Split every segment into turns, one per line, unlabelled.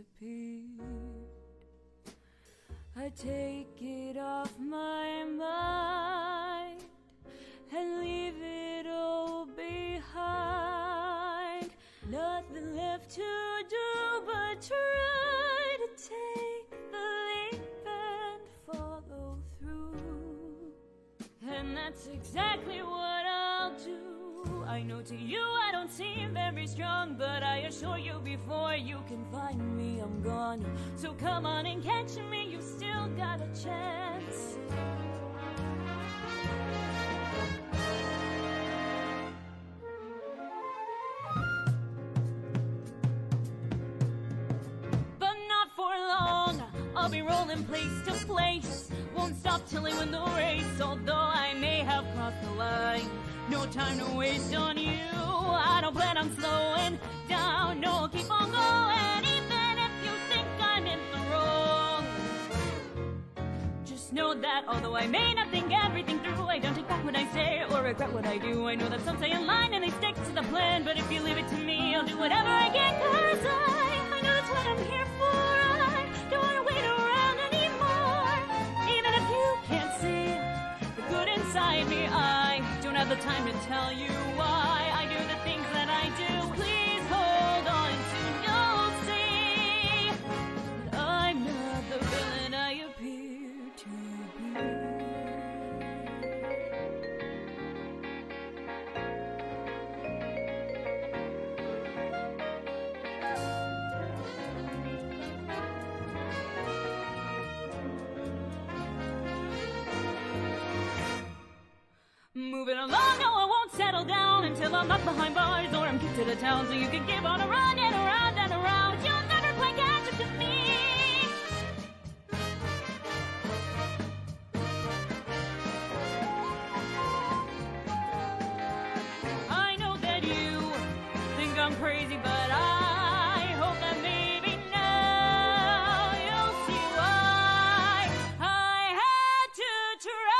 disappeared. I take it off my mind and leave it all behind. Nothing left to do but try to take the leap and follow through. And that's exactly what I'll do. I know to you I don't seem very strong, but I assure you before you can find me I'm gone. So come on and catch me, you still got a chance. But not for long, I'll be rolling place to place. Won't stop till I win the race, although I may have crossed the line. No time to waste on you, I don't plan on slowing down. No, I'll keep on going, even if you think I'm in the wrong. Just know that although I may not think everything through, I don't take back what I say or regret what I do. I know that some stay in line and they stick to the plan, but if you leave it to me, I'll do whatever I can, cause I know that's what I'm here for. I don't wanna wait around anymore. Even if you can't see the good inside me, I don't have the time to tell you why I do the things that I do. Please hold on to, you'll see that I'm not the villain I appear to be. Moving along, no, I won't settle down until I'm locked behind bars or I'm kicked to the town. So you can keep on running around and around. You'll never quite catch up to me. I know that you think I'm crazy, but I hope that maybe now you'll see why I had to try.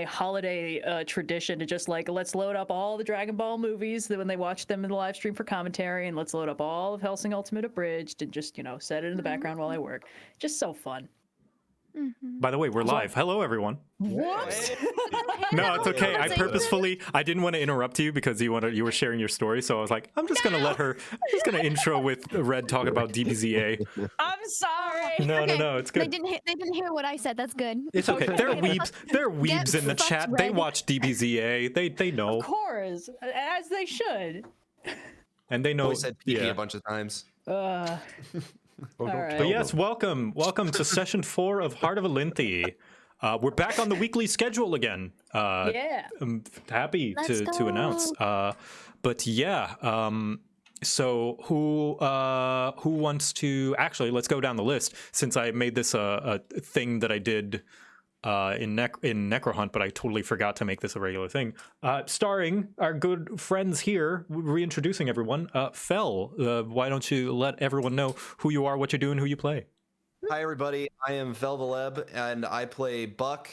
holiday tradition to just like, let's load up all the Dragon Ball movies that when they watch them in the live stream for commentary, and let's load up all of Hellsing Ultimate Abridged and just, set it in the background while I work. Just so fun.
By the way, we're live. Hello, everyone.
Whoops.
No, it's okay. I didn't want to interrupt you because you were sharing your story, so I was like, I'm just gonna intro with Red talking about DBZA.
I'm sorry.
No, it's good.
They didn't hear what I said. That's good.
It's okay. They're weebs in the chat. They watch DBZA. They know.
Of course, as they should.
And they know.
We said PP a bunch of times.
All right.
But yes, welcome to session 4 of Heart of Elynthi. We're back on the weekly schedule again.
Yeah.
I'm happy to announce. But yeah, so who wants to actually let's go down the list since I made this a thing that I did in Necrohunt, but I totally forgot to make this a regular thing. Starring our good friends here, reintroducing everyone. Fel, why don't you let everyone know who you are, what you're doing, who you play?
Hi everybody, I am Fel the Leb, and I play Buck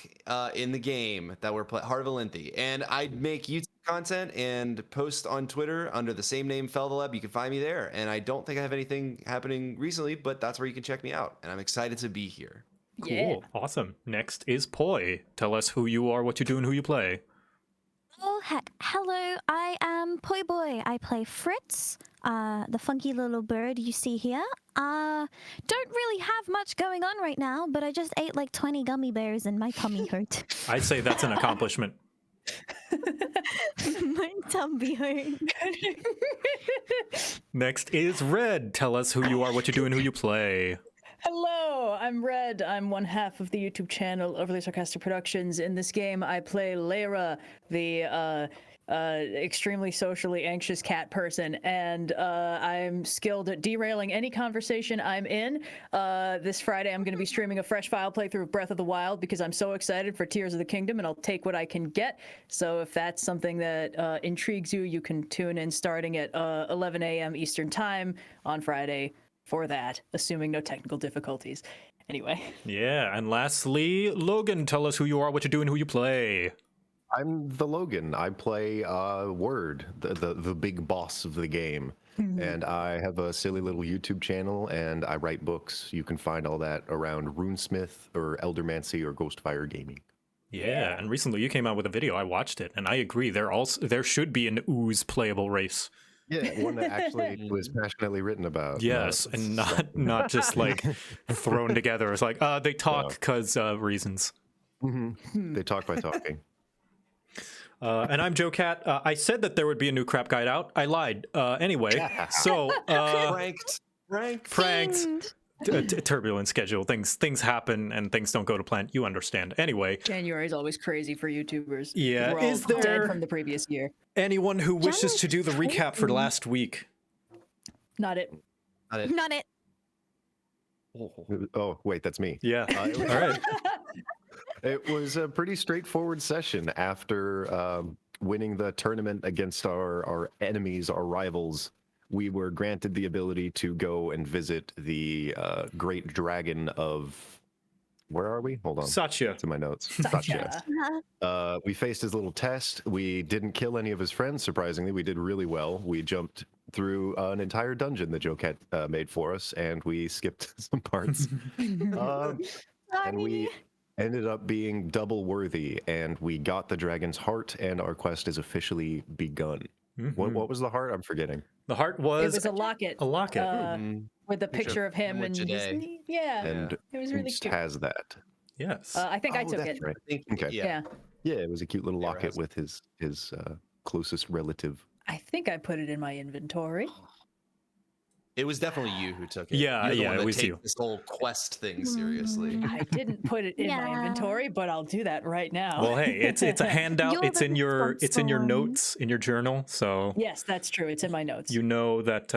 in the game that we're playing, Heart of Elynthi. And I make YouTube content and post on Twitter under the same name, Fel the Leb. You can find me there. And I don't think I have anything happening recently, but that's where you can check me out. And I'm excited to be here.
Cool.
Yeah.
Awesome. Next is Poi. Tell us who you are, what you do, and who you play.
Oh heck! Hello, I am Poi Boy. I play Fritz, the funky little bird you see here. Don't really have much going on right now, but I just ate like 20 gummy bears and my tummy hurt.
I'd say that's an accomplishment.
My tummy hurt.
Next is Red. Tell us who you are, what you do, and who you play.
Hello, I'm Red. I'm one half of the YouTube channel Overly Sarcastic Productions. In this game, I play Lyra, the extremely socially anxious cat person, and I'm skilled at derailing any conversation I'm in. This Friday, I'm going to be streaming a fresh file playthrough of Breath of the Wild because I'm so excited for Tears of the Kingdom, and I'll take what I can get. So if that's something that intrigues you, you can tune in starting at 11 a.m. Eastern Time on Friday for that, assuming no technical difficulties. Anyway.
Yeah, and lastly, Logan, tell us who you are, what you do, and who you play.
I'm the Logan. I play Word, the big boss of the game. And I have a silly little YouTube channel, and I write books. You can find all that around Runesmith or Eldermancy or Ghostfire Gaming.
Yeah, and recently you came out with a video. I watched it, and I agree. There should be an ooze playable race.
Yeah, one that actually was passionately written about.
Yes, and not just like thrown together. It's like they talk because reasons.
They talk by talking.
And I'm Joe Cat. I said that there would be a new crap guide out. I lied. Anyway, so pranked. Turbulent schedule. Things happen and things don't go to plan. You understand. Anyway,
January is always crazy for YouTubers.
Yeah,
We're all
is there
dead from the previous year?
Anyone who wishes to do the recap for last week?
Not it.
Not it.
Oh, wait, that's me.
Yeah. All right.
It was a pretty straightforward session after winning the tournament against our enemies, our rivals. We were granted the ability to go and visit the great dragon of... Where are we? Hold on.
Satya.
It's in my notes.
Satya.
We faced his little test. We didn't kill any of his friends, surprisingly. We did really well. We jumped through an entire dungeon that Joe Cat made for us, and we skipped some parts. And we ended up being double worthy, and we got the dragon's heart, and our quest is officially begun. What was the heart? I'm forgetting.
The heart was...
It was a locket.
A locket.
With a picture of him and his knee. Yeah,
And
it was really
Oost
cute.
has that.
Yes.
I think I took
That's
it.
right. Okay.
Yeah.
Yeah, it was a cute little
Yeah,
locket with his closest relative.
I think I put it in my inventory.
It was definitely you who took it.
Yeah,
You're the
yeah,
one
it
that
was
takes
you.
This whole quest thing seriously.
I didn't put it in my
Yeah.
inventory, but I'll do that right now.
Well, hey, it's a handout.
You're
It's in your
responsible.
notes in your journal, so
Yes, that's true. It's in my notes.
you know that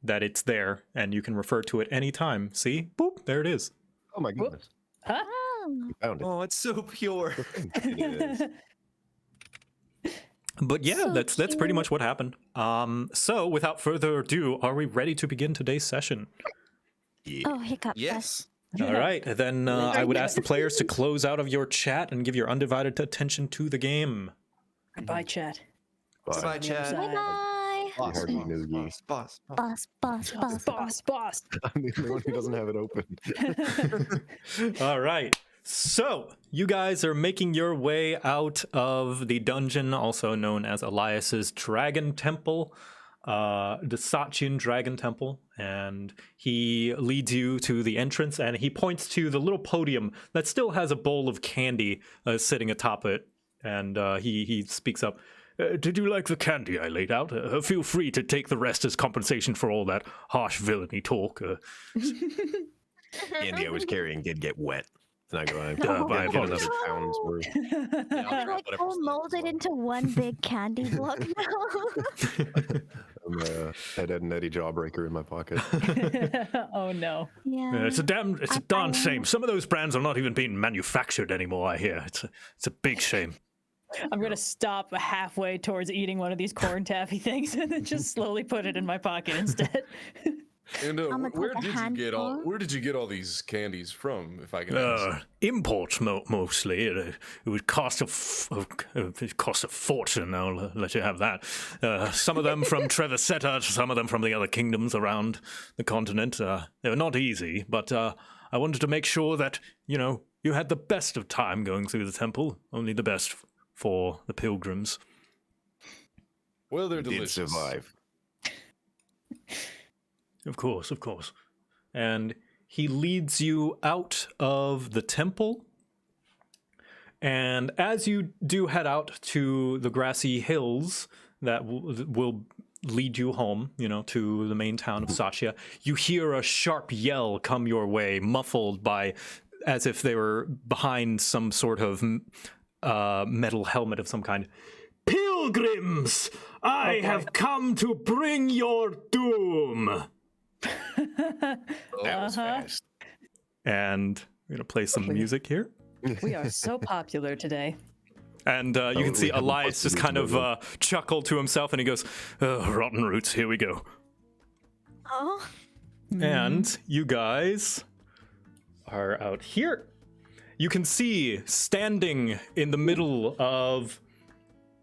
that it's there and you can refer to it anytime. See, boop, there it is.
Oh my goodness.
Huh?
We found it.
Oh, it's so pure.
It is.
But yeah,
So
that's pretty
cute.
much what happened. So without further ado, are we ready to begin today's session?
Yeah.
Oh, hiccup.
Yes.
All right, then I would ask the players to close out of your chat and give your undivided attention to the game.
Goodbye, chat.
Bye, chat.
Side.
Bye.
Boss,
Hardy Noogie.
boss, boss, boss.
Boss, boss, boss, boss.
Boss.
I'm the only one who doesn't have it open.
All right. So, you guys are making your way out of the dungeon, also known as Elias's Dragon Temple, the Satyan Dragon Temple, and he leads you to the entrance, and he points to the little podium that still has a bowl of candy sitting atop it, and he speaks up. Did you like the candy I laid out? Feel free to take the rest as compensation for all that harsh villainy talk.
Candy I was carrying did get wet. And I go, I'm
my
gonna get another
apologies.
pound's worth.
They're like all molded into one big candy block now.
I'm Ed, Ed and Eddie Jawbreaker in my pocket.
Oh no.
Yeah.
It's a darn shame. Some of those brands are not even being manufactured anymore, I hear. It's a big shame.
I'm gonna stop halfway towards eating one of these corn taffy things and then just slowly put it in my pocket instead.
And
I'ma
where
take a
did you get all these candies from, if I can ask?
Imports mostly. It would cost it cost a fortune. I'll let you have that. Some of them from Trevisetta, some of them from the other kingdoms around the continent. They were not easy, but I wanted to make sure that you had the best of time going through the temple. Only the best for the pilgrims.
Well, they're
Did
delicious.
survive.
Of course. And he leads you out of the temple. And as you do head out to the grassy hills that will lead you home, to the main town of Satya, you hear a sharp yell come your way, muffled by, as if they were behind some sort of metal helmet of some kind. Pilgrims, I have come to bring your doom.
That was fast.
And we're going to play some music here.
We are so popular today.
And you can see
we haven't
Elias
posted
just
this
kind of
movie.
chuckle to himself, and he goes, rotten roots, here we go.
Oh.
And you guys are out here. You can see, standing in the middle of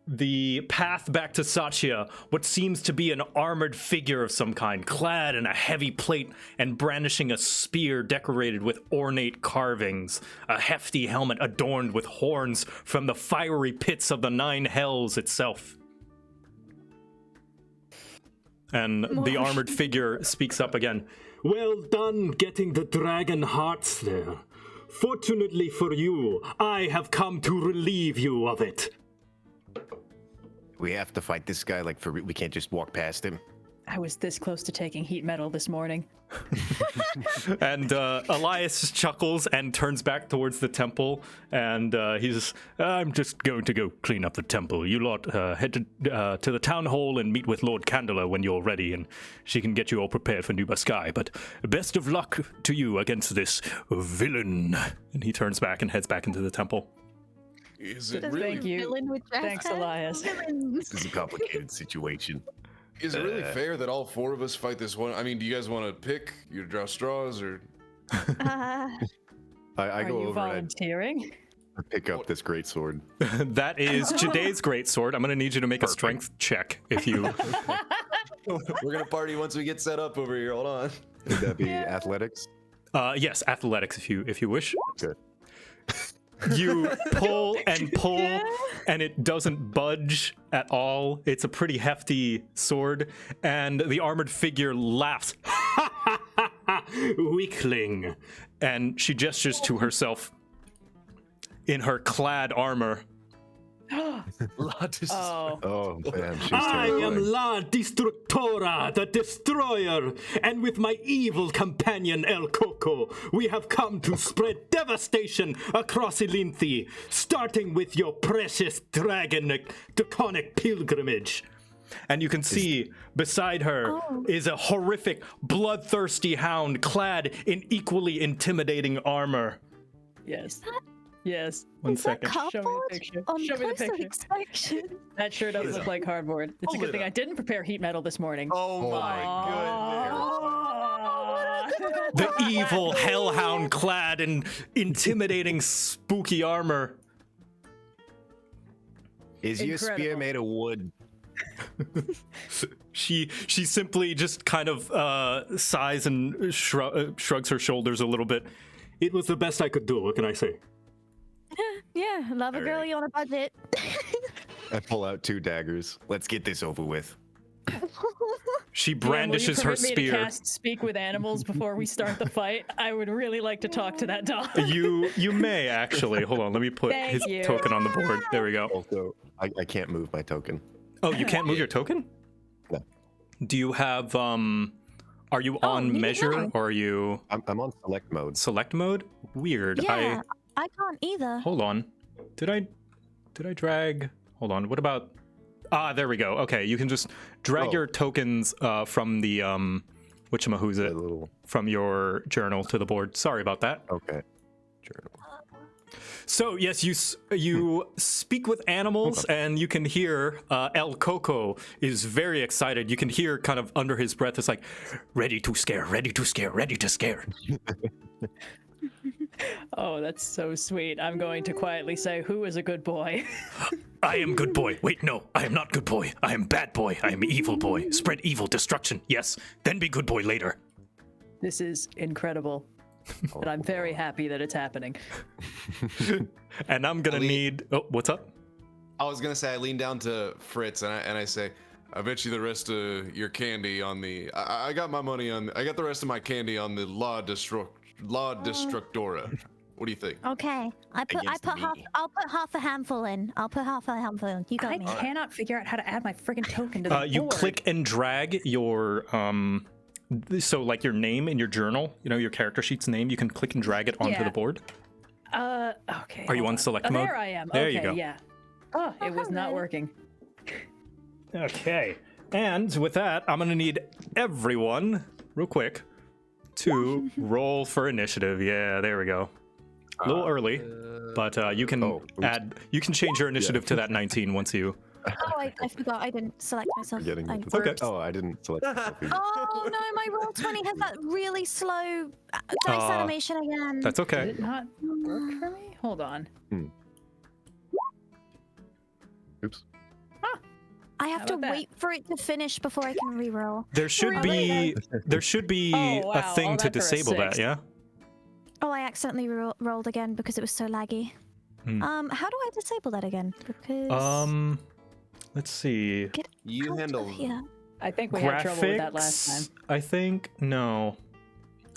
the path back to Satya, what seems to be an armored figure of some kind, clad in a heavy plate and brandishing a spear decorated with ornate carvings, a hefty helmet adorned with horns from the fiery pits of the nine hells itself. And the armored figure speaks up again. Well done getting the dragon hearts there. Fortunately for you, I have come to relieve you of it.
We have to fight this guy we can't just walk past him.
I was this close to taking heat metal this morning.
And Elias chuckles and turns back towards the temple, and he's, I'm just going to go clean up the temple. You lot head to the town hall and meet with Lord Candela when you're ready, and she can get you all prepared for Nuba Sky. But best of luck to you against this villain. And he turns back and heads back into the temple.
Is it
Thank
really?
you.
Villain with dress
Thanks,
code?
Elias.
Villains.
This is a complicated situation.
Is it really fair that all four of us fight this one? I mean, do you guys want to pick? You draw straws, or
I
Are
go
you
over and
volunteering?
I pick up this great sword.
That is Jaday's greatsword. I'm going to need you to make a strength check if you...
We're gonna party once we get set up over here. Hold on.
Would that be athletics?
Yes, athletics if you wish.
Good.
You pull and pull, and it doesn't budge at all. It's a pretty hefty sword, and the armored figure laughs. Weakling. And she gestures to herself in her clad armor.
Oh.
Oh, man, she's
I am
terrifying.
La Destructora, the Destroyer, and with my evil companion El Coco, we have come to spread devastation across Elynthi, starting with your precious draconic pilgrimage. And you can see beside her is a horrific, bloodthirsty hound clad in equally intimidating armor.
Yes. Yes.
One
Is that
second.
Show me the
cardboard?
picture.
On
Show me the
closer
picture.
inspection.
That sure does look like cardboard. It's a
Hold
good
it
thing
up.
I didn't prepare heat metal this morning.
Oh my goodness.
Oh,
The evil hellhound clad in intimidating spooky armor.
Is your spear
Incredible.
made of wood?
She simply just kind of sighs and shrugs her shoulders a little bit. It was the best I could do. What can I say?
Yeah, love a
All
girlie on a budget.
I pull out 2 daggers. Let's get this over with.
She
Will you
brandishes her
permit me to
spear.
cast Speak with Animals before we start the fight? I would really like to talk to that dog.
You may actually. Hold on, let me put
Thank
his
you.
token on the board. There we go.
Also, I can't move my token.
Oh, you can't move your token?
No.
Do you have are you on
neither
measure
do I.
or are you
I'm on select mode.
select mode? Weird.
Yeah, I can't either.
Hold on. Did I drag? Hold on. What about? There we go. Okay, you can just drag
Oh.
your tokens from the who's
A
it
little.
from your journal to the board. Sorry about that.
Okay. Journal.
So yes, you speak with animals, and you can hear El Coco is very excited. You can hear kind of under his breath, it's like, ready to scare, ready to scare, ready to scare.
Oh, that's so sweet. I'm going to quietly say, who is a good boy?
I am good boy. Wait, no, I am not good boy. I am bad boy. I am evil boy. Spread evil, destruction. Yes, then be good boy later.
This is incredible. And I'm very happy that it's happening.
And I'm gonna need. Oh, what's up?
I was gonna say I lean down to Fritz and I say, I bet you the rest of your candy on the. I got my money on. I got the rest of my candy on the La Destructora. What do you think?
Okay, I'll put half a handful in. I'll put half a handful in. You got
I
me.
cannot figure out how to add my friggin' token to the
You
board.
click and drag your so like your name in your journal, your character sheet's name, you can click and drag it onto
Yeah.
the board.
Okay.
Are you
hold
on select
Oh,
mode?
there I am.
There
okay,
you go.
Yeah. Oh, it was not
hello.
working.
Okay. And with that, I'm gonna need everyone, real quick, to roll for initiative. Yeah, there we go. A little early, but you can
oops.
you can change your initiative to that 19 once you.
Oh, I forgot. I didn't select myself.
Getting
I-
into
Okay.
Oh, I didn't select. myself either.
Oh no, my roll 20 has that really slow dice
Aw,
animation again.
That's
Did
okay.
it not work for me? Hold on.
Oops.
I have
How
to
about that?
wait for it to finish before I can re-roll.
There should
Really?
be
Oh,
a
wow,
thing
all
to
that for a
disable that.
six.
Yeah.
Oh, I accidentally rolled again because it was so laggy.
Hmm.
How do I disable that again? Because
Let's see.
get
You
out
handle.
of here.
I think we had trouble with that last
Graphics.
time.
I think no.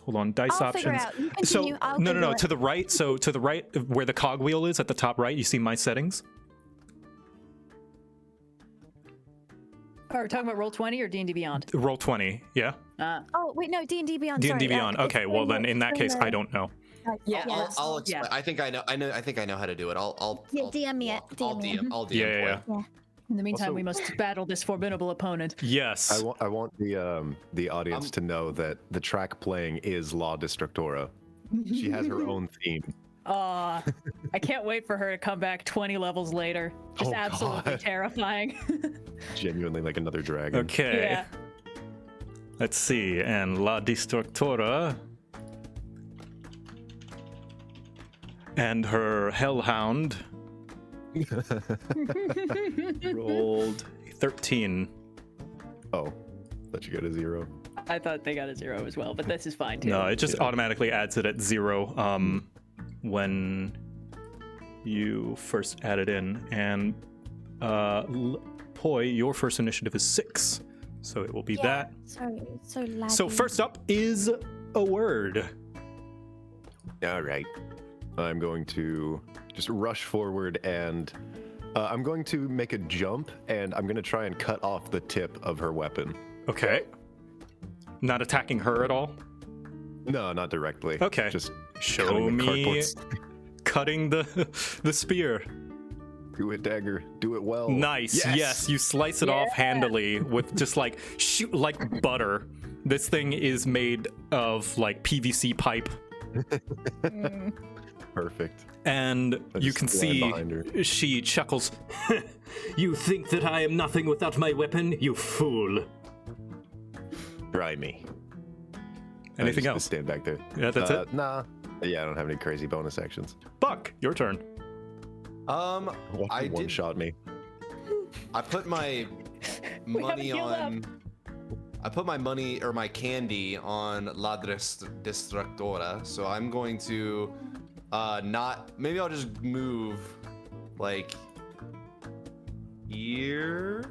Hold on. Dice
I'll figure
options.
it out. You
So
continue. I'll
no,
Google it.
to the right. So to the right, where the cogwheel is at the top right, you see my settings.
Oh, are we talking about Roll20 or D&D Beyond?
Roll 20. Yeah.
Oh wait, no, D&D Beyond.
D&D
sorry,
Beyond.
it's
Okay. Well then, in that
it's
case,
the-
I don't know.
Yeah,
I'll
yeah.
explain. I think I know. I think I know how to do it. I'll
Yeah,
I'll
DM me it,
I'll
DM me it.
DM. I'll DM.
Yeah,
for
yeah,
you.
In the meantime,
Also-
we must battle this formidable opponent.
Yes.
I want the audience to know that the track playing is La Destructora. She has her own theme.
I can't wait for her to come back 20 levels later. Just
Oh,
absolutely
God.
terrifying.
Genuinely like another dragon.
Okay.
Yeah.
Let's see. And La Destructora and her Hellhound rolled 13.
Oh, thought you got a 0.
I thought they got a 0 as well, but this is fine too.
No, it just automatically adds it at 0 when you first add it in. And Poi, your first initiative is 6, so it will be that.
Sorry, it's so laggy.
So first up is a word.
All right. I'm going to just rush forward and I'm going to make a jump and I'm going to try and cut off the tip of her weapon.
Okay. Not attacking her at all.
No, not directly.
Okay.
Just
Show
cutting the
me
cardboard.
cutting the spear.
Do it, dagger. Do it well.
Nice. Yes, you slice it off handily with just like shoot like butter. This thing is made of like PVC pipe,
Perfect.
and
I
you
just
can
stand
see
behind her.
she chuckles. You think that I am nothing without my weapon, you fool.
Try me.
Anything
just
else?
Stand back there.
Yeah, that's it.
Nah. Yeah, I don't have any crazy bonus actions.
Buck, your turn.
I
One
did.
shot me.
I put my
We haven't
money
healed up.
on. I put my money or my candy on La Destructora, so I'm going to not. Maybe I'll just move like here,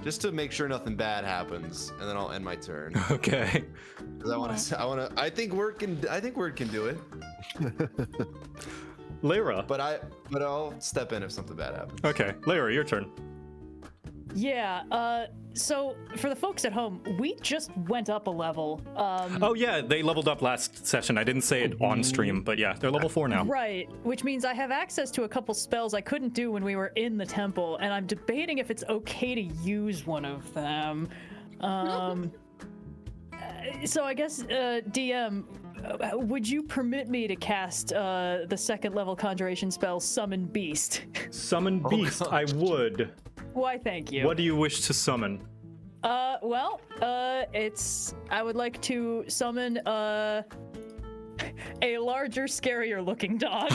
just to make sure nothing bad happens, and then I'll end my turn.
Okay.
'Cause I want to. I think word can do it,
Lyra.
but I'll step in if something bad happens.
Okay, Lyra, your turn.
Yeah, so for the folks at home, we just went up a level.
Oh yeah, they leveled up last session. I didn't say it on stream, but yeah, they're level 4 now.
Right, which means I have access to a couple spells I couldn't do when we were in the temple, and I'm debating if it's okay to use one of them. So I guess, DM, would you permit me to cast the second level conjuration spell, Summon Beast?
Summon Beast, I would.
Why, thank you.
What do you wish to summon?
I would like to summon a larger, scarier looking dog.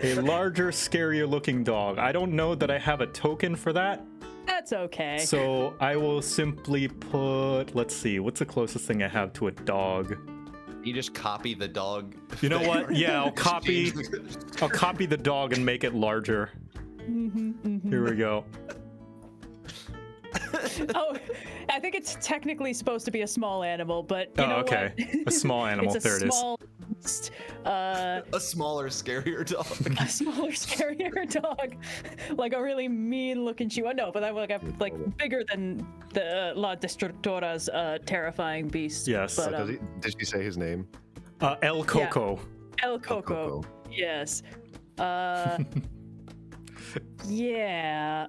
A larger, scarier looking dog. I don't know that I have a token for that.
That's okay.
So I will simply put, let's see, what's the closest thing I have to a dog?
You just copy the dog.
You know what? Yeah, I'll copy the dog and make it larger. Here we go.
Oh, I think it's technically supposed to be a small animal, but you know
okay.
what?
A small animal.
It's a
There it is.
small,
A smaller, scarier dog.
a smaller, scarier dog, like a really mean-looking chihuahua. No, but I'm like bigger than the La Destructora's terrifying beast.
Yes.
But,
Did she say his name?
El Coco.
El Coco. Yes. Yeah.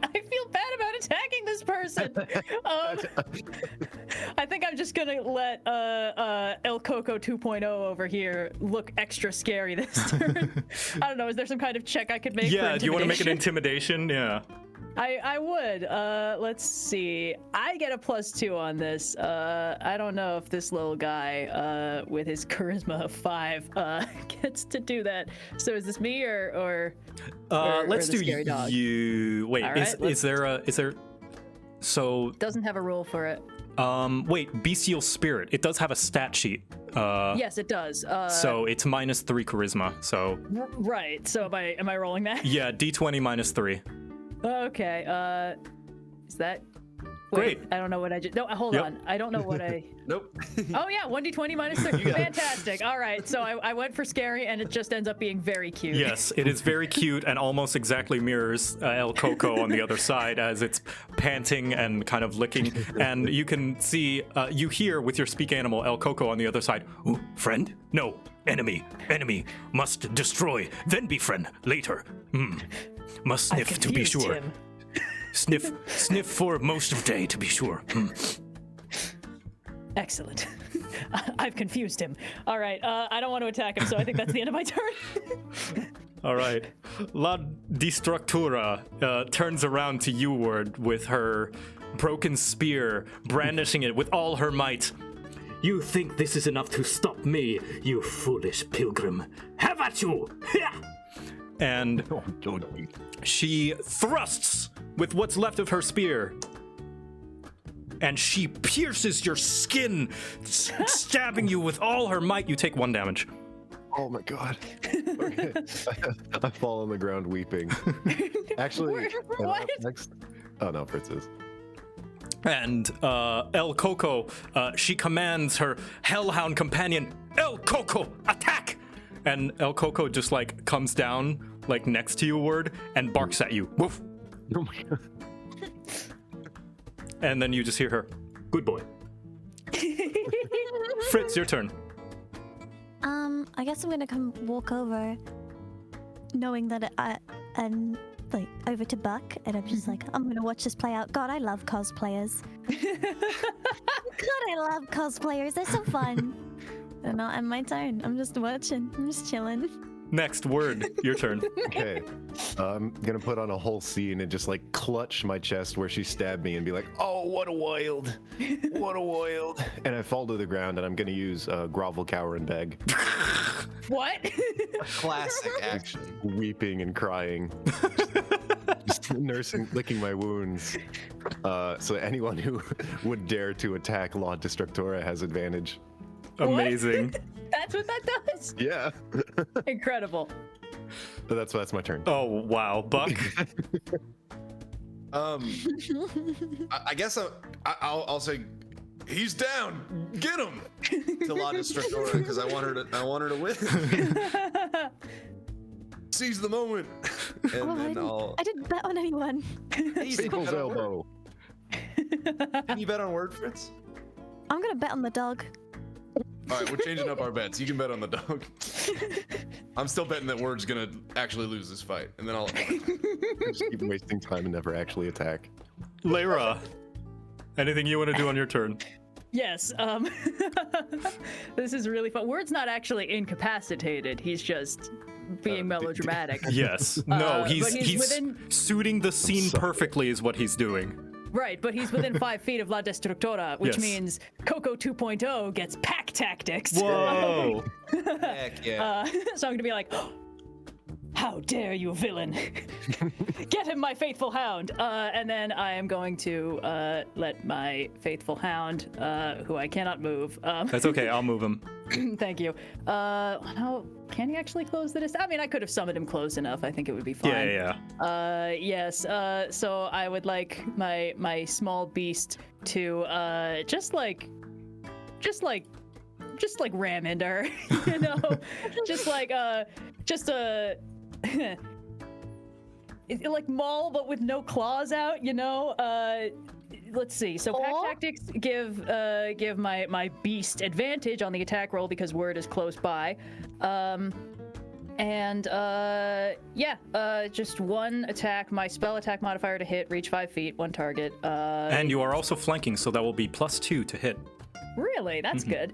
I feel bad about attacking this person. I think I'm just gonna let El Coco 2.0 over here look extra scary this turn. I don't know. Is there some kind of check I could make?
Yeah,
for
do you want to make an
intimidation?
intimidation? Yeah.
I would. Let's see. I get a +2 on this. I don't know if this little guy with his charisma of 5 gets to do that. So is this me or
Let's
the
do
scary dog?
you. Wait,
All right,
is there so
Doesn't have a rule for it.
wait, bestial spirit. It does have a stat sheet.
Yes, it does.
So it's -3 charisma. So
Right. So am I rolling that?
yeah, D20 -3.
Okay. Is that?
Great.
Wait, I don't know what I just. No, hold
Yep.
on. I don't know what I.
Nope.
Oh yeah, 1d20 -3. Fantastic. All right. So I went for scary, and it just ends up being very cute.
Yes, it is very cute and almost exactly mirrors El Coco on the other side as it's panting and kind of licking. And you can see, you hear with your speak animal El Coco on the other side. Ooh, friend? No, enemy. Enemy. Must destroy, then befriend later. Must
I
sniff to be
confused
sure.
him.
Sniff for most of day to be sure.
Excellent. I've confused him. All right. I don't want to attack him, so I think that's the end of my turn.
All right. La Destructura turns around to you, Word, with her broken spear, brandishing it with all her might. You think this is enough to stop me, you foolish pilgrim. Have at you! And she thrusts with what's left of her spear. And she pierces your skin, stabbing you with all her might. You take 1 damage.
Oh my god. Okay. I fall on the ground weeping. Actually, am I up next? Oh no, Fritz is.
And El Coco, she commands her hellhound companion, El Coco, attack! And El Coco just like comes down like next to you, Word, and barks at you. Woof.
Oh my god.
And then you just hear her, good boy. Fritz, your turn.
I guess I'm gonna come walk over, knowing that I'm like over to Buck, and I'm just like, I'm gonna watch this play out. God, I love cosplayers. God, I love cosplayers. They're so fun. And not in my turn. I'm just watching. I'm just chilling.
Next word, your turn.
Okay. I'm gonna put on a whole scene and just like clutch my chest where she stabbed me and be like, "Oh, what a wild, what a wild!" And I fall to the ground and I'm gonna use grovel, cower, and beg,
What?
Classic action.
weeping and crying, just nursing, licking my wounds. So anyone who would dare to attack La Destructora has advantage.
Amazing.
That's what that does?
Yeah.
Incredible.
But that's my turn.
Oh wow, Buck.
I guess I'll say he's down. Get him.
To La Destructora because I want her to win.
Seize the moment.
And then
I didn't bet on anyone.
Easy.
People's elbow.
Can you bet on word, Fritz?
I'm gonna bet on the dog.
All right, we're changing up our bets. You can bet on the dog. I'm still betting that Word's gonna actually lose this fight, and then I'll.
Just keep wasting time and never actually attack.
Lyra, anything you want to do on your turn?
Yes. This is really fun. Word's not actually incapacitated. He's just being melodramatic.
Yes. No,
but
he's
within...
suiting the scene perfectly is what he's doing.
Right, but he's within 5 feet of La Destructora, which
Yes.
means Coco 2.0 gets pack tactics.
Whoa.
Heck yeah.
So I'm gonna be like, how dare you, villain! Get him, my faithful hound! And then I am going to let my faithful hound, who I cannot move.
That's okay. I'll move him.
Thank you. How can he actually close the distance? I mean, I could have summoned him close enough. I think it would be fine.
Yeah.
Yes. So I would like my small beast to just like ram into her, you know, like maul but with no claws out, you know. Let's see. So pack tactics give my beast advantage on the attack roll because Word is close by. Just one attack. My spell attack modifier to hit, reach 5 feet, one target.
And you are also flanking, so that will be +2 to hit.
Really? That's good.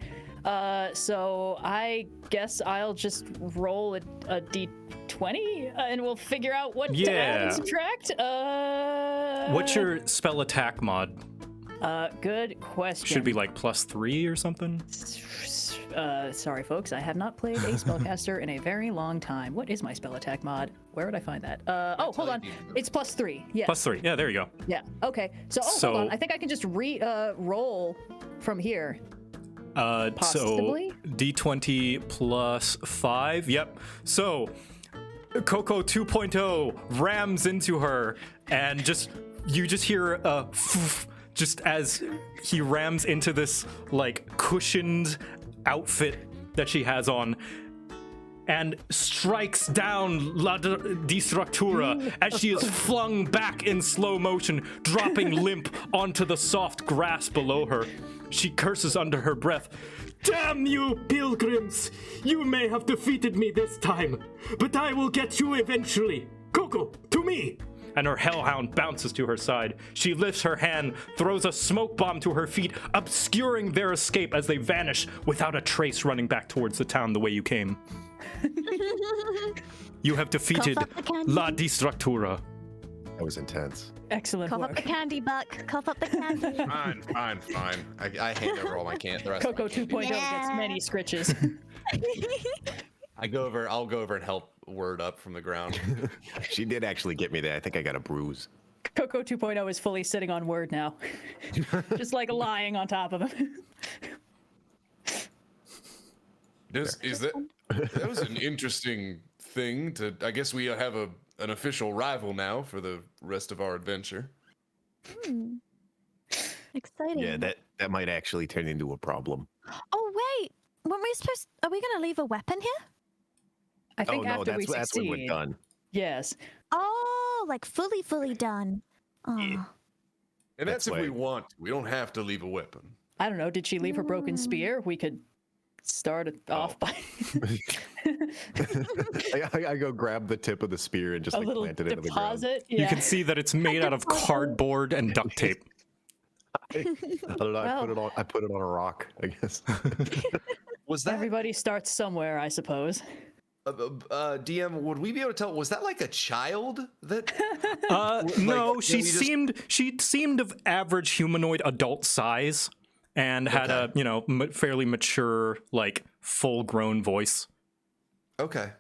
So I guess I'll just roll a d20 and we'll figure out what to add and subtract.
What's your spell attack mod?
Good question.
Should be like +3 or something?
Sorry, folks. I have not played a spellcaster in a very long time. What is my spell attack mod? Where would I find that? Hold on. It's +3. Yes.
+3. Yeah, there you go.
Yeah. Okay. So, hold on. I think I can just roll from here. Possibly?
So D20 +5. Yep. So Coco 2.0 rams into her, and you just hear a just as he rams into this like cushioned outfit that she has on, and strikes down La Destructura as she is flung back in slow motion, dropping limp onto the soft grass below her. She curses under her breath. Damn you, pilgrims! You may have defeated me this time, but I will get you eventually. Coco, to me! And her hellhound bounces to her side. She lifts her hand, throws a smoke bomb to her feet, obscuring their escape as they vanish without a trace, running back towards the town the way you came. You have defeated La Destructura.
That was intense.
Excellent
Cough
work.
up the candy, Buck. Cough up the candy.
Fine. I hand over all my can't. The rest
Coco
of my
2.0 gets many scritches.
I'll go over and help Word up from the ground.
She did actually get me there. I think I got a bruise.
Coco 2.0 is fully sitting on Word now. Just like lying on top of him.
That was an interesting thing to. I guess we have an official rival now for the rest of our adventure.
Exciting.
Yeah, that might actually turn into a problem.
Oh wait, are we gonna leave a weapon here?
I think after we
that's when
succeed.
we're done.
Yes.
Oh, like fully done. Oh.
And that's if
That's
we
like-
want. We don't have to leave a weapon.
I don't know. Did she leave her broken spear? We could start it off by
I go grab the tip of the spear and just
a
like
little
plant it into the ground.
deposit.
You
Yeah.
can see that it's made out of cardboard and duct tape.
I don't know. I put it on a rock, I guess.
Was that
Everybody starts somewhere, I suppose.
DM, would we be able to tell? Was that like a child? That
No,
like,
she
we just-
seemed of average humanoid adult size, and had
Okay.
a fairly mature, like full grown voice.
Okay.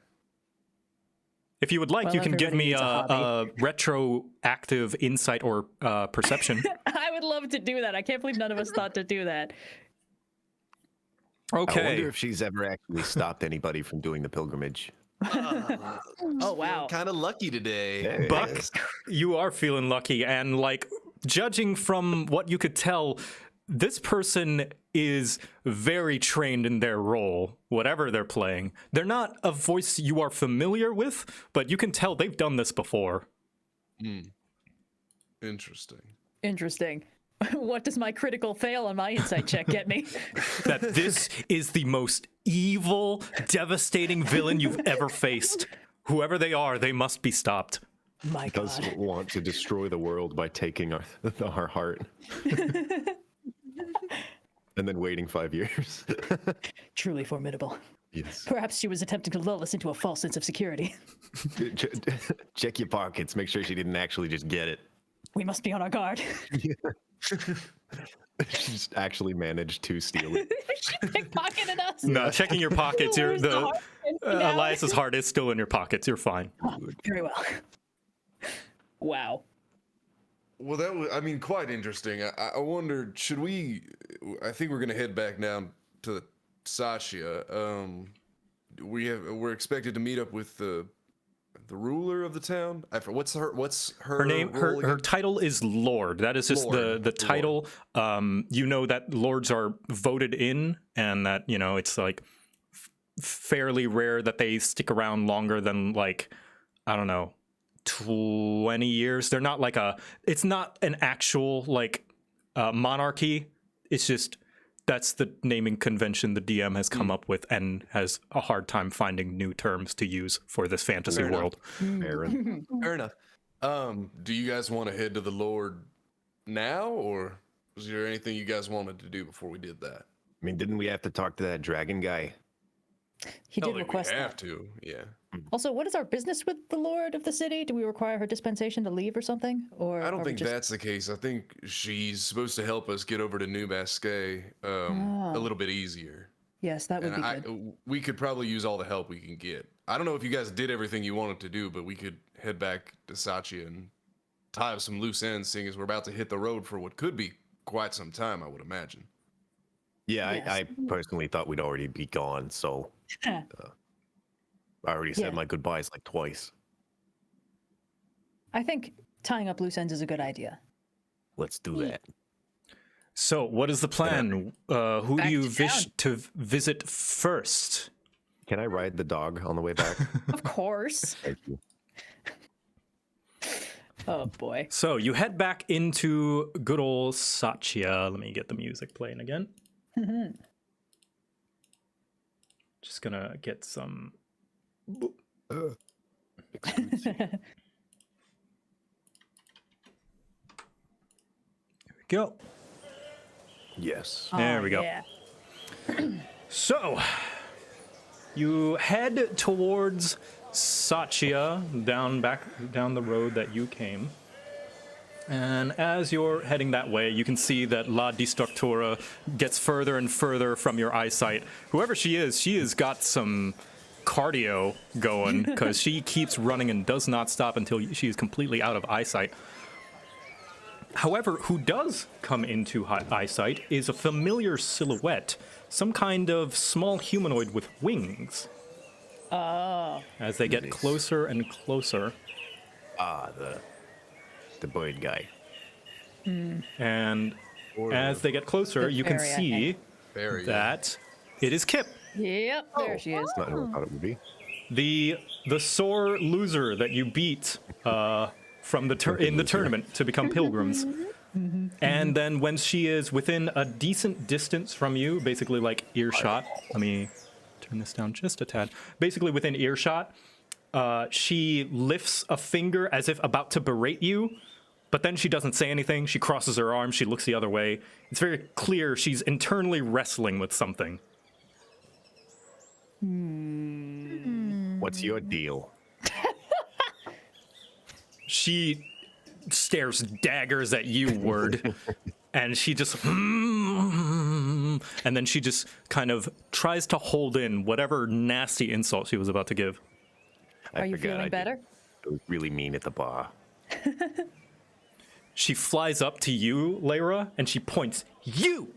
If you would like,
Well,
you can give
everybody
me
needs a
a
hobby.
retroactive insight or perception.
I would love to do that. I can't believe none of us thought to do that.
I wonder
Okay.
if she's ever actually stopped anybody from doing the pilgrimage.
Oh wow.
Kind of lucky today.
Hey.
Buck, you are feeling lucky, and like judging from what you could tell, this person is very trained in their role, whatever they're playing. They're not a voice you are familiar with, but you can tell they've done this before.
Interesting.
Interesting. What does my critical fail on my insight check get me?
That this is the most evil, devastating villain you've ever faced. Whoever they are, they must be stopped.
My
Does
God.
want to destroy the world by taking our heart. And then waiting 5 years.
Truly formidable.
Yes.
Perhaps she was attempting to lull us into a false sense of security.
Check your pockets. Make sure she didn't actually just get it.
We must be on our guard.
She just actually managed to steal it.
She pickpocketed us.
No, checking your pockets. You're
Where's the
the
heart now?
Elias's heart is still in your pockets. You're fine.
Very well. Wow.
Well, that was, I mean, quite interesting. I wondered, should we? I think we're gonna head back down to Satya. We're expected to meet up with the ruler of the town. What's her
Her name,
role
her
again?
title is Lord. That is just
Lord.
the title. You know that lords are voted in, and that it's like fairly rare that they stick around longer than like I don't know 20 years. They're not like it's not an actual like monarchy. It's just that's the naming convention the DM has come up with and has a hard time finding new terms to use for this fantasy
Fair enough.
world.
Aaron.
Fair enough.
Do you guys want to head to the Lord now, or was there anything you guys wanted to do before we did that?
I mean, didn't we have to talk to that dragon guy?
He did
Hell, like,
request
we have
that.
to. Yeah.
Also, what is our business with the Lord of the city? Do we require her dispensation to leave or something? Or
I don't
are we
think
just...
that's the case. I think she's supposed to help us get over to New Basquet a little bit easier.
Yes, that would
And
be good.
we could probably use all the help we can get. I don't know if you guys did everything you wanted to do, but we could head back to Satya and tie up some loose ends, seeing as we're about to hit the road for what could be quite some time, I would imagine.
Yeah,
Yes.
I personally thought we'd already be gone, so I already said
Yeah.
my goodbyes like twice.
I think tying up loose ends is a good idea.
Let's do that.
So, what is the plan? Who
Back
do you
to
wish
town.
to visit first?
Can I ride the dog on the way back?
Of course.
Thank you.
Oh boy.
So, you head back into good old Satya. Let me get the music playing again. Just gonna get some. There we go.
Yes.
There
Oh,
we go.
Yeah.
So, you head towards Satya down the road that you came. And as you're heading that way, you can see that La Destructora gets further and further from your eyesight. Whoever she has got some cardio going because she keeps running and does not stop until she is completely out of eyesight. However, who does come into eyesight is a familiar silhouette, some kind of small humanoid with wings.
Oh.
As they get
Nice.
closer and closer,
Ah, the bird guy.
and as they get closer,
The
you can
fairy, I
see
Very
that it is Kip,
Yep. There she is.
It's not who I thought it would be.
the sore loser that you beat from the in the tournament to become pilgrims. And then when she is within a decent distance from you, basically like earshot, let me turn this down just a tad. Basically within earshot, she lifts a finger as if about to berate you, but then she doesn't say anything. She crosses her arms, she looks the other way. It's very clear she's internally wrestling with something.
What's your deal?
She stares daggers at you, Word, and she just, and then she just kind of tries to hold in whatever nasty insult she was about to give.
Are you feeling better?
It was really mean at the bar.
She flies up to you, Lyra, and she points, you!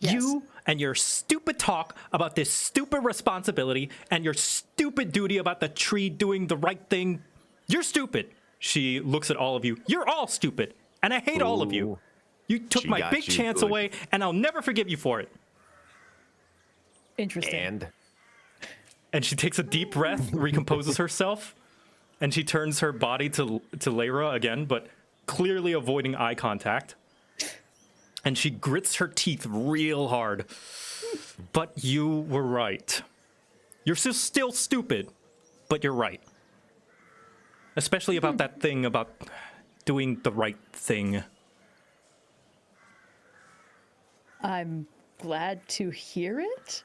Yes.
You and your stupid talk about this stupid responsibility and your stupid duty about the tree doing the right thing. You're stupid. She looks at all of you. You're all stupid, and I hate all of you.
Ooh.
You took
She
my
got
big
you
chance
good.
away, and I'll never forgive you for it.
Interesting.
And she takes a deep breath, recomposes herself, and she turns her body to Lyra again, but clearly avoiding eye contact. And she grits her teeth real hard. But you were right. You're still stupid, but you're right. Especially about that thing about doing the right thing.
I'm glad to hear it.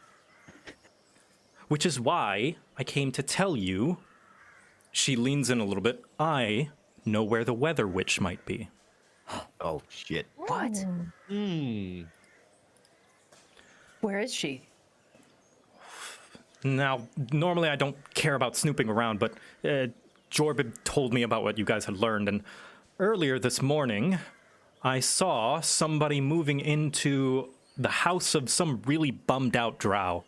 Which is why I came to tell you. She leans in a little bit. I know where the weather witch might be.
Oh, shit.
What? Where is she?
Now, normally I don't care about snooping around, but Jorbib told me about what you guys had learned, and earlier this morning, I saw somebody moving into the house of some really bummed out drow.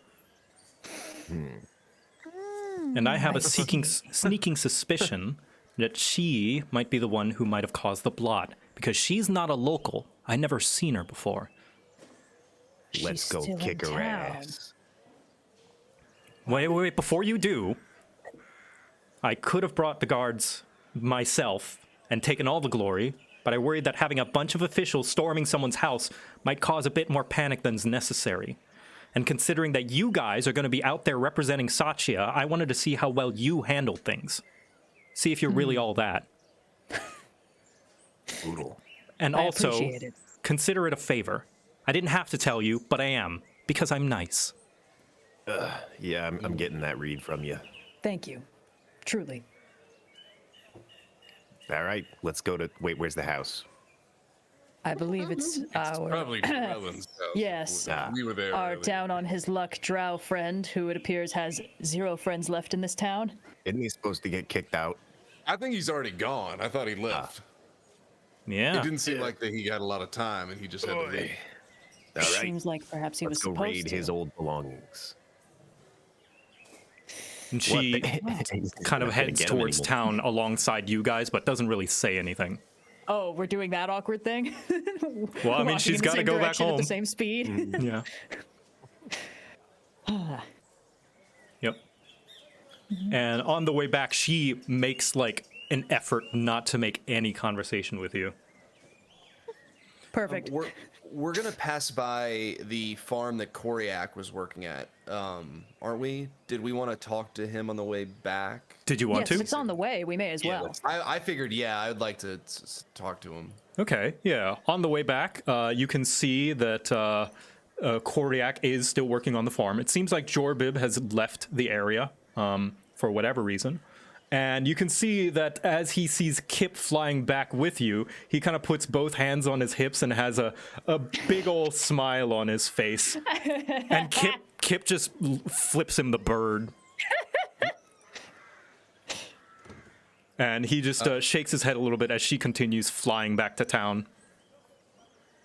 And I have a sneaking suspicion that she might be the one who might have caused the blot, because she's not a local. I never seen her before.
Let's
She's
go
still in
kick her
town.
ass.
Wait, before you do, I could have brought the guards myself and taken all the glory, but I worried that having a bunch of officials storming someone's house might cause a bit more panic than's necessary. And considering that you guys are going to be out there representing Satya, I wanted to see how well you handled things. See if you're really all that.
Brutal.
And
I
also,
appreciate it.
consider it a favor. I didn't have to tell you, but I am, because I'm nice.
Yeah, I'm getting that read from you.
Thank you. Truly.
All right, let's go to. Wait, where's the house?
I believe it's our
Probably Rellen's house.
Yes.
We were there.
our
earlier.
down on his luck drow friend, who it appears has 0 friends left in this town.
Isn't he supposed to get kicked out?
I think he's already gone. I thought he left.
Yeah.
It didn't seem like that he got a lot of time and he just had to leave.
All right,
Seems like perhaps he
let's
was
go
supposed
raid
to.
his old belongings.
And she
He's
kind of
not gonna
heads
get 'em
towards
anymore.
town alongside you guys, but doesn't really say anything.
Oh, we're doing that awkward thing?
Well, I mean,
Walking
she's
in the
got to
same
go back
direction at
home.
the same speed.
Yeah. Yep. And on the way back, she makes like an effort not to make any conversation with you.
Perfect.
We're gonna pass by the farm that Koryak was working at, aren't we? Did we want to talk to him on the way back?
Did you want
Yes,
to?
if it's on the way, we may as well.
let's- I figured, yeah, I would like to talk to him.
Okay, yeah. On the way back, you can see that Koryak is still working on the farm. It seems like Jorbib has left the area for whatever reason. And you can see that as he sees Kip flying back with you, he kind of puts both hands on his hips and has a big old smile on his face. And Kip just flips him the bird. And he just shakes his head a little bit as she continues flying back to town.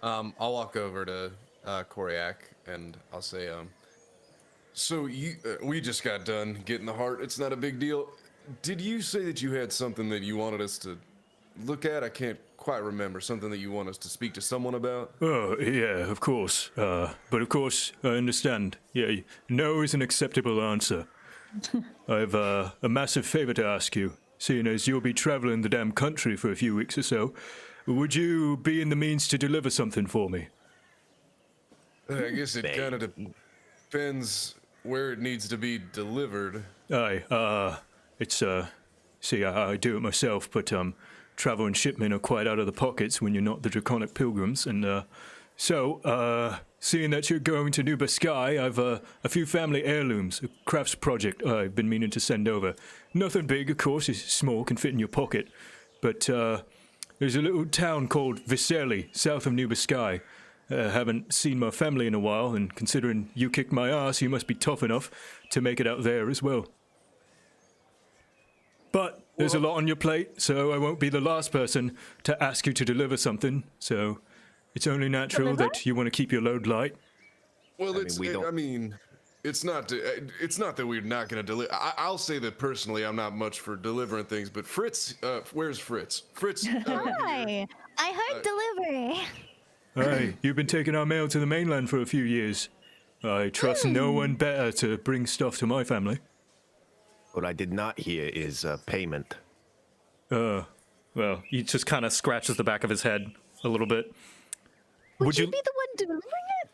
I'll walk over to Koryak and I'll say, so we just got done getting the heart. It's not a big deal. Did you say that you had something that you wanted us to look at? I can't quite remember. Something that you want us to speak to someone about?
Oh, yeah, of course. But of course, I understand. Yeah, no is an acceptable answer. I've a massive favor to ask you, seeing as you'll be traveling the damn country for a few weeks or so. Would you be in the means to deliver something for me?
I guess it kind of depends where it needs to be delivered.
Aye, it's, see, I do it myself, but, travel and shipment are quite out of the pockets when you're not the Draconic Pilgrims, and, so, seeing that you're going to New Biscay, I've a few family heirlooms, a crafts project I've been meaning to send over. Nothing big, of course, it's small, can fit in your pocket. But there's a little town called Vicelli, south of New Biscay. Haven't seen my family in a while, and considering you kicked my ass, you must be tough enough to make it out there as well. But there's a lot on your plate, so I won't be the last person to ask you to deliver something, so it's only natural that you want to keep your load light.
Well,
I mean,
it's not that we're not going to deliver. I'll say that personally, I'm not much for delivering things. But Fritz, where's Fritz? Fritz.
Hi. I heard delivery.
Hey, you've been taking our mail to the mainland for a few years. I trust no one better to bring stuff to my family.
What I did not hear is payment.
Well, he just kind of scratches the back of his head a little bit.
Would you be the one delivering it?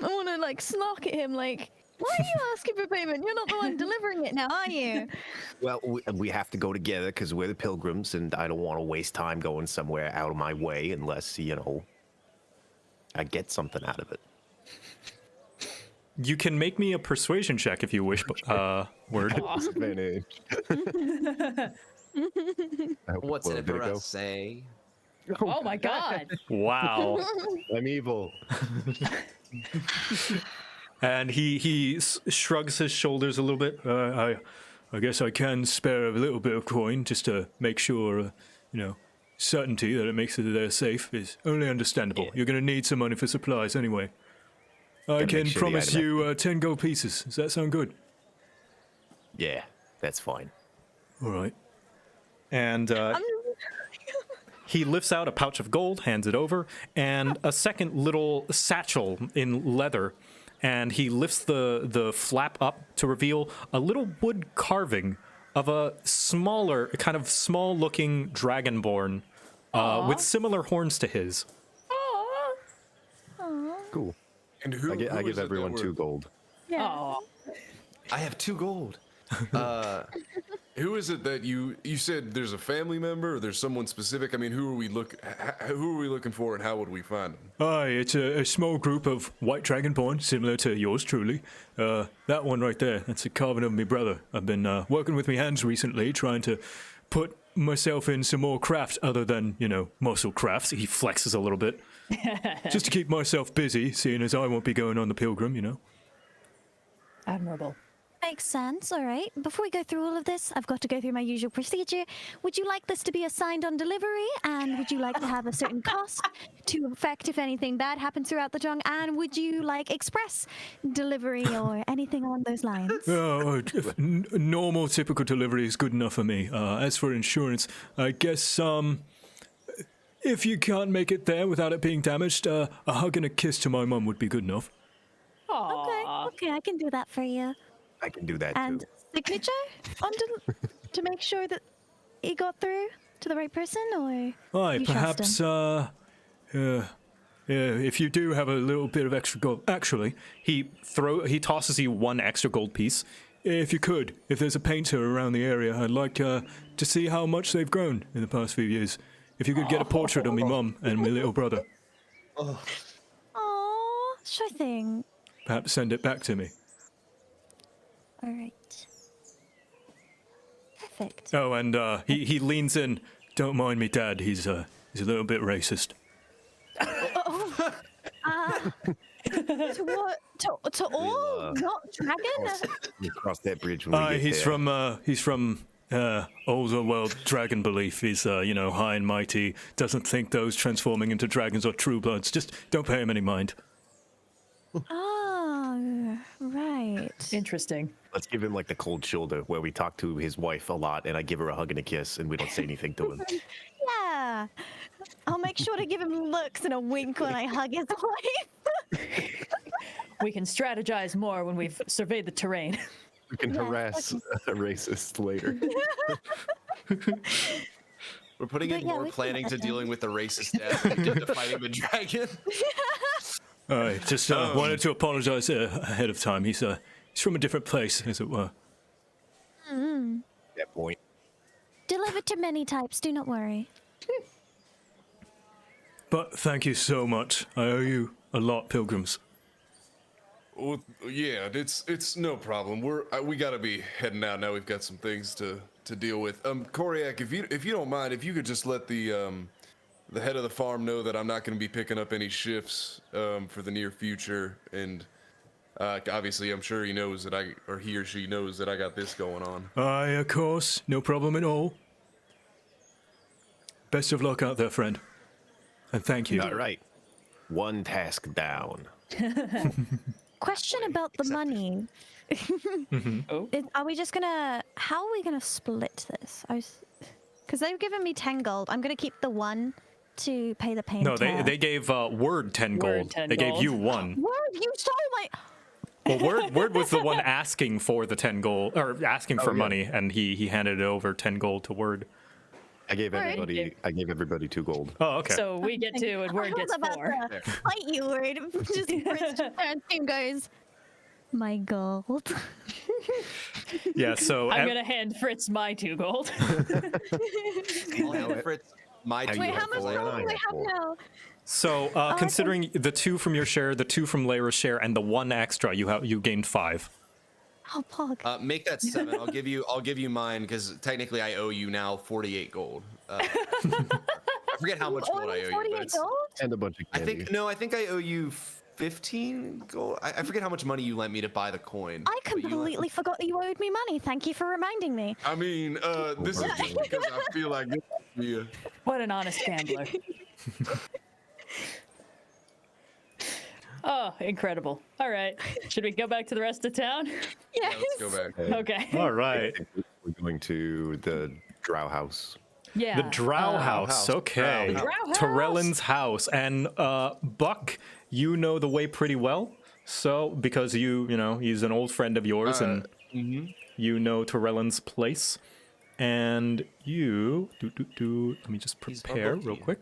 I want to like snark at him like, why are you asking for payment? You're not the one delivering it now, are you?
Well, we have to go together because we're the pilgrims, and I don't want to waste time going somewhere out of my way unless, I get something out of it.
You can make me a persuasion check if you wish, word.
Advantage.
What's in it for us, say?
Oh my god.
Wow.
I'm evil.
And he shrugs his shoulders a little bit. I guess I can spare a little bit of coin just to make sure, certainty that it makes it there safe is only understandable. You're going to need some money for supplies anyway. I can promise you 10 gold pieces. Does that sound good?
Yeah, that's fine.
All right. And he lifts out a pouch of gold, hands it over, and a second little satchel in leather. And he lifts the flap up to reveal a little wood carving of a smaller, kind of small-looking dragonborn with similar horns to his.
Cool.
And who?
I
who
give
is it
everyone
that
2 gold.
Oh.
I have 2 gold.
Who is it that you said there's a family member or there's someone specific? I mean, who are we looking for, and how would we find them?
Aye, it's a small group of white dragonborn, similar to yours truly. That one right there, that's a carving of me brother. I've been working with me hands recently, trying to put myself in some more craft other than, muscle crafts. He flexes a little bit. Just to keep myself busy, seeing as I won't be going on the pilgrim,
Admirable.
Makes sense. All right. Before we go through all of this, I've got to go through my usual procedure. Would you like this to be assigned on delivery? And would you like to have a certain cost to affect if anything bad happens throughout the tongue? And would you like express delivery or anything along those lines?
Normal, typical delivery is good enough for me. As for insurance, I guess, if you can't make it there without it being damaged, a hug and a kiss to my mum would be good enough.
Okay, I can do that for you.
I can do that
And
too.
signature to make sure that it got through to the right person, or
Aye,
you trust
perhaps,
him?
if you do have a little bit of extra gold. Actually, he tosses you 1 extra gold piece. If you could, if there's a painter around the area, I'd like to see how much they've grown in the past few years. If you could get a portrait of me mum and my little brother,
Oh, sure thing.
perhaps send it back to me.
All right. Perfect.
Oh, and he leans in. Don't mind me, Dad. He's a little bit racist.
To what? To all? Not dragon?
You cross that bridge when we get there.
He's from older world dragon belief. He's high and mighty. Doesn't think those transforming into dragons are true bloods. Just don't pay him any mind.
Oh, right.
Interesting.
Let's give him like the cold shoulder where we talk to his wife a lot and I give her a hug and a kiss and we don't say anything to him.
Yeah. I'll make sure to give him looks and a wink when I hug his wife.
We can strategize more when we've surveyed the terrain.
We can harass a racist later.
We're putting in
But yeah,
more
we can
planning
get
to
that
dealing with the racist dad than we did to fighting the dragon.
All right, just wanted to apologize ahead of time. He's from a different place, as it were.
That point.
Delivered to many types, do not worry.
But thank you so much. I owe you a lot, pilgrims.
Well, yeah, it's no problem. We gotta be heading out now. We've got some things to deal with. Koryak, if you don't mind, if you could just let the head of the farm know that I'm not going to be picking up any shifts for the near future, and obviously I'm sure he knows that he or she knows that I got this going on.
Aye, of course, no problem at all. Best of luck out there, friend, and thank you.
All right. One task down.
Question about the money.
Oh.
Are we just gonna? How are we gonna split this? Because they've given me 10 gold. I'm gonna keep the 1 to pay the painter.
No, they gave Word 10 gold.
10
they gave
gold.
you 1.
Word, you stole my.
Well, Word was the one asking for the 10 gold, or asking for money, and he handed over 10 gold to Word.
I gave
Alright.
everybody 2 gold.
Oh, okay.
So we get 2 and Word
I was
gets
about
4.
to fight you, Word. Just Fritz turns and goes. My gold.
Yeah, so
I'm gonna hand Fritz my 2 gold.
I'll hand Fritz my
How
two
you
Wait, how much
four and
gold
I
do I
have
have
4.
now?
So, considering the 2 from your share, the 2 from Lyra's share, and the 1 extra, you gained 5.
Oh, pog.
Make that 7. I'll give you mine because technically I owe you now 48 gold. I forget how much gold I owe you.
48
But it's,
gold?
And a bunch of candy.
I think I owe you 15 gold. I forget how much money you lent me to buy the coin.
I
but you lent-
completely forgot that you owed me money. Thank you for reminding me.
I mean, this is just because I feel like it would be a
What an honest gambler. Oh, incredible. All right. Should we go back to the rest of town?
Yes.
let's go back.
Okay.
All right.
We're going to the Drow house.
Yeah.
The Drow House. Okay.
The Drow House.
Torellin's house. And Buck, you know the way pretty well. So, because he's an old friend of yours, and you know Torellin's place. And you let me just prepare real quick.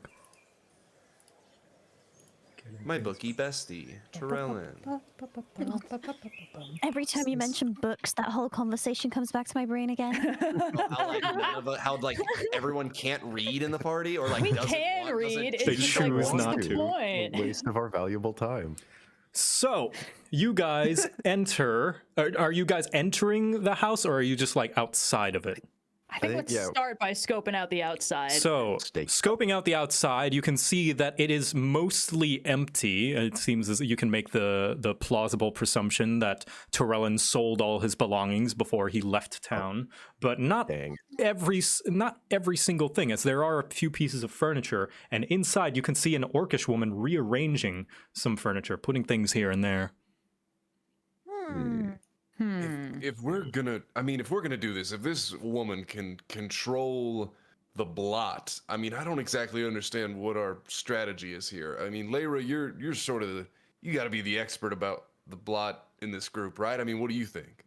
My bookie bestie, Torellin.
Every time you mention books, that whole conversation comes back to my brain again.
How everyone can't read in the party, or like
We
doesn't
can
want, doesn't
read.
They
It's just like,
choose
what's
not
the
to.
point?
A waste of our valuable time.
So, you guys enter. Are you guys entering the house, or are you just like outside of it?
I think
think,
let's
yeah.
start by scoping out the outside.
So,
Steak.
scoping out the outside, you can see that it is mostly empty. It seems as you can make the plausible presumption that Torellin sold all his belongings before he left town, but not
Dang.
every single thing, as there are a few pieces of furniture, and inside you can see an orcish woman rearranging some furniture, putting things here and there.
If we're gonna do this, if this woman can control the blot, I mean, I don't exactly understand what our strategy is here. I mean, Lyra, you're sort of you got to be the expert about the blot in this group, right? I mean, what do you think?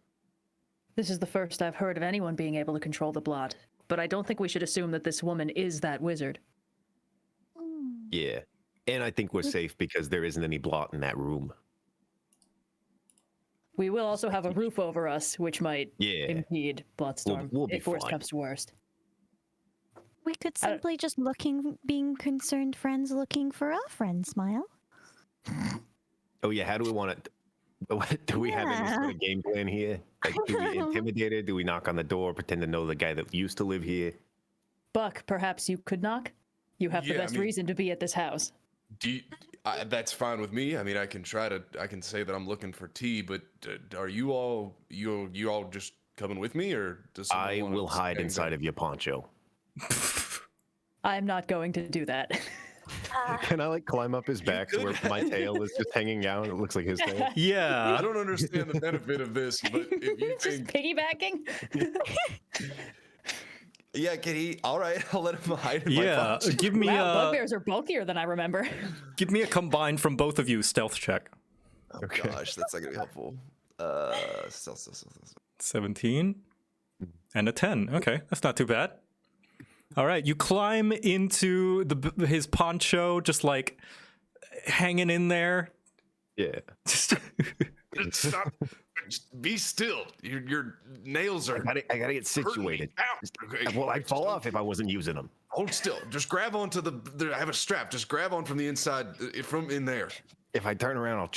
This is the first I've heard of anyone being able to control the blot, but I don't think we should assume that this woman is that wizard.
Yeah. And I think we're safe because there isn't any blot in that room.
We will also have a roof over us, which might
Yeah.
impede Bloodstorm
We'll be
if worst
fine.
comes to worst.
We could simply just being concerned friends looking for a friend smile.
Oh yeah, how do we want it? Do we have any sort
Yeah.
of game plan here? Like, do we intimidate her? Do we knock on the door, pretend to know the guy that used to live here?
Buck, perhaps you could knock? You have the
Yeah, I
best
mean-
reason to be at this house.
That's fine with me. I mean, I can say that I'm looking for tea, but are you all just coming with me, or does someone
I
wanna
will hide
stand
inside
back?
of your poncho.
I'm not going to do that.
Can I like climb up his back to where my tail is just hanging out? It looks like his tail.
I
Yeah.
don't understand the benefit of this, but if you
Just
think
piggybacking?
Yeah, can he? All right, I'll let him hide. In my
Yeah.
pouch.
Give me
Wow,
a
bugbears are bulkier than I remember.
give me a combined from both of you stealth check.
Oh gosh, that's not gonna be helpful. Stealth.
17 and a 10. Okay, that's not too bad. All right, you climb into his poncho, just like hanging in there.
Yeah.
Just
stop, just be still. Your nails are.
I gotta get
hurting me.
situated.
Ow. Okay.
Well, I'd fall off if I wasn't using them.
Hold still. Just grab onto I have a strap. Just grab on from the inside, from in there.
If I turn around, I'll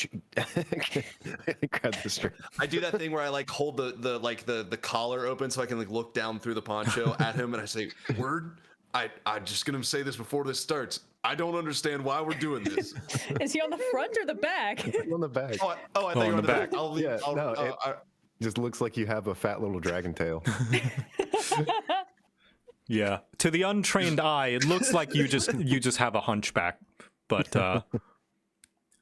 grab the string.
I do that thing where I like hold the collar open so I can like look down through the poncho at him, and I say, "Word, I'm just gonna say this before this starts. I don't understand why we're doing this."
Is he on the front or the back?
On the back.
I thought you were on the back. I'll leave.
Yeah,
I'll,
no, it just looks like you have a fat little dragon tail.
Yeah, to the untrained eye, it looks like you just have a hunchback, but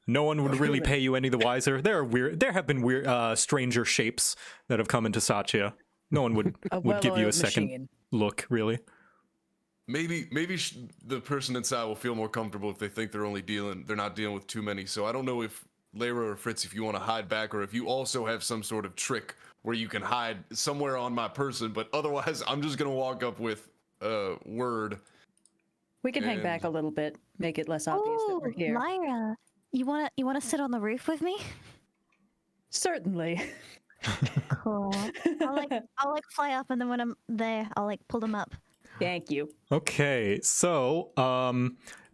no one would really pay you any the wiser. There have been weird, stranger shapes that have come into Satya. No one would give you a second
machine.
look, really.
Maybe the person inside will feel more comfortable if they think they're not dealing with too many. So I don't know if Layra or Fritz, if you want to hide back, or if you also have some sort of trick where you can hide somewhere on my person. But otherwise, I'm just gonna walk up with word.
We can hang back a little bit, make it less obvious that we're here.
Lyra, you wanna sit on the roof with me?
Certainly.
Cool. I'll like fly up, and then when I'm there, I'll like pull them up.
Thank you.
Okay, so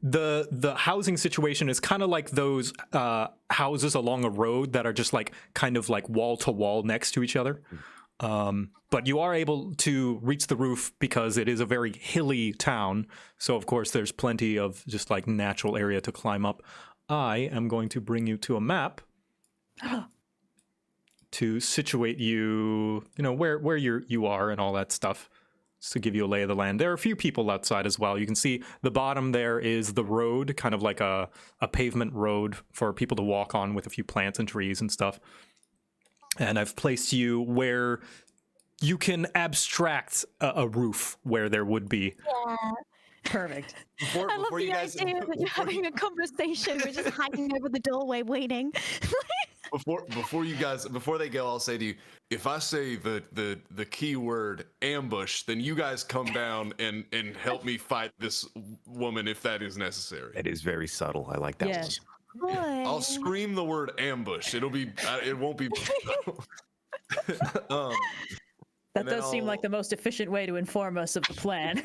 the housing situation is kind of like those houses along a road that are just like kind of like wall to wall next to each other. But you are able to reach the roof because it is a very hilly town. So of course there's plenty of just like natural area to climb up. I am going to bring you to a map to situate you, where you are and all that stuff. Just to give you a lay of the land. There are a few people outside as well. You can see the bottom there is the road, kind of like a pavement road for people to walk on with a few plants and trees and stuff. And I've placed you where you can abstract a roof where there would be.
Yeah.
Perfect.
I love
Before
the
you guys,
idea that you're having a conversation. We're just hanging over the doorway waiting.
before they go, I'll say to you, if I say the key word ambush, then you guys come down and help me fight this woman if that is necessary.
It is very subtle. I like that
Yes.
one.
Boy.
I'll scream the word ambush. It won't be.
That does seem like the most efficient way to inform us of the plan.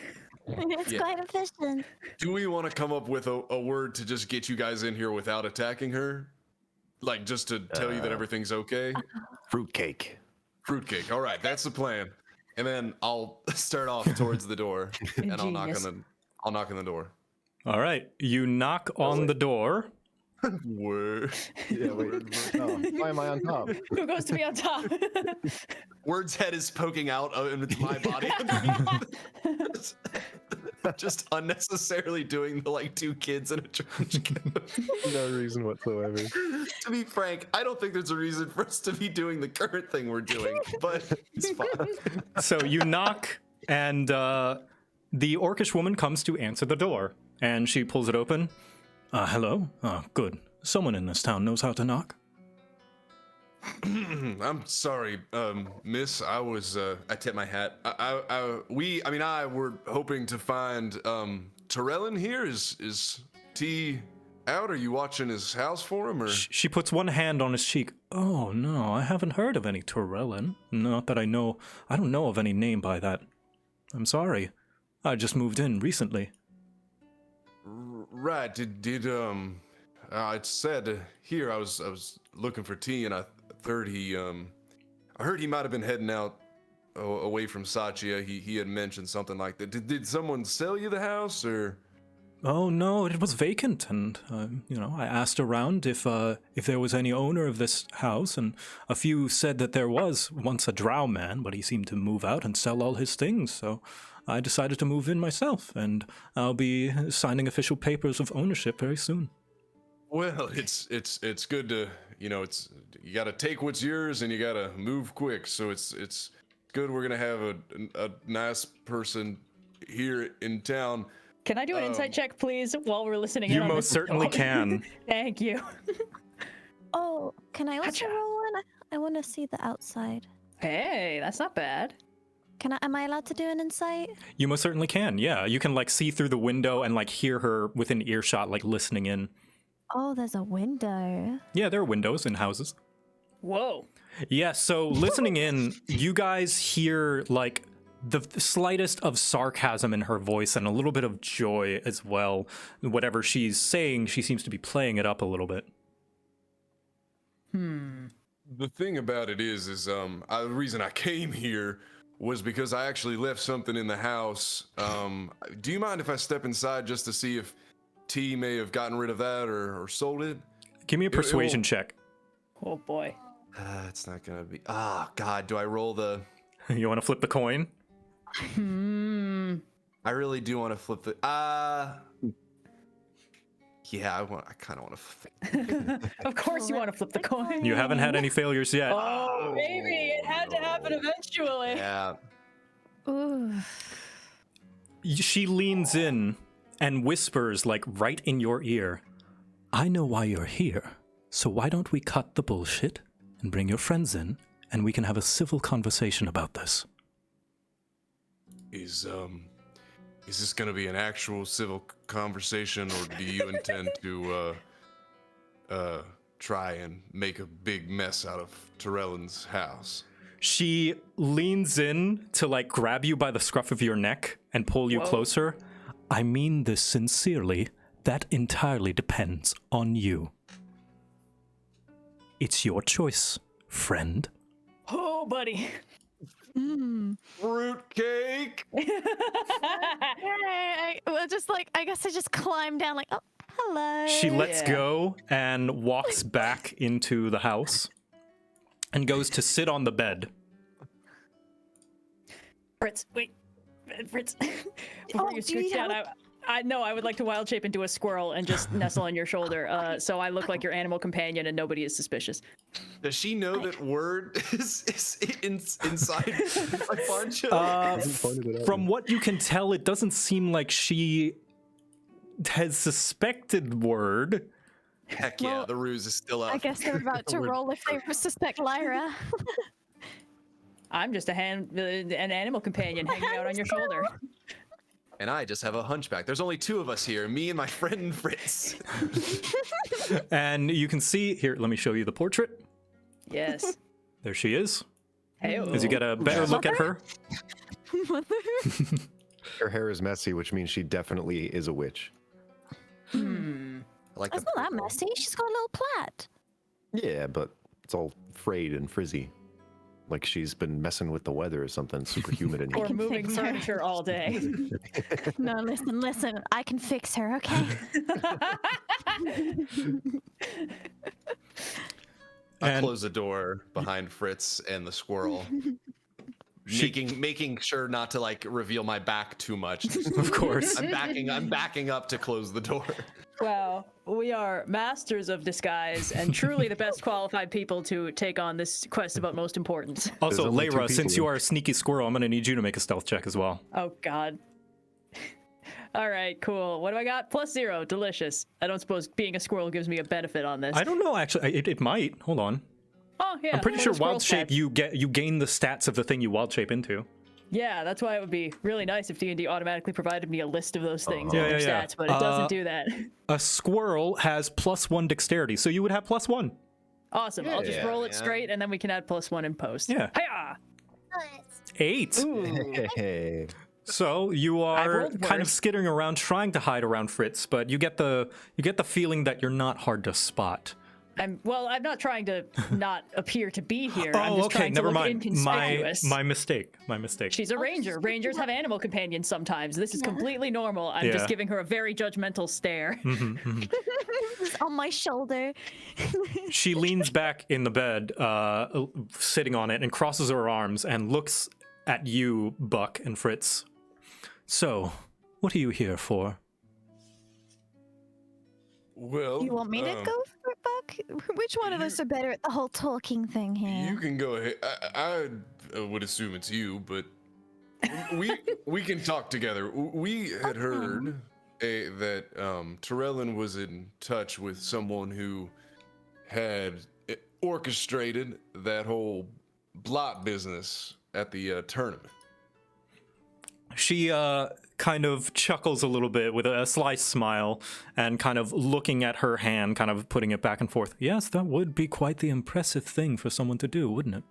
It's
Yeah.
quite efficient.
Do we want to come up with a word to just get you guys in here without attacking her? Like just to tell you that everything's okay?
Fruitcake.
Fruitcake. All right, that's the plan. And then I'll start off towards the door, and I'll knock on the door.
All right, you knock on the door.
Word.
Yeah, wait. Oh, why am I on top?
Who goes to be on top?
Word's head is poking out into my body. Just unnecessarily doing the like two kids in a trash can.
No reason whatsoever.
To be frank, I don't think there's a reason for us to be doing the current thing we're doing, but it's fine.
So you knock, and the orcish woman comes to answer the door, and she pulls it open. Hello? Good. Someone in this town knows how to knock.
I'm sorry, miss. I tipped my hat. I were hoping to find, Terrellin here. Is T out? Are you watching his house for him, or?
She puts one hand on his cheek. Oh, no, I haven't heard of any Torellin. Not that I know. I don't know of any name by that. I'm sorry. I just moved in recently.
Right. It said here I was looking for T, and I heard he might have been heading out away from Satya. He had mentioned something like that. Did someone sell you the house, or?
Oh no, it was vacant, and I asked around if there was any owner of this house, and a few said that there was once a drow man, but he seemed to move out and sell all his things. So I decided to move in myself, and I'll be signing official papers of ownership very soon.
Well, it's good to you got to take what's yours and you got to move quick. So it's good. We're gonna have a nice person here in town.
Can I do an insight check, please, while we're listening?
You
in on
most
this?
certainly can.
Thank you.
Oh, can I also
Gotcha.
roll one? I want to see the outside.
Hey, that's not bad.
Am I allowed to do an insight?
You most certainly can. Yeah, you can like see through the window and like hear her within earshot, like listening in.
Oh, there's a window.
Yeah, there are windows in houses.
Whoa.
Yeah, so listening in, you guys hear like the slightest of sarcasm in her voice and a little bit of joy as well. Whatever she's saying, she seems to be playing it up a little bit.
The thing about it is the reason I came here was because I actually left something in the house. Do you mind if I step inside just to see if T may have gotten rid of that or sold it?
Give me a persuasion check.
Oh boy.
It's not gonna be. Ah, God, do I roll the?
You want to flip the coin?
I really do want to flip the. Yeah, I kind of want to flip.
Of course you want to flip the coin.
You haven't had any failures yet.
Oh, baby, it had to happen eventually.
Yeah.
Ooh.
She leans in and whispers, like right in your ear, I know why you're here, so why don't we cut the bullshit and bring your friends in, and we can have a civil conversation about this.
Is this gonna be an actual civil conversation, or do you intend to try and make a big mess out of Tyrellin's house?
She leans in to like grab you by the scruff of your neck and pull you closer. I mean this sincerely. That entirely depends on you. It's your choice, friend.
Oh, buddy.
Fruitcake.
Well, just like, I guess I just climb down like, oh, hello.
She lets
Yeah.
go and walks back into the house and goes to sit on the bed.
Fritz, wait. Fritz, before you
do you
scooch down,
have
I know I would like to wild shape into a squirrel and just nestle on your shoulder, so I look like your animal companion and nobody is suspicious.
Does she know that word is inside a bunch of?
From what you can tell, it doesn't seem like she has suspected word.
Heck yeah,
Well,
the ruse is still up.
I guess they're about to roll if they suspect Lyra.
I'm just an animal companion hanging out on your shoulder.
And I just have a hunchback. There's only two of us here, me and my friend Fritz.
And you can see here, let me show you the portrait.
Yes.
There she is.
Hey.
As you get a better look at her.
Her hair is messy, which means she definitely is a witch.
I like
That's
the
not that
purple.
messy. She's got a little plait.
Yeah, but it's all frayed and frizzy. Like she's been messing with the weather or something. Super humid in here.
Or
can
moving
fix her.
furniture all day.
No, listen. I can fix her, okay?
I
And-
close the door behind Fritz and the squirrel. Making sure not to like reveal my back too much.
Of course.
I'm backing up to close the door.
Wow, we are masters of disguise and truly the best qualified people to take on this quest of utmost importance.
Also,
There's only two
Layra, since
people
you are a sneaky squirrel, I'm going to need you to make a stealth check as well.
Oh, God. All right, cool. What do I got? +0. Delicious. I don't suppose being a squirrel gives me a benefit on this.
I don't know, actually. It might. Hold on.
Oh, yeah.
I'm pretty
one
sure
of the squirrel
wild shape,
stats.
you gain the stats of the thing you wild shape into.
Yeah, that's why it would be really nice if D&D automatically provided me a list of those things
Yeah,
and their
yeah, yeah.
stats, but it doesn't do that.
A squirrel has +1 dexterity, so you would have +1.
Awesome. I'll just
Yeah,
roll it
yeah.
straight, and then we can add +1 in post.
Yeah.
Hiya!
8.
Ooh.
Hey.
So you are
rolled
kind of
worse.
skittering around, trying to hide around Fritz, but you get the feeling that you're not hard to spot.
I'm not trying to not appear to be here. I'm
Oh,
just
okay,
trying to
never
look
mind.
inconspicuous.
My mistake. My mistake.
She's a ranger. Rangers have animal companions sometimes. This is completely normal. I'm just
Yeah.
giving her a very judgmental stare.
It's on my shoulder.
She leans back in the bed, sitting on it, and crosses her arms and looks at you, Buck and Fritz. So, what are you here for?
Well,
You want me to go for it, Buck? Which one of us are better at the whole talking thing here?
You can go ahead. I would assume it's you, but we can talk together. We had heard that Tyrellin was in touch with someone who had orchestrated that whole blot business at the tournament.
She kind of chuckles a little bit with a sly smile and kind of looking at her hand, kind of putting it back and forth. Yes, that would be quite the impressive thing for someone to do, wouldn't it?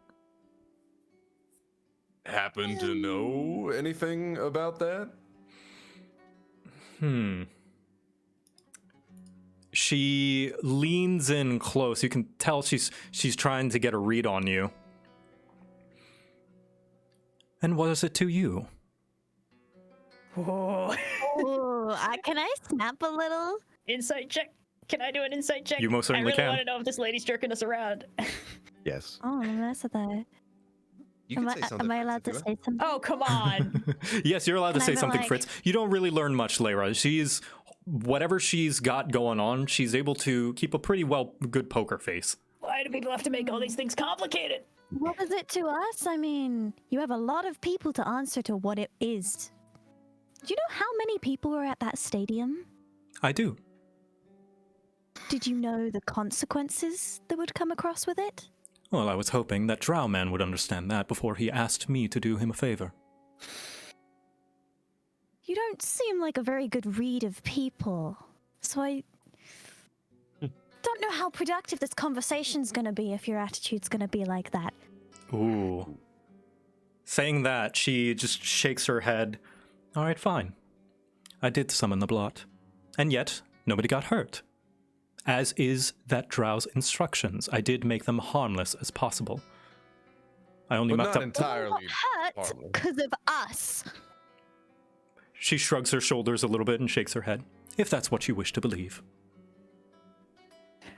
Happen to know anything about that?
She leans in close. You can tell she's trying to get a read on you. And what is it to you?
Whoa.
Ooh, can I snap a little?
Insight check. Can I do an insight check?
You most certainly
I
can.
really want to know if this lady's jerking us around.
Yes.
Oh, that's that.
You can say something.
Am I allowed to
Fritz, if
say something?
Oh, come on.
Yes, you're allowed to
Can I
say
be
something,
like-
Fritz. You don't really learn much, Layra. She's whatever she's got going on, she's able to keep a pretty good poker face.
Why do people have to make all these things complicated?
What is it to us? I mean, you have a lot of people to answer to what it is. Do you know how many people were at that stadium?
I do.
Did you know the consequences that would come across with it?
Well, I was hoping that Drow Man would understand that before he asked me to do him a favor.
You don't seem like a very good read of people, so I don't know how productive this conversation's gonna be if your attitude's gonna be like that.
Ooh. Saying that, she just shakes her head. All right, fine. I did summon the blot. And yet, nobody got hurt. As is that Drow's instructions. I did make them harmless as possible. I only
But
mucked
not
up.
entirely.
Hurt
harmless.
because of us.
She shrugs her shoulders a little bit and shakes her head. If that's what you wish to believe.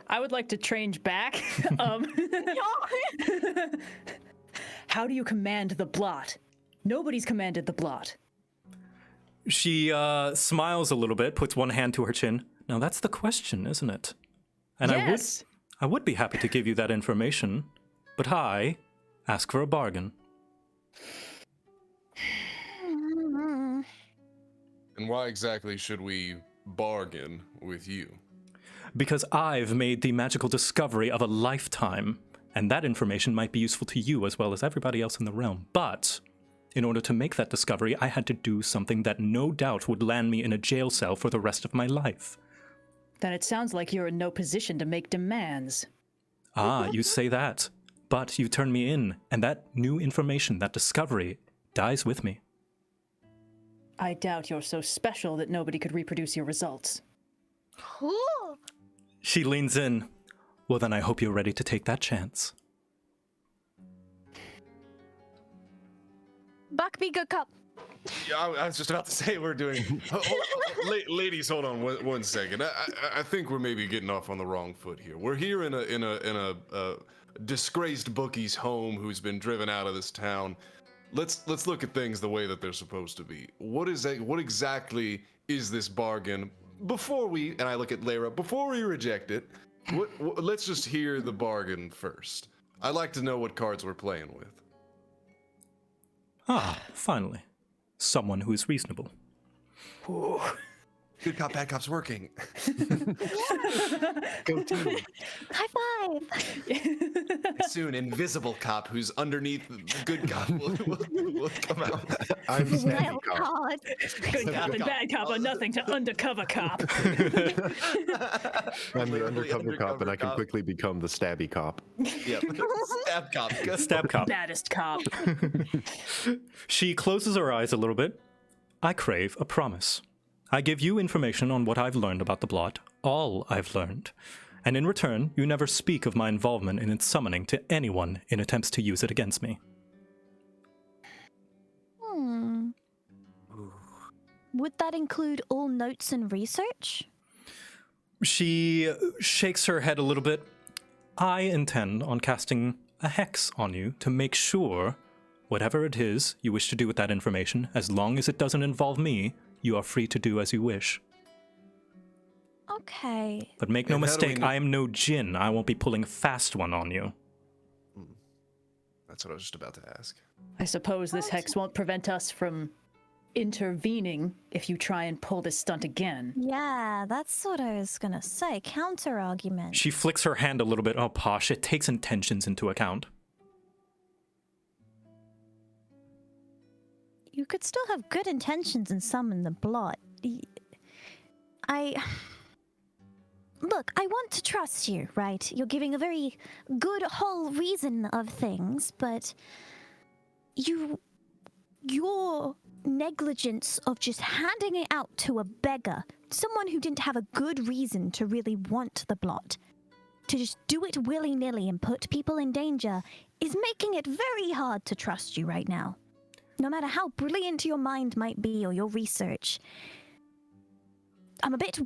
I would like to change back. How do you command the blot? Nobody's commanded the blot.
She smiles a little bit, puts one hand to her chin. Now that's the question, isn't it? And
Yes.
I would be happy to give you that information, but I ask for a bargain.
And why exactly should we bargain with you?
Because I've made the magical discovery of a lifetime, and that information might be useful to you as well as everybody else in the realm. But in order to make that discovery, I had to do something that no doubt would land me in a jail cell for the rest of my life.
Then it sounds like you're in no position to make demands.
Ah, you say that. But you turn me in, and that new information, that discovery, dies with me.
I doubt you're so special that nobody could reproduce your results.
She leans in. Well, then I hope you're ready to take that chance.
Buck, be good cop.
Yeah, I was just about to say we're doing. Ladies, hold on one second. I think we're maybe getting off on the wrong foot here. We're here in a disgraced bookie's home who's been driven out of this town. Let's look at things the way that they're supposed to be. What exactly is this bargain? Before we, and I look at Layra, before we reject it, let's just hear the bargain first. I'd like to know what cards we're playing with.
Ah, finally. Someone who is reasonable.
Ooh.
Good cop, bad cop's working.
Go team.
High five.
Soon, invisible cop who's underneath the good cop will come out.
I'm Snappy
Wild
Cop.
card.
Good cop and bad cop are nothing to undercover cop.
I'm the
Literally
undercover cop, and I can
cop.
quickly become the Stabby Cop.
Yep. Stab cop. Go.
Stab cop.
Baddest cop.
She closes her eyes a little bit. I crave a promise. I give you information on what I've learned about the blot, all I've learned. And in return, you never speak of my involvement in its summoning to anyone in attempts to use it against me.
Would that include all notes and research?
She shakes her head a little bit. I intend on casting a hex on you to make sure whatever it is you wish to do with that information, as long as it doesn't involve me, you are free to do as you wish.
Okay.
But make no
And how do we
mistake,
know-
I am no djinn. I won't be pulling a fast one on you.
That's what I was just about to ask.
I suppose this hex won't prevent us from intervening if you try and pull this stunt again.
Yeah, that's what I was gonna say. Counter argument.
She flicks her hand a little bit. Oh, posh, it takes intentions into account.
You could still have good intentions and summon the blot. Look, I want to trust you, right? You're giving a very good whole reason of things, but your negligence of just handing it out to a beggar, someone who didn't have a good reason to really want the blot, to just do it willy-nilly and put people in danger, is making it very hard to trust you right now. No matter how brilliant your mind might be or your research, I'm a bit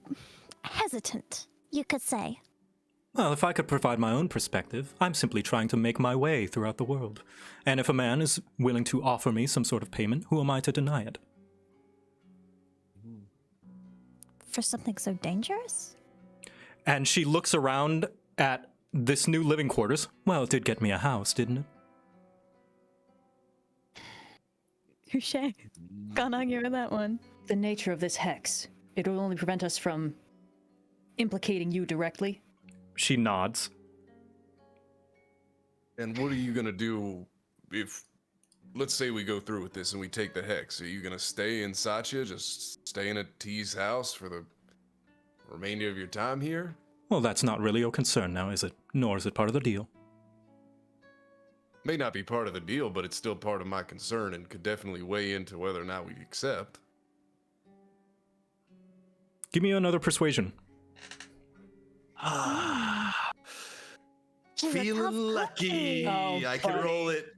hesitant, you could say.
Well, if I could provide my own perspective, I'm simply trying to make my way throughout the world. And if a man is willing to offer me some sort of payment, who am I to deny it?
For something so dangerous?
And she looks around at this new living quarters. Well, it did get me a house, didn't it?
Touche. Can't argue with that one.
The nature of this hex, it will only prevent us from implicating you directly.
She nods.
And what are you gonna do if, let's say we go through with this and we take the hex? Are you gonna stay in Satya, just staying at T's house for the remainder of your time here?
Well, that's not really your concern now, is it? Nor is it part of the deal.
May not be part of the deal, but it's still part of my concern and could definitely weigh into whether or not we accept.
Give me another persuasion.
Feeling lucky.
Oh,
I can
buddy.
roll it.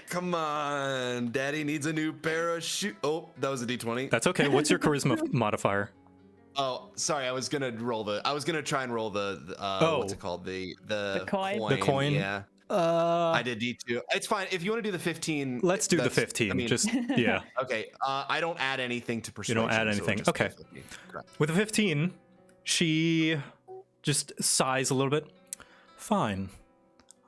Come on. Daddy needs a new pair of shoes. Oh, that was a D20.
That's okay. What's your charisma modifier?
Oh, sorry. I was gonna try and roll the what's it called? The
coin?
The coin?
Yeah. I did D2. It's fine. If you want to do the 15.
Let's do the
that's-
15.
I mean,
Just, yeah.
Okay. I don't add anything to
You
persuasion.
don't add
so
anything.
just
Okay.
go 15. Correct.
With a 15, she just sighs a little bit. Fine.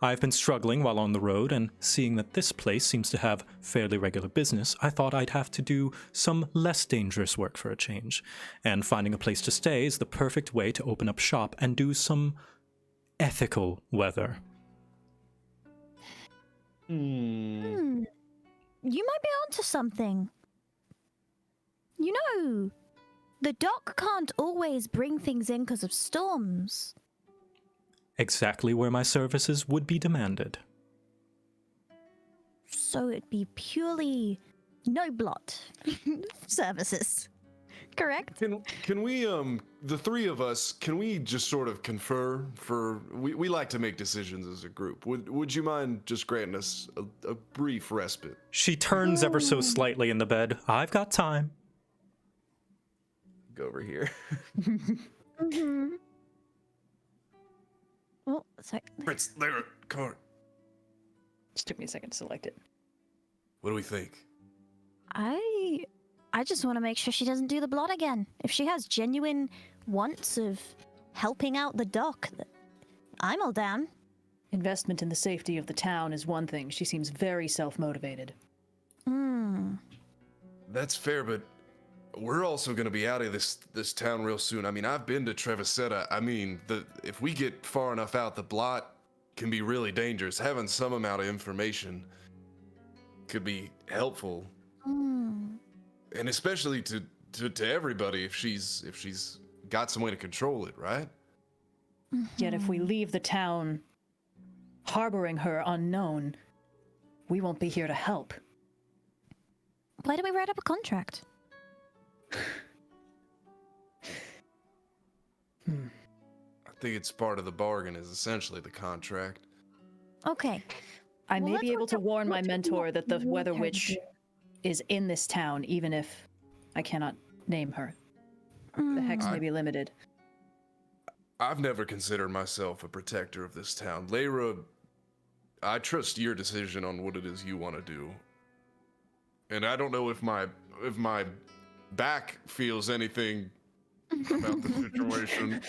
I've been struggling while on the road, and seeing that this place seems to have fairly regular business, I thought I'd have to do some less dangerous work for a change. And finding a place to stay is the perfect way to open up shop and do some ethical weather.
You might be onto something. You know, the dock can't always bring things in because of storms.
Exactly where my services would be demanded.
So it'd be purely no blot services. Correct?
Can we the three of us, can we just sort of confer for we like to make decisions as a group. Would you mind just granting us a brief respite?
She turns ever so slightly in the bed. I've got time.
Go over here.
Oh, sorry.
Fritz, there, card.
Just took me a second to select it.
What do we think?
I just want to make sure she doesn't do the blot again. If she has genuine wants of helping out the dock, I'm all down.
Investment in the safety of the town is one thing. She seems very self-motivated.
That's fair, but we're also going to be out of this town real soon. I mean, I've been to Trevisetta. I mean, if we get far enough out, the blot can be really dangerous. Having some amount of information could be helpful, and especially to everybody if she's got some way to control it, right?
Yet if we leave the town harboring her unknown, we won't be here to help.
Why don't we write up a contract?
I think it's part of the bargain is essentially the contract.
Okay.
I
Well,
may
let's
be able
work
to
out-
warn my
let's work
mentor
out
that the
what
Weather
her
Witch
do.
is in this town, even if I cannot name her. The hex may be limited.
I've never considered myself a protector of this town. Lyra, I trust your decision on what it is you want to do. And I don't know if my back feels anything about the situation.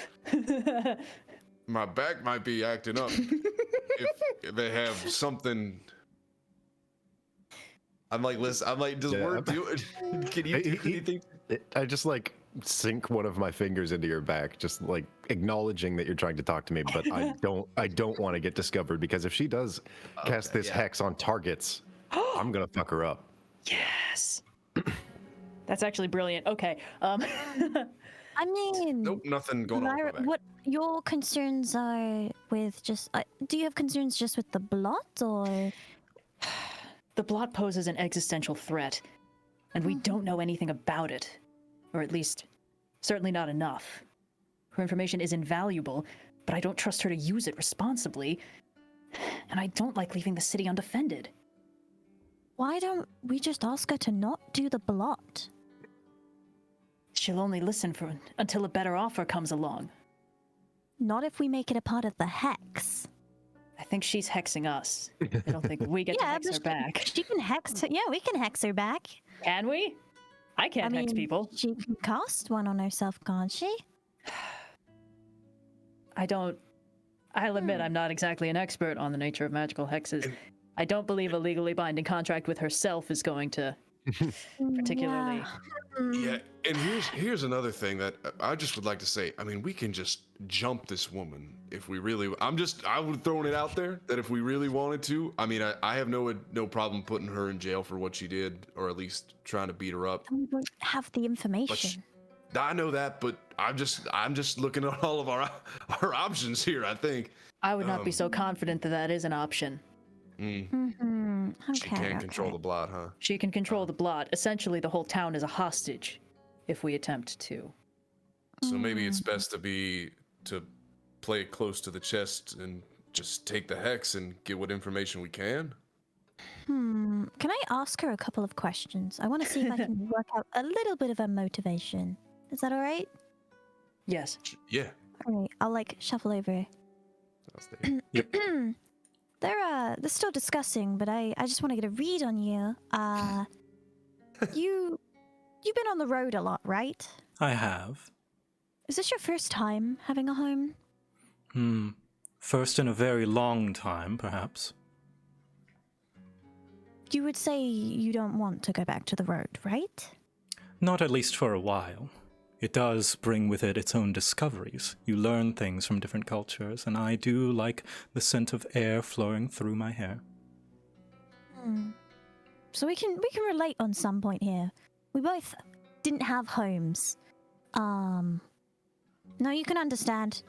My back might be acting up if they have something.
I'm like, listen. I'm like, does
Yeah.
word do it? Can you do anything?
I just like sink one of my fingers into your back, just like acknowledging that you're trying to talk to me, but I don't want to get discovered because if she does cast this
yeah.
hex on targets, I'm gonna fuck her up.
Yes. That's actually brilliant. Okay.
I mean,
Nope, nothing going on.
Lyra,
With my back.
what your concerns are with just... do you have concerns just with the blot, or...
The blot poses an existential threat. and we don't know anything about it. Or at least, certainly not enough. Her information is invaluable, but I don't trust her to use it responsibly, and I don't like leaving the city undefended.
Why don't we just ask her to not do the blot?
She'll only listen until a better offer comes along.
Not if we make it a part of the hex.
I think she's hexing us. I don't think we get to hex her back.
She can hex her. Yeah, we can hex her back.
Can we? I can't hex people.
She can cast one on herself, can't she?
I'll admit I'm not exactly an expert on the nature of magical hexes. I don't believe a legally binding contract with herself is going to particularly...
Yeah, and here's another thing that I just would like to say. I mean, we can just jump this woman if we really. I would throwing it out there that if we really wanted to. I mean, I have no problem putting her in jail for what she did, or at least trying to beat her up.
And we won't have the information.
I know that, but I'm just looking at all of our options here. I think
I would not be so confident that that is an option.
She
Okay,
can't control the blot, huh?
She can control the blot. Essentially, the whole town is a hostage if we attempt to.
So maybe it's best to play it close to the chest and just take the hex and get what information we can.
Can I ask her a couple of questions? I want to see if I can work out a little bit of her motivation. Is that all right?
Yes.
Yeah.
All right, I'll shuffle over.
I'll stay.
Yep.
They're still discussing, but I just want to get a read on you. You've been on the road a lot, right?
I have.
Is this your first time having a home?
First in a very long time, perhaps.
You would say you don't want to go back to the road, right?
Not at least for a while. It does bring with it its own discoveries. You learn things from different cultures, and I do like the scent of air flowing through my hair.
So we can relate on some point here. We both didn't have homes. Now you can understand.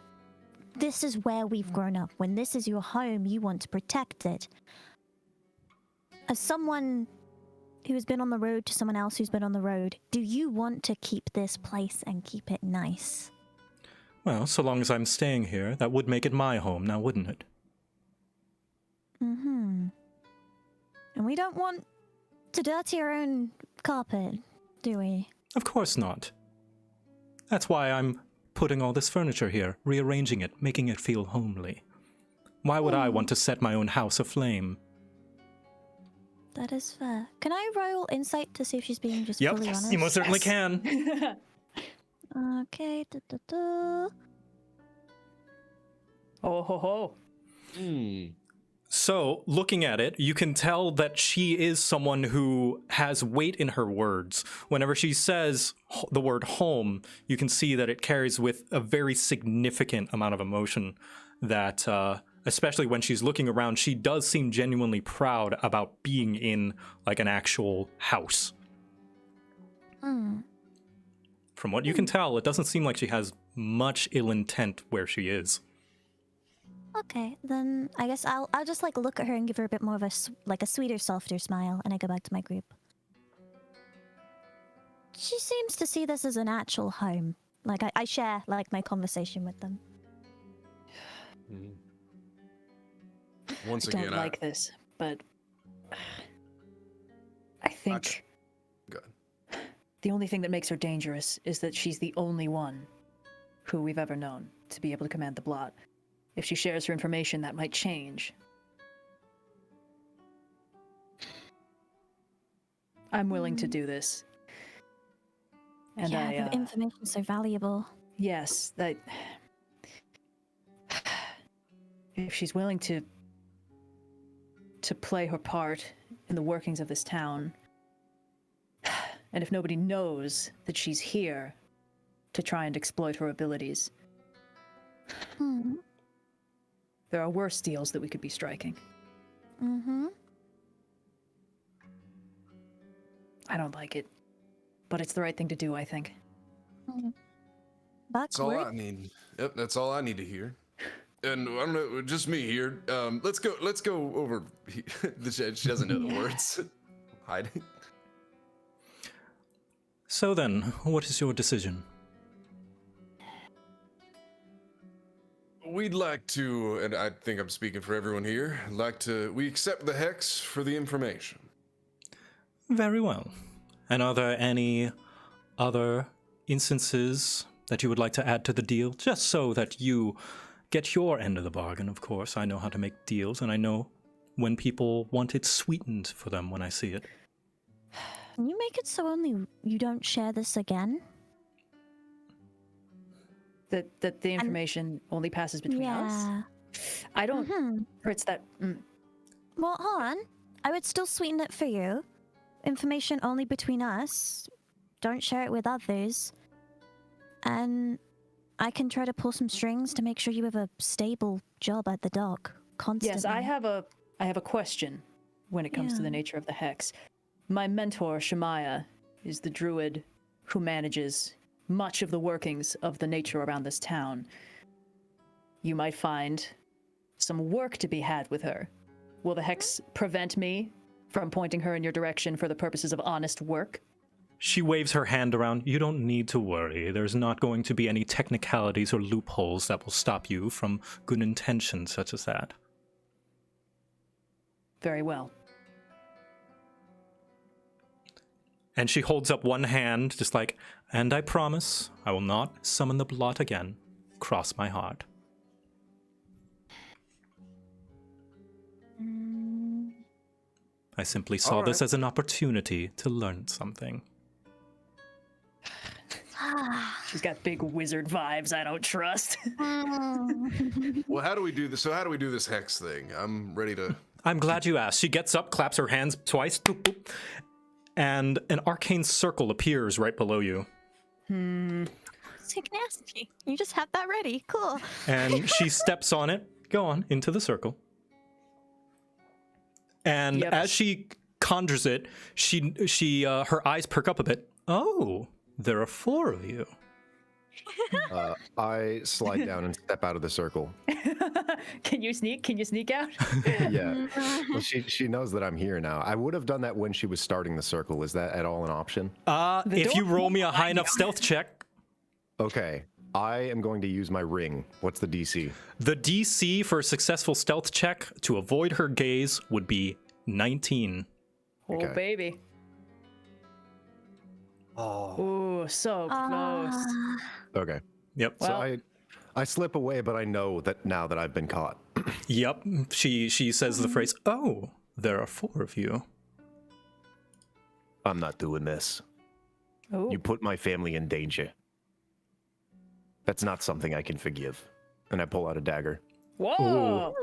This is where we've grown up. When this is your home, you want to protect it. As someone who has been on the road to someone else who's been on the road, do you want to keep this place and keep it nice?
Well, so long as I'm staying here, that would make it my home now, wouldn't it?
And we don't want to dirty our own carpet, do we?
Of course not. That's why I'm putting all this furniture here, rearranging it, making it feel homely. Why would I want to set my own house aflame?
That is fair. Can I roll insight to see if she's being just
Yep,
fully honest?
you most certainly can.
Okay.
Oh ho ho.
So, looking at it, you can tell that she is someone who has weight in her words. Whenever she says the word home, you can see that it carries with a very significant amount of emotion that, especially when she's looking around, she does seem genuinely proud about being in, like, an actual house. From what you can tell, it doesn't seem like she has much ill intent where she is.
Okay, then I guess I'll just look at her and give her a bit more of a sweeter, softer smile, and I go back to my group. She seems to see this as an actual home. I share my conversation with them.
Once
I
again,
don't like this, but I think
Good.
the only thing that makes her dangerous is that she's the only one who we've ever known to be able to command the blot. If she shares her information, that might change. I'm willing to do this. And
the information's so valuable.
Yes, that if she's willing to play her part in the workings of this town, and if nobody knows that she's here to try and exploit her abilities, there are worse deals that we could be striking. I don't like it, but it's the right thing to do, I think.
That's all I need. Yep, that's all I need to hear. And I don't know, just me here. Let's go over the shed. She doesn't know the words. Hiding.
So then, what is your decision?
We'd like to, and I think I'm speaking for everyone here, we accept the hex for the information.
Very well. And are there any other instances that you would like to add to the deal? Just so that you get your end of the bargain, of course. I know how to make deals, and I know when people want it sweetened for them when I see it.
Can you make it so only you don't share this again?
That the information only passes between us?
Yeah.
I don't... Or it's that...
Well, hold on. I would still sweeten it for you. Information only between us. Don't share it with others. And I can try to pull some strings to make sure you have a stable job at the dock constantly.
Yes, I have a question when it comes to the nature of the hex. My mentor, Shemaya, is the druid who manages much of the workings of the nature around this town. You might find some work to be had with her. Will the hex prevent me from pointing her in your direction for the purposes of honest work?
She waves her hand around. You don't need to worry. There's not going to be any technicalities or loopholes that will stop you from good intentions such as that.
Very well.
And she holds up one hand, just like, and I promise I will not summon the blot again. Cross my heart. I simply saw this as an opportunity to learn something.
She's got big wizard vibes I don't trust.
Well, how do we do this? So how do we do this hex thing? I'm ready to...
I'm glad you asked. She gets up, claps her hands twice, boop, boop, and an arcane circle appears right below you.
So nasty. You just have that ready. Cool.
And she steps on it. Go on, into the circle. And as she conjures it, her eyes perk up a bit. Oh, there are 4 of you.
I slide down and step out of the circle.
Can you sneak? Can you sneak out?
Yeah. Well, she knows that I'm here now. I would have done that when she was starting the circle. Is that at all an option?
If you roll me a high enough stealth check.
Okay. I am going to use my ring. What's the DC?
The DC for a successful stealth check to avoid her gaze would be 19.
Oh,
Okay.
baby.
Oh.
Ooh, so close.
Okay.
Yep.
Well-
So I slip away, but I know that now that I've been caught.
Yep. She says the phrase, oh, there are 4 of you.
I'm not doing this.
Ooh.
You put my family in danger. That's not something I can forgive. And I pull out a dagger.
Whoa!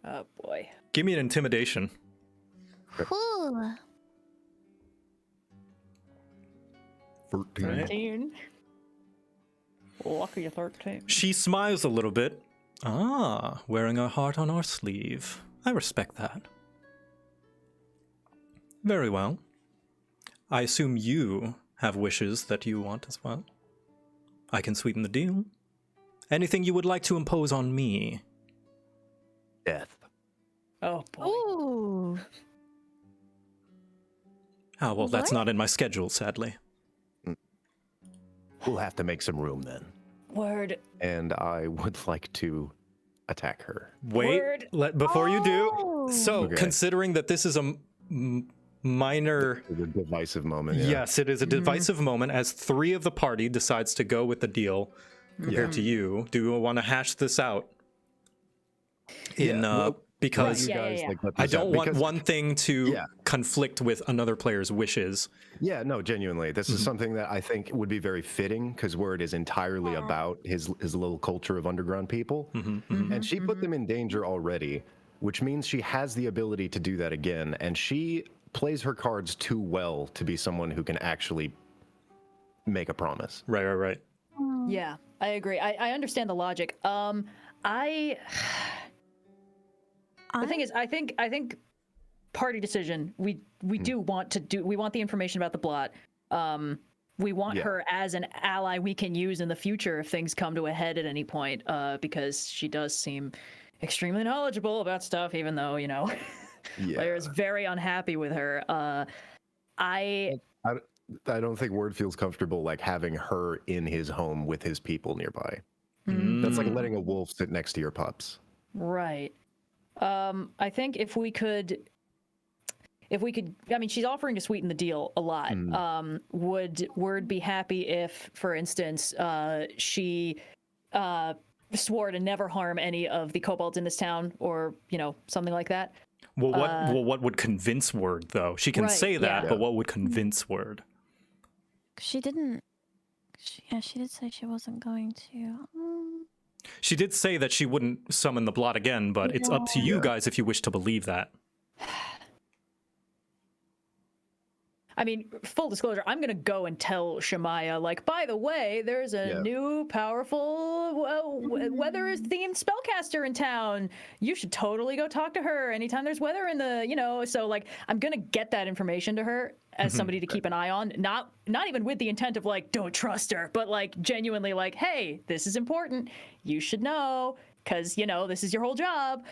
Oh, boy.
Give me an intimidation.
Cool.
13.
Right.
13. Lucky 13.
She smiles a little bit. Ah, wearing our heart on our sleeve. I respect that. Very well. I assume you have wishes that you want as well. I can sweeten the deal. Anything you would like to impose on me?
Death.
Oh, boy.
Ooh.
Oh, well, that's
What?
not in my schedule, sadly.
We'll have to make some room then.
Word.
And I would like to attack her.
Wait,
Word.
before you do.
Oh.
So,
Okay.
considering that this is a minor...
It's a divisive moment. Yeah.
Yes, it is a divisive moment as 3 of the party decides to go with the deal compared to you. Do you want to hash this out? Because
Yeah, yeah, yeah.
let
I
this
don't
out,
want
because-
one thing to
Yeah.
conflict with another player's wishes.
Yeah, no, genuinely. This is something that I think would be very fitting because Word is entirely about his little culture of underground people. And she put them in danger already, which means she has the ability to do that again. And she plays her cards too well to be someone who can actually make a promise.
Right.
Yeah, I agree. I understand the logic. The thing is, I think party decision. We do want to do. We want the information about the blot. We want her as an ally we can use in the future if things come to a head at any point. Because she does seem extremely knowledgeable about stuff, even though
Yeah.
Lyra's very unhappy with her. I
don't think Word feels comfortable like having her in his home with his people nearby.
Mm-hmm.
That's like letting a wolf sit next to your pups.
Right. I think if we could, I mean, she's offering to sweeten the deal a lot. Would Word be happy if, for instance, she swore to never harm any of the kobolds in this town, or something like that?
Well, what would convince Word though? She can
Right,
say that,
yeah.
but what would convince Word?
She didn't. She did say she wasn't going to.
She did say that she wouldn't summon the blot again, but it's up to you guys if you wish to believe that.
I mean, full disclosure, I'm going to go and tell Shemaya, like, by the way, there's a new powerful weather-themed spellcaster in town. You should totally go talk to her anytime there's weather in the, so, like, I'm going to get that information to her as somebody to keep an eye on. Not even with the intent of, like, don't trust her, but, like, genuinely, like, hey, this is important. You should know, because, this is your whole job.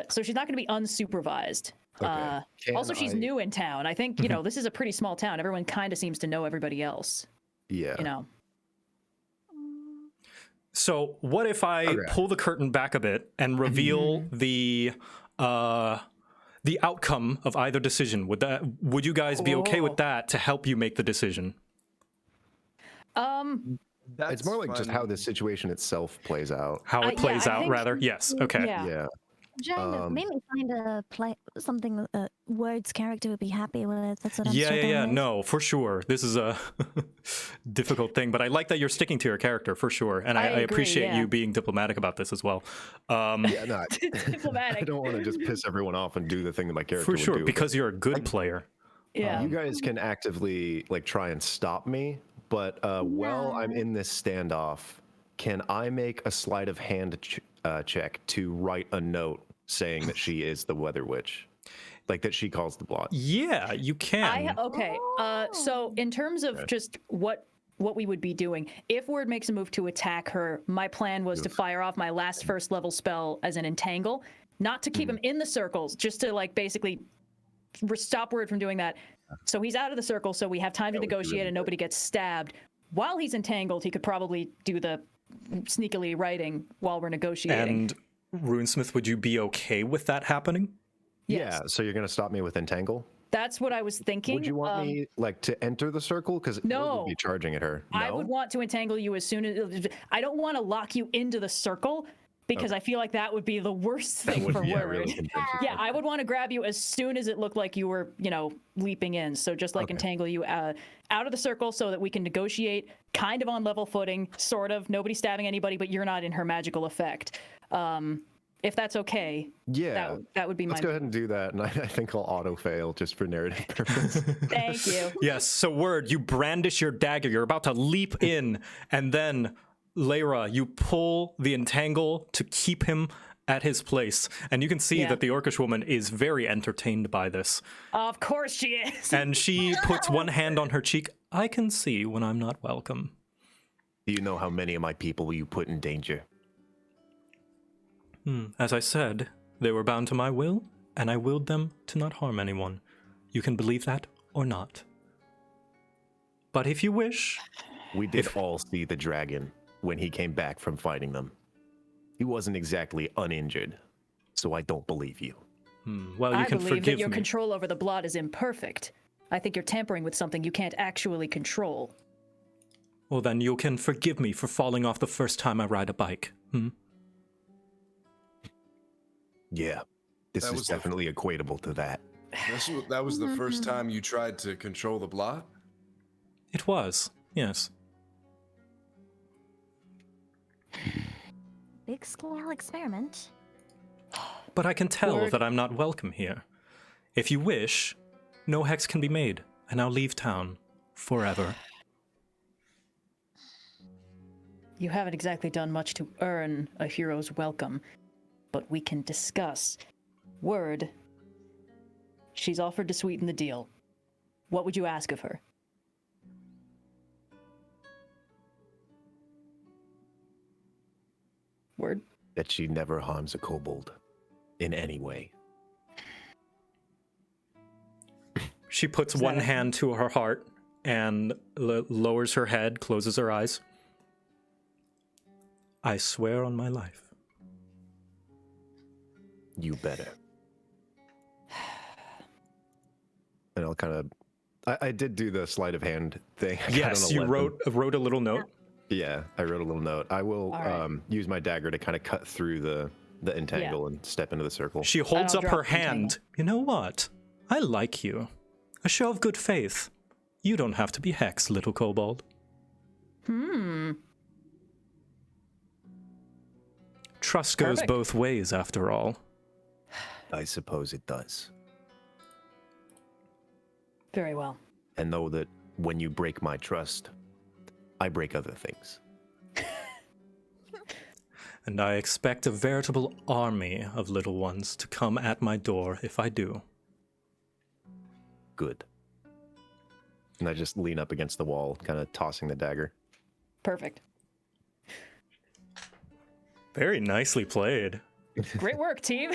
So she's not going to be unsupervised.
Okay.
Also, she's new in town. I think, this is a pretty small town. Everyone kind of seems to know everybody else.
Yeah.
So what if I pull the curtain back a bit and reveal the outcome of either decision? Would you guys be okay with that to help you make the decision?
It's more like just how the situation itself plays out.
How it plays out,
think,
rather? Yes. Okay.
Yeah.
Jen, maybe find a something that Word's character would be happy with. That's what I'm struggling with.
No, for sure. This is a difficult thing, but I like that you're sticking to your character for sure, and I appreciate you being diplomatic about this as well.
Diplomatic.
I don't want to just piss everyone off and do the thing that my character
For
would
sure,
do.
because you're a good player.
Yeah.
You guys can actively try and stop me, but while I'm in this standoff, can I make a sleight of hand check to write a note saying that she is the Weather Witch, like that she calls the blot?
Yeah, you can.
So in terms of just what we would be doing, if Word makes a move to attack her, my plan was to fire off my last first level spell as an entangle, not to keep him in the circles, just to basically stop Word from doing that. So he's out of the circle, so we have time to negotiate and nobody gets stabbed. While he's entangled, he could probably do the sneakily writing while we're negotiating.
And Runesmith, would you be okay with that happening?
Yes.
Yeah, so you're going to stop me with Entangle?
That's what I was thinking.
Would you want me to enter the circle? Because
no,
would be charging at her. No?
I would want to entangle you as soon as... I don't want to lock you into the circle, because I feel like that would be the worst thing for Word.
Really
I would want to grab you as soon as it looked like you were, leaping in. So just entangle you out of the circle so that we can negotiate kind of on level footing, sort of. Nobody stabbing anybody, but you're not in her magical effect. If that's okay, that would be
Let's go ahead and do that, and I think I'll auto-fail just for narrative purpose.
Thank you.
Yes, so Word, you brandish your dagger, you're about to leap in, and then, Lyra, you pull the entangle to keep him at his place, and you can see that the Orcish woman is very entertained by this.
Of course she is.
And she puts one hand on her cheek. I can see when I'm not welcome.
Do you know how many of my people you put in danger?
As I said, they were bound to my will, and I willed them to not harm anyone. You can believe that or not. But if you wish...
We did all see the dragon when he came back from fighting them. He wasn't exactly uninjured, so I don't believe you.
Well, you can
believe
forgive
that your
me.
control over the blot is imperfect. I think you're tampering with something you can't actually control.
Well, then you can forgive me for falling off the first time I ride a bike.
Yeah, this
That
is
was
definitely equatable to that.
That was the first time you tried to control the blot?
It was, yes.
Big scale experiment.
But I can tell that I'm not welcome here. If you wish, no hex can be made, and I'll leave town forever.
You haven't exactly done much to earn a hero's welcome, but we can discuss. Word, she's offered to sweeten the deal. What would you ask of her? Word?
That she never harms a kobold in any way.
She puts one hand to her heart and lowers her head, closes her eyes. I swear on my life.
You better. And I'll kind of... I did do the sleight of hand thing.
Yes, you wrote a little note.
Yeah, I wrote a little note. I will
right.
use my dagger to kind of cut through the entangle and step into the circle.
She holds
I'll
up
drop
her
the entangle.
hand. You know what? I like you. A show of good faith. You don't have to be hexed, little kobold. Trust goes
Perfect.
both ways, after all.
I suppose it does.
Very well.
And know that when you break my trust, I break other things.
And I expect a veritable army of little ones to come at my door if I do.
Good. And I just lean up against the wall, kind of tossing the dagger.
Perfect.
Very nicely played.
Great work, team.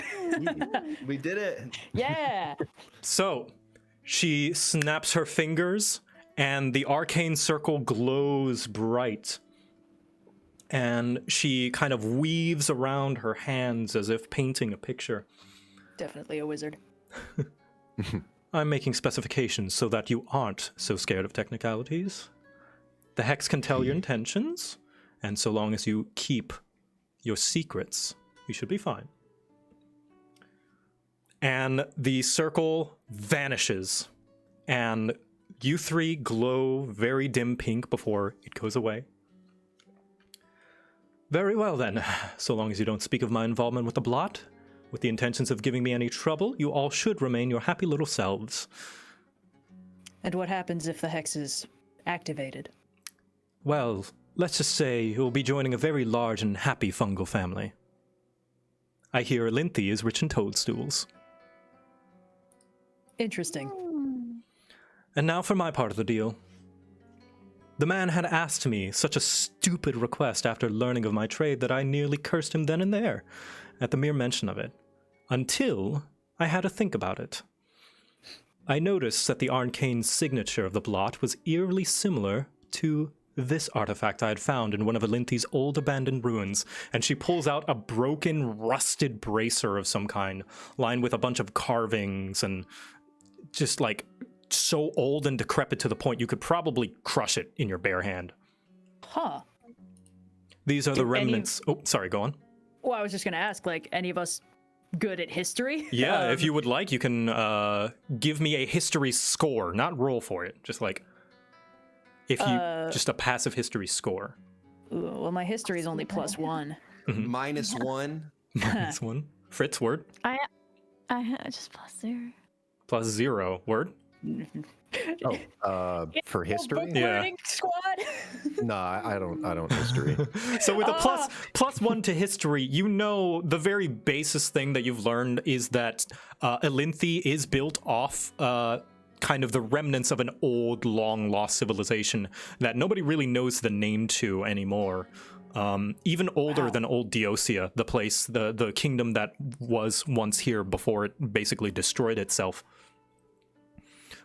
We did it.
Yeah.
So, she snaps her fingers, and the arcane circle glows bright. And she kind of weaves around her hands as if painting a picture.
Definitely a wizard.
I'm making specifications so that you aren't so scared of technicalities. The hex can tell your intentions, and so long as you keep your secrets, you should be fine. And the circle vanishes, and you three glow very dim pink before it goes away. Very well then, so long as you don't speak of my involvement with the blot, with the intentions of giving me any trouble, you all should remain your happy little selves.
And what happens if the hex is activated?
Well, let's just say you'll be joining a very large and happy fungal family. I hear Elynthi is rich in toadstools.
Interesting.
And now for my part of the deal. The man had asked me such a stupid request after learning of my trade that I nearly cursed him then and there, at the mere mention of it, until I had to think about it. I noticed that the arcane signature of the blot was eerily similar to this artifact I had found in one of Elinthi's old abandoned ruins, and she pulls out a broken, rusted bracer of some kind, lined with a bunch of carvings and just like so old and decrepit to the point you could probably crush it in your bare hand.
Huh.
These are the
Do any-
remnants. Oh, sorry, go on.
Well, I was just going to ask, like, any of us good at history?
Yeah, if you would like, you can give me a history score, not roll for it. Just like, if you, just a passive history score.
Ooh, well, my history is only +1.
-1.
This one. Fritz, word.
I just +0.
+0, word.
For history?
Yeah.
Learning squad.
No, I don't history.
So with a +1 to history, you know the very basis thing that you've learned is that Elynthi is built off kind of the remnants of an old, long-lost civilization that nobody really knows the name to anymore. Even older than old Deosia, the place, the kingdom that was once here before it basically destroyed itself.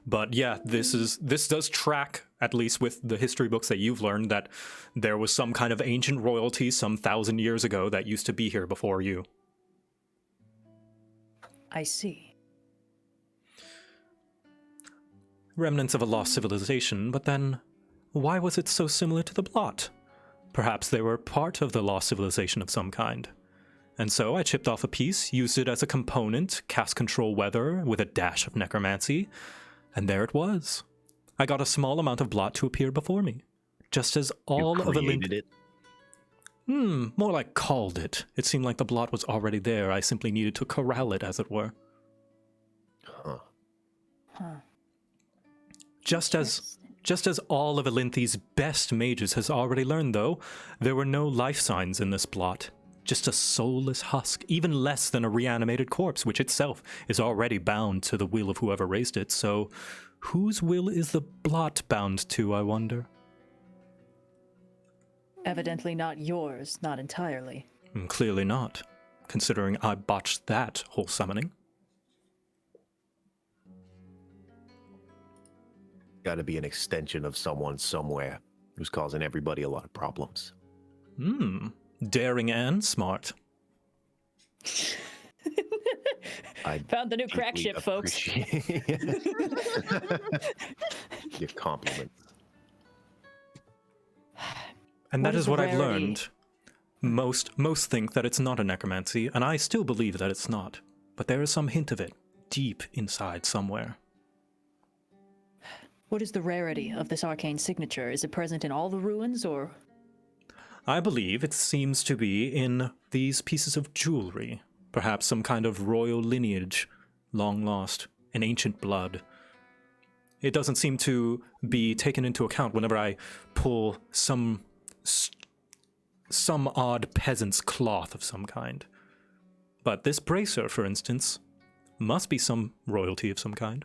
But yeah, this does track, at least with the history books that you've learned, that there was some kind of ancient royalty some 1,000 years ago that used to be here before you.
I see.
Remnants of a lost civilization, but then why was it so similar to the blot? Perhaps they were part of the lost civilization of some kind. And so I chipped off a piece, used it as a component, cast control weather with a dash of necromancy, and there it was. I got a small amount of blot to appear before me, just as all of
created it.
More like called it. It seemed like the blot was already there. I simply needed to corral it, as it were.
Huh.
Just as all of Elinthi's best mages has already learned, though, there were no life signs in this blot. Just a soulless husk, even less than a reanimated corpse, which itself is already bound to the will of whoever raised it. So, whose will is the blot bound to, I wonder?
Evidently not yours, not entirely.
Clearly not, considering I botched that whole summoning.
got to be an extension of someone somewhere who's causing everybody a lot of problems.
Daring and smart.
I
Found the new crack
deeply
ship, folks.
appreciate your compliments.
And
What
that
is
is
the
what I've
rarity?
learned. Most think that it's not a necromancy, and I still believe that it's not. But there is some hint of it deep inside somewhere.
What is the rarity of this arcane signature? Is it present in all the ruins, or?
I believe it seems to be in these pieces of jewelry. Perhaps some kind of royal lineage, long lost, an ancient blood. It doesn't seem to be taken into account whenever I pull some odd peasant's cloth of some kind. But this bracer, for instance, must be some royalty of some kind.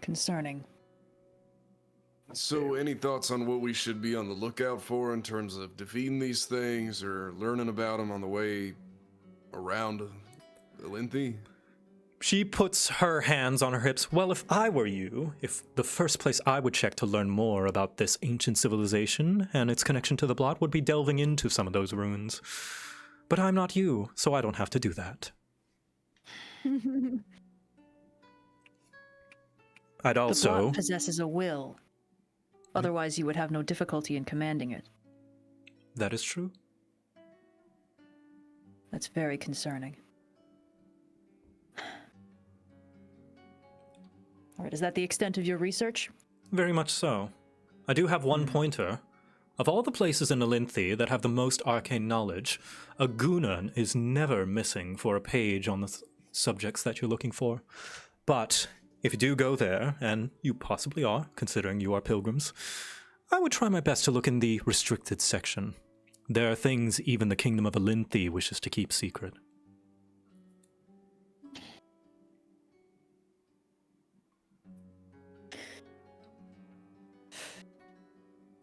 Concerning.
So, any thoughts on what we should be on the lookout for in terms of defeating these things or learning about them on the way around Elynthi?
She puts her hands on her hips. Well, if I were you, if the first place I would check to learn more about this ancient civilization and its connection to the blot would be delving into some of those ruins. But I'm not you, so I don't have to do that. I'd
The
also...
blot possesses a will. Otherwise, you would have no difficulty in commanding it.
That is true.
That's very concerning. All right, is that the extent of your research?
Very much so. I do have one pointer. Of all the places in Elynthi that have the most arcane knowledge, a Gunan is never missing for a page on the subjects that you're looking for. But if you do go there, and you possibly are, considering you are pilgrims, I would try my best to look in the restricted section. There are things even the kingdom of Elynthi wishes to keep secret.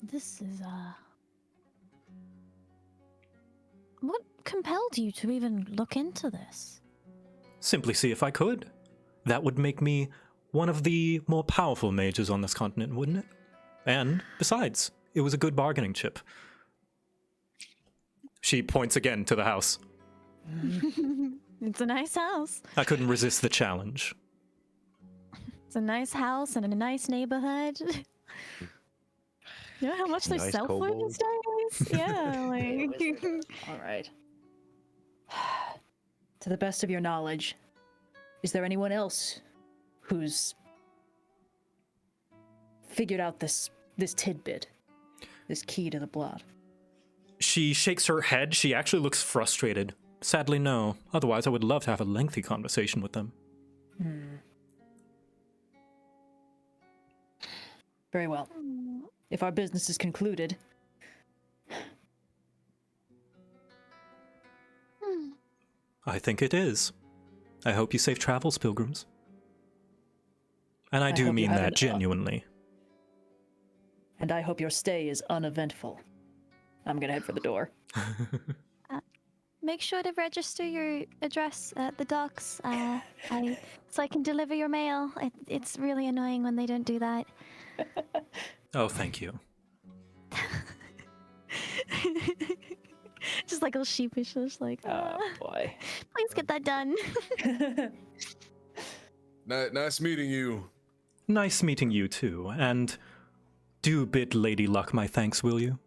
This is, What compelled you to even look into this?
Simply see if I could. That would make me one of the more powerful mages on this continent, wouldn't it? And, besides, it was a good bargaining chip. She points again to the house.
It's a nice house.
I couldn't resist the challenge.
It's a nice house and in a nice neighborhood. You know how much they
Nice
sell for
kobold.
these days? Yeah, like...
All right. To the best of your knowledge, is there anyone else who's figured out this tidbit, this key to the blot?
She shakes her head. She actually looks frustrated. Sadly, no. Otherwise, I would love to have a lengthy conversation with them.
Very well. If our business is concluded,
I think it is. I hope you safe travels, pilgrims. And I do
hope you
mean
have
that
an-
genuinely.
and I hope your stay is uneventful. I'm gonna head for the door.
Make sure to register your address at the docks, so I can deliver your mail. It's really annoying when they don't do that.
Oh, thank you.
Just like all sheepish, just like,
Oh boy.
please get that done.
Nice meeting you.
Nice meeting you, too. And do bid Lady Luck my thanks, will you?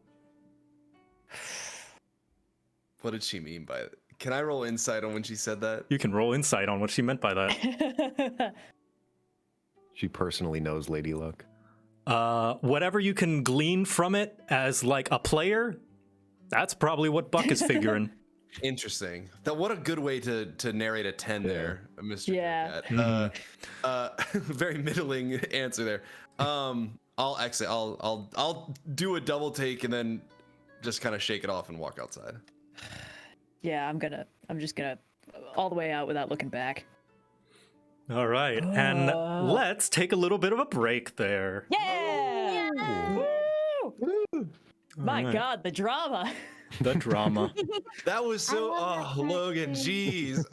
What did she mean by it? Can I roll insight on when she said that?
You can roll insight on what she meant by that.
She personally knows Lady Luck.
Whatever you can glean from it as, like, a player, that's probably what Buck is figuring.
Interesting. What a good way to narrate a 10 there, Mr.
Yeah.
Cat. Very middling answer there. I'll do a double take and then just kind of shake it off and walk outside.
Yeah, I'm just gonna all the way out without looking back.
All right, and let's take a little bit of a break there.
Yeah! Woo! My
right.
God, the drama.
The drama.
That was so. Oh, Logan, jeez.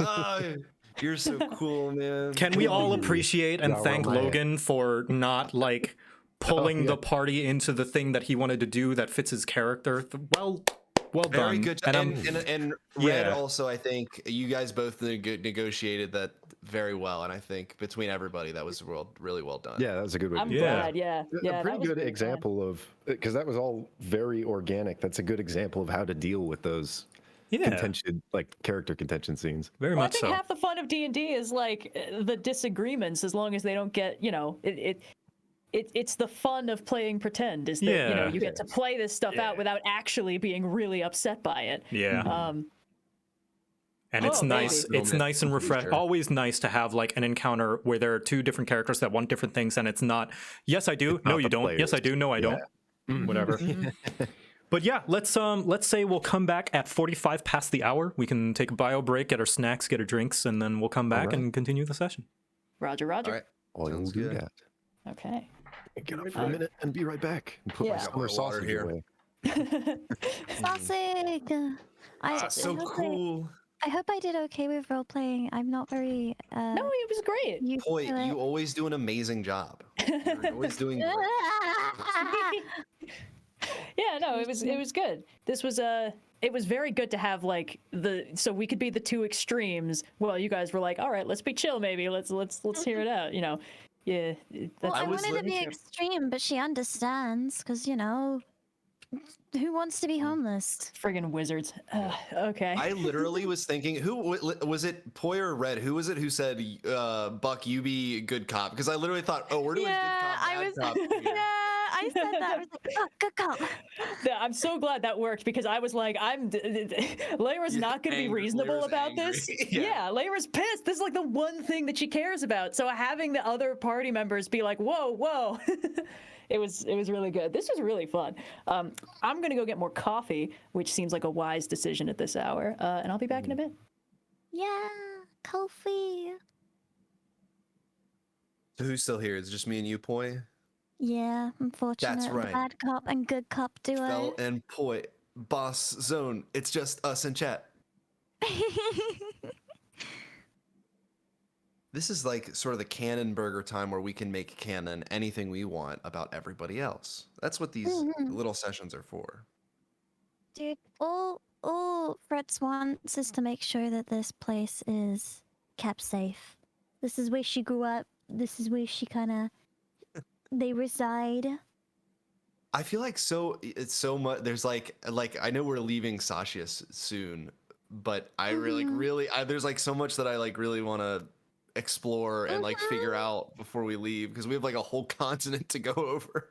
You're so cool, man.
Can we all appreciate and
You're
thank
my man.
Logan for not like pulling the party into the thing that he wanted to do that fits his character? Well
Very
done.
good.
And
And Red
yeah.
also, I think you guys both negotiated that very well, and I think between everybody, that was really well done.
Yeah, that was a good way.
I'm
to do it.
glad. Yeah.
A
Yeah.
pretty
that was
good
really fun.
example of because that was all very organic. That's a good example of how to deal with those contention, like character contention scenes.
Very
Well, I
much
think
so.
half the fun of D&D is like the disagreements, as long as they don't get, it's the fun of playing pretend is that
Yeah.
you get to play this stuff out
Yeah.
without actually being really upset by it.
Yeah. And it's
Oh,
nice.
baby.
It's nice and refreshing. Always nice to have like an encounter where there are two different characters that want different things, and it's not. Yes, I do. No,
not
you
the
don't. Yes, I do. No, I don't. Whatever. But yeah, let's say we'll come back at 45 past the hour. We can take a bio break, get our snacks, get our drinks, and then we'll come back and continue the session.
Roger.
All right.
I'll
Sounds
do
good.
that.
Okay.
Get up for a minute and be right back. And put
Yeah.
my
Got
summer
my water
sausage
here.
away.
Sausage.
So cool.
I hope I did okay with role playing. I'm not very.
No, it was great.
Used
Boy,
to it.
you always do an amazing job. You're always doing great.
Yeah, no, it was good. This was it was very good to have like so we could be the two extremes. Well, you guys were like, all right, let's be chill, maybe. Let's hear it out. Yeah.
Well, I
was
wanted to be
looking-
extreme, but she understands because who wants to be homeless?
Friggin' wizards. Okay.
I literally was thinking, who was it? Poi or Red? Who was it who said, "Buck, you be good cop"? Because I literally thought, oh, we're doing
Yeah,
good cop,
I
bad
was.
cop.
Yeah, I said that. I was like, oh, good cop.
Yeah, I'm so glad that worked because I was like, Lyra's not going to be
angry.
reasonable
Lyra's
about
angry.
this.
Yeah.
Yeah, Lyra's pissed. This is like the one thing that she cares about. So having the other party members be like, whoa. It was really good. This was really fun. I'm gonna go get more coffee, which seems like a wise decision at this hour, and I'll be back in a bit.
Yeah, coffee.
So who's still here? It's just me and you, Poi,
Yeah, unfortunate.
That's right.
Bad cop and good cop duo.
Fel, and Poi. Boss zone. It's just us in chat. This is like sort of the canon burger time where we can make canon anything we want about everybody else. That's what these little sessions are for.
Dude, all Fritz wants is to make sure that this place is kept safe. This is where she grew up. This is where she they reside.
I feel like it's so much. There's like I know we're leaving Satya soon, but I really there's like so much that I like really want to explore and like figure out before we leave because we have like a whole continent to go over.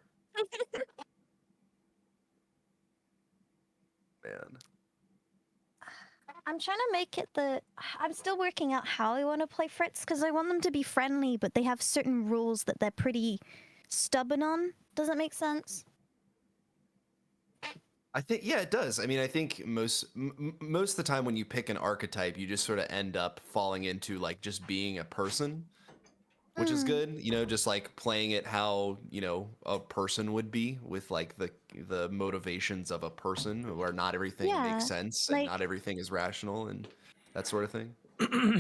Man.
I'm trying to make it I'm still working out how I want to play Fritz because I want them to be friendly, but they have certain rules that they're pretty stubborn on. Does that make sense?
I think it does. I mean, I think most of the time when you pick an archetype, you just sort of end up falling into like just being a person, which is good. Just like playing it how a person would be with like the motivations of a person, where not everything makes sense and not everything is rational and that sort of thing.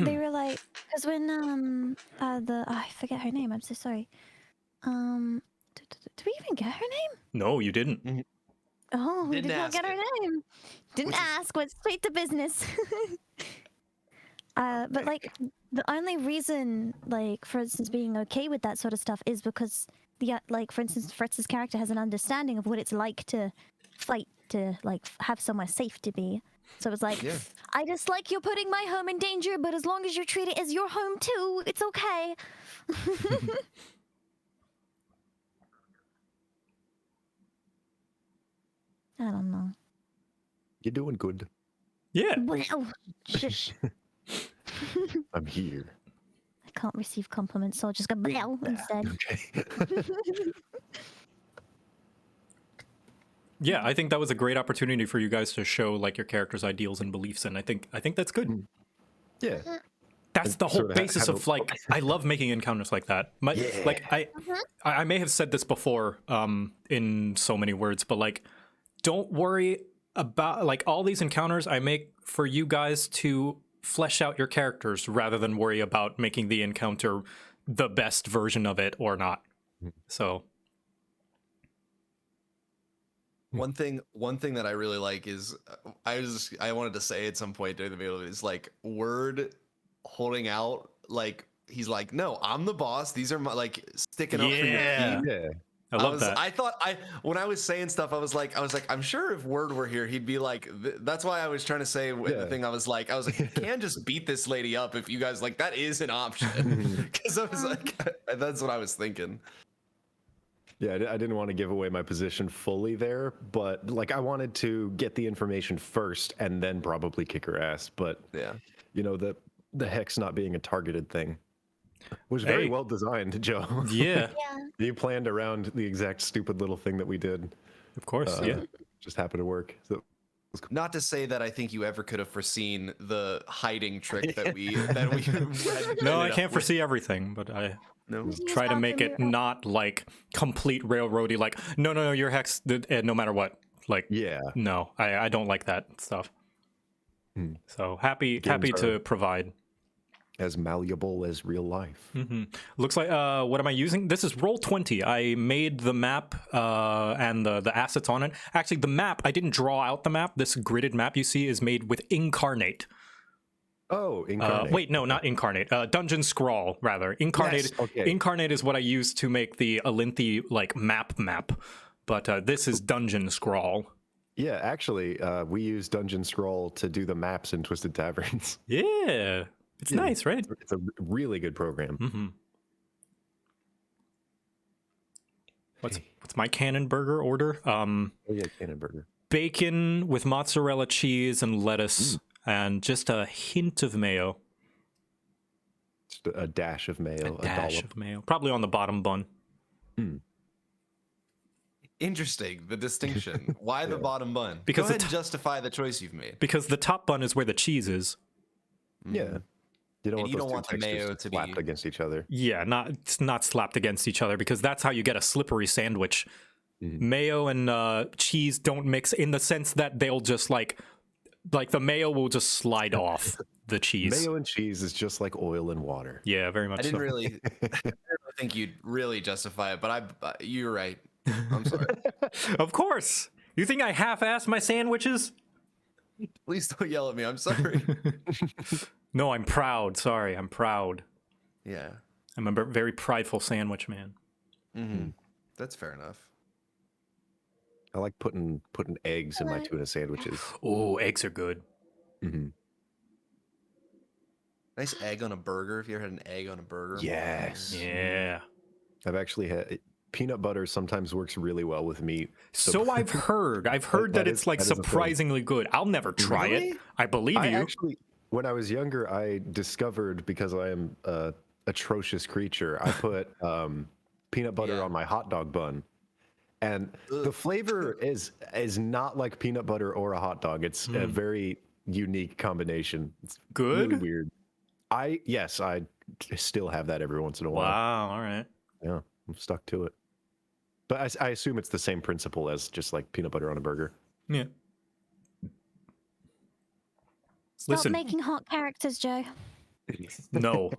They were like, because when I forget her name. I'm so sorry. Did we even get her name?
No, you didn't.
Oh, we
Didn't
did not
ask
get her
it.
name. Didn't ask. Went straight to business. But like the only reason, like for instance, being okay with that sort of stuff is because for instance, Fritz's character has an understanding of what it's like to fight to like have somewhere safe to be. So it's like, I just like you're putting my home in danger, but as long as you treat it as your home too, it's okay. I don't know.
You're doing good.
Yeah.
Well, shush.
I'm here.
I can't receive compliments, so I'll just go well instead.
Okay.
Yeah, I think that was a great opportunity for you guys to show like your character's ideals and beliefs, and I think that's good.
Yeah.
That's the whole
sort of
basis
have
of like I love making encounters like that. Like I may have said this before in so many words, but like don't worry about like all these encounters I make for you guys to flesh out your characters rather than worry about making the encounter the best version of it or not. So
One thing that I really like is I wanted to say at some point during the video is like Word holding out, like he's like, no, I'm the boss. These are my, like, sticking up for your
Yeah.
team.
Yeah.
I love that.
I thought when I was saying stuff, I was like, I'm sure if Word were here, he'd be like, that's why I was trying to say the thing. I was like, you can just beat this lady up if you guys like. That is an option. Because I was like, that's what I was thinking.
Yeah, I didn't want to give away my position fully there, but like I wanted to get the information first and then probably kick her ass. But
Yeah.
you know, the hex not being a targeted thing was very
Hey.
well designed, Joe.
Yeah,
Yeah.
You planned around the exact stupid little thing that we did.
of course. Yeah.
Just happened to work. So
Not to say that I think you ever could have foreseen the hiding trick that we had
No, I
ended up
can't
with.
foresee everything, but I
No.
try to make it not like complete railroady. Like, no, you're hexed no matter what. Like,
yeah,
no, I don't like that stuff. So happy
Games
to
are-
provide.
as malleable as real life.
Looks like what am I using? This is Roll20. I made the map and the assets on it. Actually, the map, I didn't draw out the map. This gridded map you see is made with Incarnate.
Oh, Incarnate.
Wait, no, not Incarnate. Dungeon Scrawl, rather. Incarnate.
Yes, okay.
Incarnate is what I used to make the Elynthi like map. But this is Dungeon Scrawl.
Yeah, actually, we use Dungeon Scroll to do the maps in Twisted Taverns.
Yeah, it's nice, right?
It's a really good program.
Mm-hmm. What's my cannon burger order?
Oh yeah, Cannon Burger.
Bacon with mozzarella cheese and lettuce, and just a hint of mayo.
Just a dash of mayo,
A dash
dollop.
of mayo, probably on the bottom bun.
Interesting, the distinction. Why the bottom bun?
Because
Go
the
ahead and justify the choice you've made.
Because the top bun is where the cheese is.
Yeah. You don't
And
want
you
those
don't
two
want the
textures
mayo to be-
slapped against each other.
Yeah, it's not slapped against each other because that's how you get a slippery sandwich. Mayo and cheese don't mix in the sense that they'll just like the mayo will just slide off the cheese.
Mayo and cheese is just like oil and water.
Yeah, very much
I didn't
so.
really think you'd really justify it, but you're right. I'm sorry.
Of course. You think I half-ass my sandwiches?
Please don't yell at me. I'm sorry.
No, I'm proud. Sorry, I'm proud.
Yeah.
I'm a very prideful sandwich man.
That's fair enough.
I like putting eggs in my tuna sandwiches.
Oh, eggs are good.
Nice egg on a burger. If you ever had an egg on a burger.
Yes.
Yeah.
I've actually had peanut butter sometimes works really well with meat.
So I've heard. I've heard that it's like
that is a thing.
surprisingly good. I'll never try it.
Really?
I believe
I
you.
actually, when I was younger, I discovered, because I am a atrocious creature, I put peanut butter on my hot dog bun. And the flavor is not like peanut butter or a hot dog. It's a very unique combination. It's
Good?
really weird. I still have that every once in a while.
Wow. All right.
Yeah, I'm stuck to it. But I assume it's the same principle as just like peanut butter on a burger.
Yeah.
Stop
Listen.
making hot characters, Joe.
No.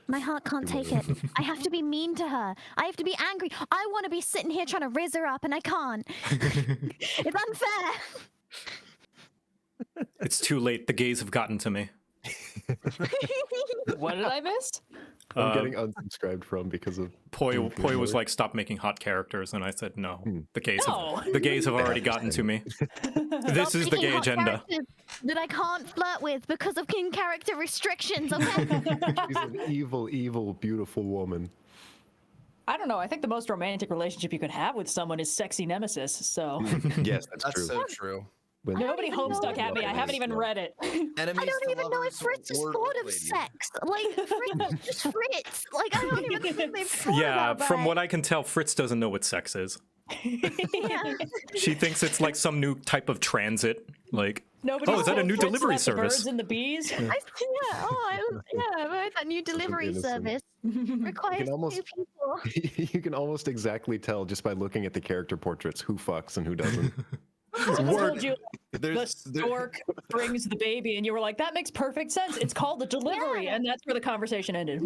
My heart can't take it. I have to be mean to her. I have to be angry. I want to be sitting here trying to riz her up, and I can't. It's unfair.
It's too late. The gays have gotten to me.
What did I miss?
I'm getting unsubscribed from because of
Poi was like, "Stop making hot characters," and I said, "No, the gays
No.
have already gotten to me. This
Stop
is the
making
gay
hot
agenda."
characters that I can't flirt with because of character restrictions, okay?
she's an evil, evil, beautiful woman.
I don't know. I think the most romantic relationship you could have with someone is sexy nemesis. So
Yes, that's
That's
true.
so true.
When-
nobody
even
homestuck
know
at me. I haven't even read it.
Enemies
I don't
to
even know if
lovers
Fritz has
or
thought of
ladies.
sex. Like, Fritz is just Fritz. Like, I don't even think they've thought
Yeah,
about
from
that.
what I can tell, Fritz doesn't know what sex is.
Yeah.
She thinks it's like some new type of transit. Like,
Nobody.
oh, is that a new delivery
The
service?
birds and the bees.
I've heard that new delivery
innocent.
service requires
almost-
two people.
you can almost exactly tell just by looking at the character portraits who fucks and who doesn't.
I told you the stork brings the baby, and you were like, that makes perfect sense. It's called the delivery, and that's where the conversation ended.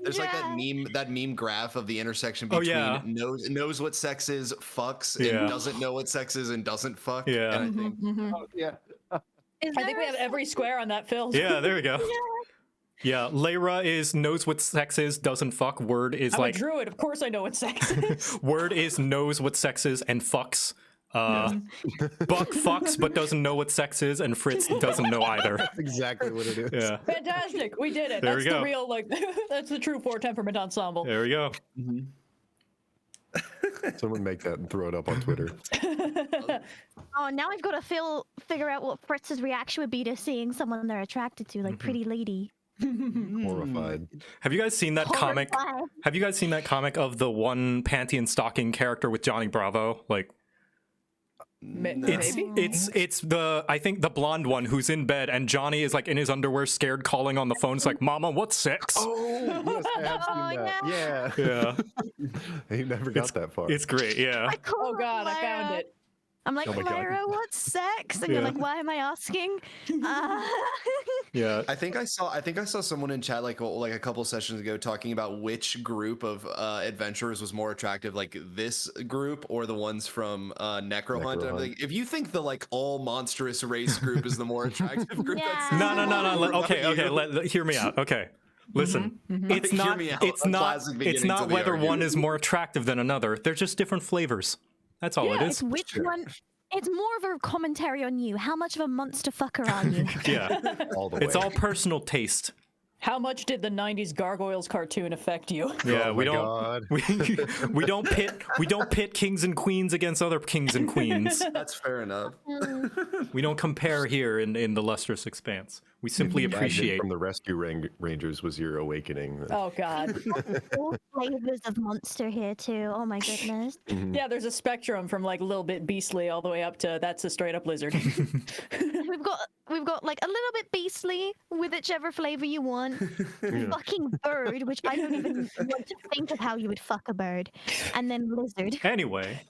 There's like that meme graph of the intersection between knows what sex is, fucks, and doesn't know what sex is and doesn't fuck.
Yeah.
And I think,
I think we have every square on that filled.
Yeah, there we go. Yeah, Lyra is knows what sex is, doesn't fuck. Word is
I'm
like
a druid. Of course I know what sex is.
Word is knows what sex is and fucks. Buck fucks but doesn't know what sex is, and Fritz doesn't know either.
That's exactly what it is.
Yeah.
Fantastic. We did it.
There
That's
we go.
the real, like, that's the true four temperament ensemble.
There we go.
Someone make that and throw it up on Twitter.
Oh, now I've got to figure out what Fritz's reaction would be to seeing someone they're attracted to, like Pretty Lady.
Horrified.
Have you guys seen that comic?
Horrified.
Have you guys seen that comic of the one panty and stocking character with Johnny Bravo? Like,
Maybe.
it's the, I think the blonde one who's in bed and Johnny is like in his underwear, scared, calling on the phone. It's like, "Mama, what's sex?"
Oh, yes, I have seen that. Yeah.
Yeah,
He never got that far.
it's great. Yeah,
I call
Oh
her
God, I
Lyra.
found it.
I'm like,
Oh my God.
Lyra, what's sex? And you're
Yeah.
like, why am I asking?
yeah.
I think I saw someone in chat like a couple sessions ago talking about which group of adventurers was more attractive, like this group or the ones from Necrohunt. And I'm like, if you think the like all monstrous race group is the more attractive group,
Yeah.
No. Okay. Hear me out. Okay. Listen, it's
Hear
not.
me out.
It's
A
not.
classic beginning
It's
to
not
the
whether
argument.
one is more attractive than another. They're just different flavors. That's all it
It's
is.
which one? It's more of a commentary on you. How much of a monster fucker are you?
Yeah,
all the way.
it's all personal taste.
How much did the 90s Gargoyles cartoon affect you?
Yeah,
Oh
we
my
don't.
God.
We don't pit kings and queens against other kings and queens.
that's fair enough.
We don't compare here in the lustrous expanse. We simply
Imagine
appreciate.
from the Rescue Rangers was your awakening.
Oh God.
All flavors of monster here too. Oh my goodness.
Yeah, there's a spectrum from like a little bit beastly all the way up to that's a straight up lizard.
We've got like a little bit beastly with whichever flavor you want. Fucking bird, which I don't even want to think of how you would fuck a bird, and then lizard.
Anyway,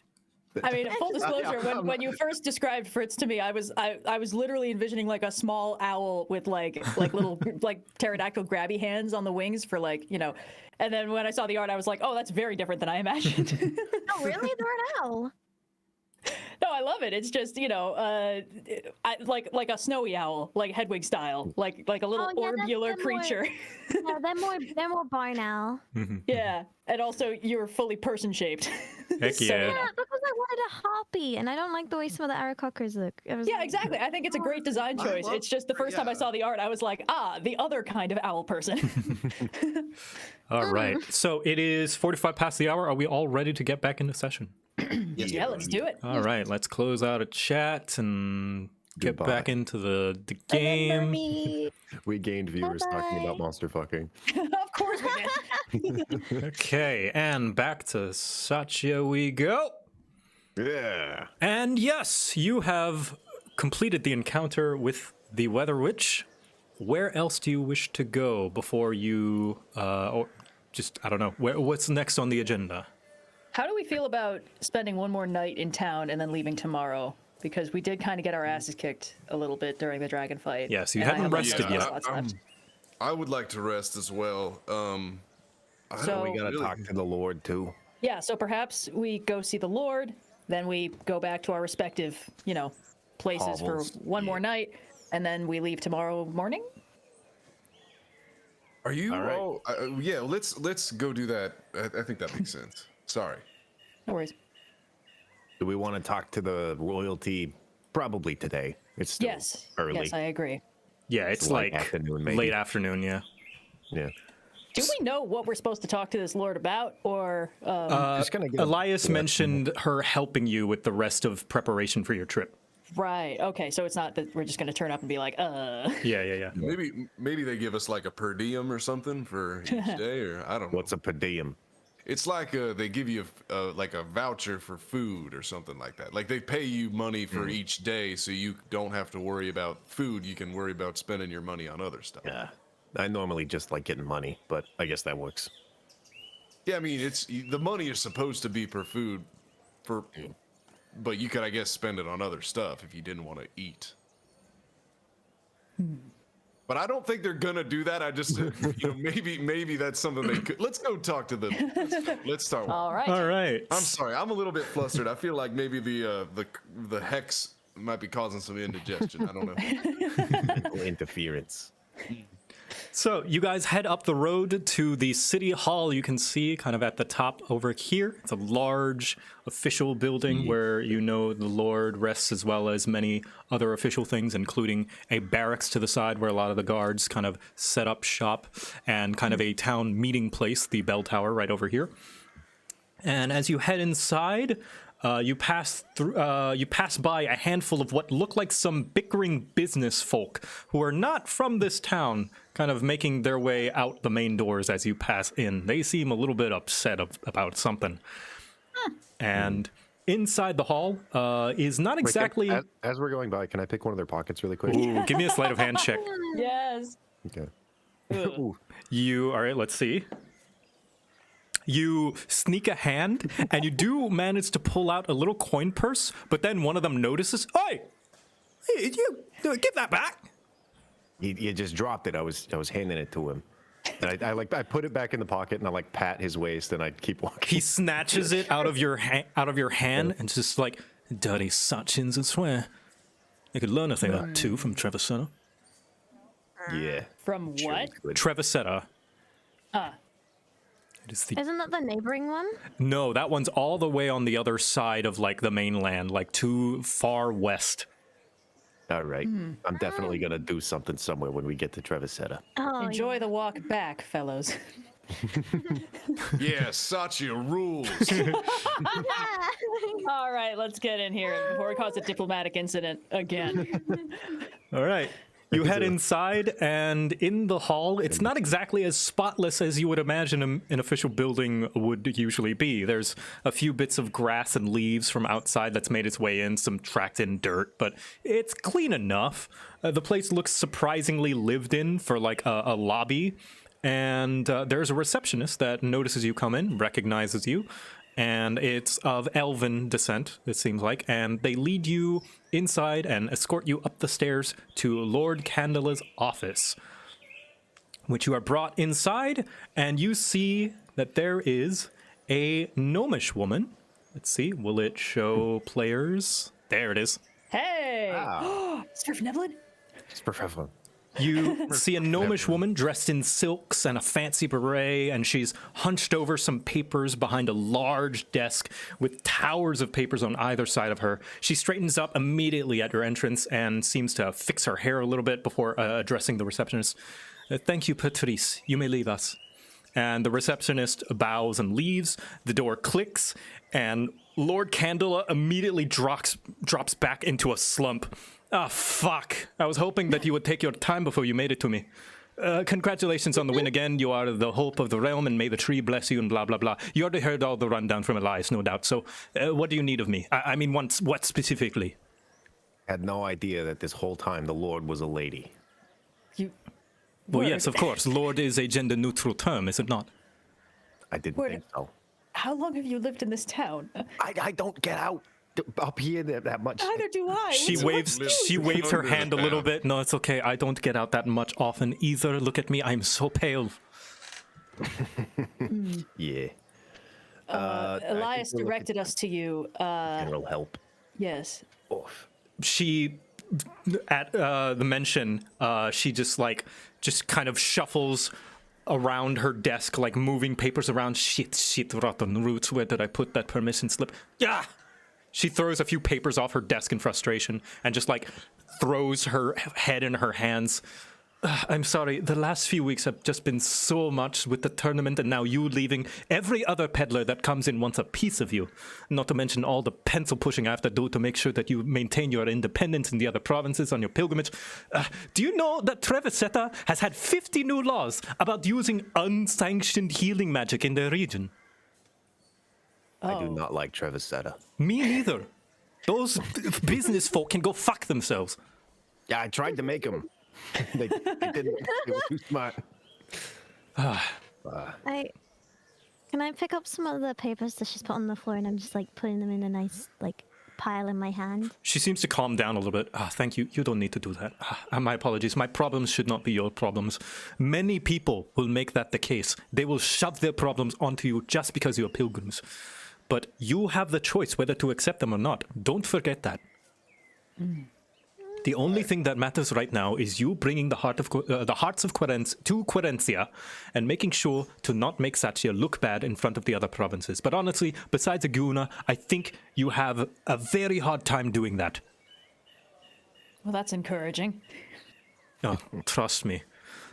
I mean, full disclosure, when you first described Fritz to me, I was literally envisioning like a small owl with like little like pterodactyl grabby hands on the wings for like, you know. And then when I saw the art, I was like, oh, that's very different than I imagined.
Oh really? They're an owl.
No, I love it. It's just, you know, like a snowy owl, like Hedwig style, like a little
Oh, yeah,
orbular
they're more-
creature.
Yeah, they're more barn owl.
Yeah, and also you're fully person shaped.
heck
So,
yeah.
Yeah, because I wanted a harpy, and I don't like the way some of the Aarakocras look. I was
Yeah,
like,
exactly. I think it's a great design choice. It's just the first time I saw the art, I was like, the other kind of owl person.
All right. So it is 45 past the hour. Are we all ready to get back into session?
Yeah, let's do it.
All right. Let's close out a chat and get
Goodbye.
back into the
Remember
game.
me.
We gained viewers talking
Bye-bye.
about monster fucking.
Of course we did.
Okay. And back to Satya we go.
Yeah.
And yes, you have completed the encounter with the Weather Witch. Where else do you wish to go before you, or just, I don't know, what's next on the agenda?
How do we feel about spending one more night in town and then leaving tomorrow? Because we did kind of get our asses kicked a little bit during the dragon fight.
Yeah, so you
and I
haven't
have, like,
rested
15
yet.
slots left.
I would like to rest as well. I
So-
don't
We gotta
really-
talk to the Lord too.
Yeah, so perhaps we go see the Lord, then we go back to our respective, you know, places
Hovels.
for one more night, and then we leave tomorrow morning?
Are you?
All right.
Oh, yeah. Let's go do that. I think that makes sense. Sorry.
No worries.
Do we want to talk to the royalty? Probably today. It's still
Yes.
early.
Yes, I agree.
Yeah, it's
Late
like
afternoon, maybe.
late afternoon, yeah.
Yeah.
Do we know what we're supposed to talk to this Lord about, or
Just gonna get a-
Elias mentioned her helping you with the rest of preparation for your trip.
right? Okay, so it's not that we're just going to turn up and be like,
Yeah.
Maybe they give us like a per diem or something for each day, or I don't know.
What's a per diem?
It's like they give you like a voucher for food or something like that. Like they pay you money for each day, so you don't have to worry about food. You can worry about spending your money on other stuff.
Yeah. I normally just like getting money, but I guess that works.
Yeah, I mean, the money is supposed to be per food, for but you could, I guess, spend it on other stuff if you didn't want to eat. But I don't think they're gonna do that. I just, maybe that's something they could. Let's go talk to them. Let's start.
All right.
All right.
I'm sorry, I'm a little bit flustered. I feel like maybe the hex might be causing some indigestion. I don't know.
Interference.
So you guys head up the road to the city hall. You can see kind of at the top over here. It's a large official building where the Lord rests, as well as many other official things, including a barracks to the side where a lot of the guards kind of set up shop, and kind of a town meeting place, the bell tower right over here. And as you head inside, you pass by a handful of what look like some bickering business folk who are not from this town, kind of making their way out the main doors as you pass in. They seem a little bit upset about something. And inside the hall is not exactly...
Wait, as we're going by, can I pick one of their pockets really quick?
Ooh, give me a sleight of hand check.
Yes.
Okay.
All right, let's see. You sneak a hand, and you do manage to pull out a little coin purse, but then one of them notices, Hey, you give that back.
You just dropped it. I was handing it to him. And I put it back in the pocket, and I pat his waist, and I keep walking.
He snatches it out of your hand, and just like, dirty Sachins, I swear. They could learn a thing or two from Trevor.
Yeah.
From what?
Trevor.
Isn't that the neighboring one?
No, that one's all the way on the other side of like the mainland, like too far west.
All right. I'm definitely going to do something somewhere when we get to Trevor.
Oh,
Enjoy the walk back, fellows.
Yeah, Satya rules.
All right, let's get in here before we cause a diplomatic incident again.
All right. You head inside, and in the hall, it's not exactly as spotless as you would imagine an official building would usually be. There's a few bits of grass and leaves from outside that's made its way in, some tracked in dirt, but it's clean enough. The place looks surprisingly lived in for like a lobby, and there's a receptionist that notices you come in, recognizes you, and it's of elven descent, it seems like, and they lead you inside and escort you up the stairs to Lord Candela's office, which you are brought inside, and you see that there is a gnomish woman. Let's see, will it show players? There it is.
Hey!
Wow.
It's for Nevlin?
It's perfect.
You see a gnomish woman dressed in silks and a fancy beret, and she's hunched over some papers behind a large desk with towers of papers on either side of her. She straightens up immediately at your entrance and seems to fix her hair a little bit before addressing the receptionist. Thank you, Patrice. You may leave us. And the receptionist bows and leaves. The door clicks, and Lord Candela immediately drops back into a slump. Ah, fuck. I was hoping that you would take your time before you made it to me. Congratulations on the win again. You are the hope of the realm, and may the tree bless you, and blah, blah, blah. You already heard all the rundown from Elias, no doubt. So, what do you need of me? I mean, what specifically?
Had no idea that this whole time the Lord was a lady.
Well, yes, of course. Lord is a gender-neutral term, is it not?
I didn't
Word.
think so.
How long have you lived in this town?
I don't get out up here that much.
Neither do I.
She waves her hand a little bit. No, it's okay. I don't get out that much often either. Look at me. I'm so pale.
Yeah.
Elias directed us to you.
General help.
Yes.
Oof.
She, at the mention, she just kind of shuffles around her desk, like moving papers around. Shit, rotten roots. Where did I put that permission slip? Yeah. She throws a few papers off her desk in frustration and just like throws her head in her hands. I'm sorry, the last few weeks have just been so much with the tournament, and now you leaving. Every other peddler that comes in wants a piece of you. Not to mention all the pencil pushing I have to do to make sure that you maintain your independence in the other provinces on your pilgrimage. Do you know that Trevor has had 50 new laws about using unsanctioned healing magic in their region?
I do not like Trevor.
Me neither. Those business folk can go fuck themselves.
Yeah, I tried to make them. They didn't. They were too smart.
Can I pick up some of the papers that she's put on the floor, and I'm just like putting them in a nice like pile in my hand.
She seems to calm down a little bit. Thank you. You don't need to do that. My apologies. My problems should not be your problems. Many people will make that the case. They will shove their problems onto you just because you're pilgrims. But you have the choice whether to accept them or not. Don't forget that. The only thing that matters right now is you bringing the hearts of Querence to Querencia and making sure to not make Satya look bad in front of the other provinces. But honestly, besides Aguna, I think you have a very hard time doing that.
Well, that's encouraging.
Oh, trust me.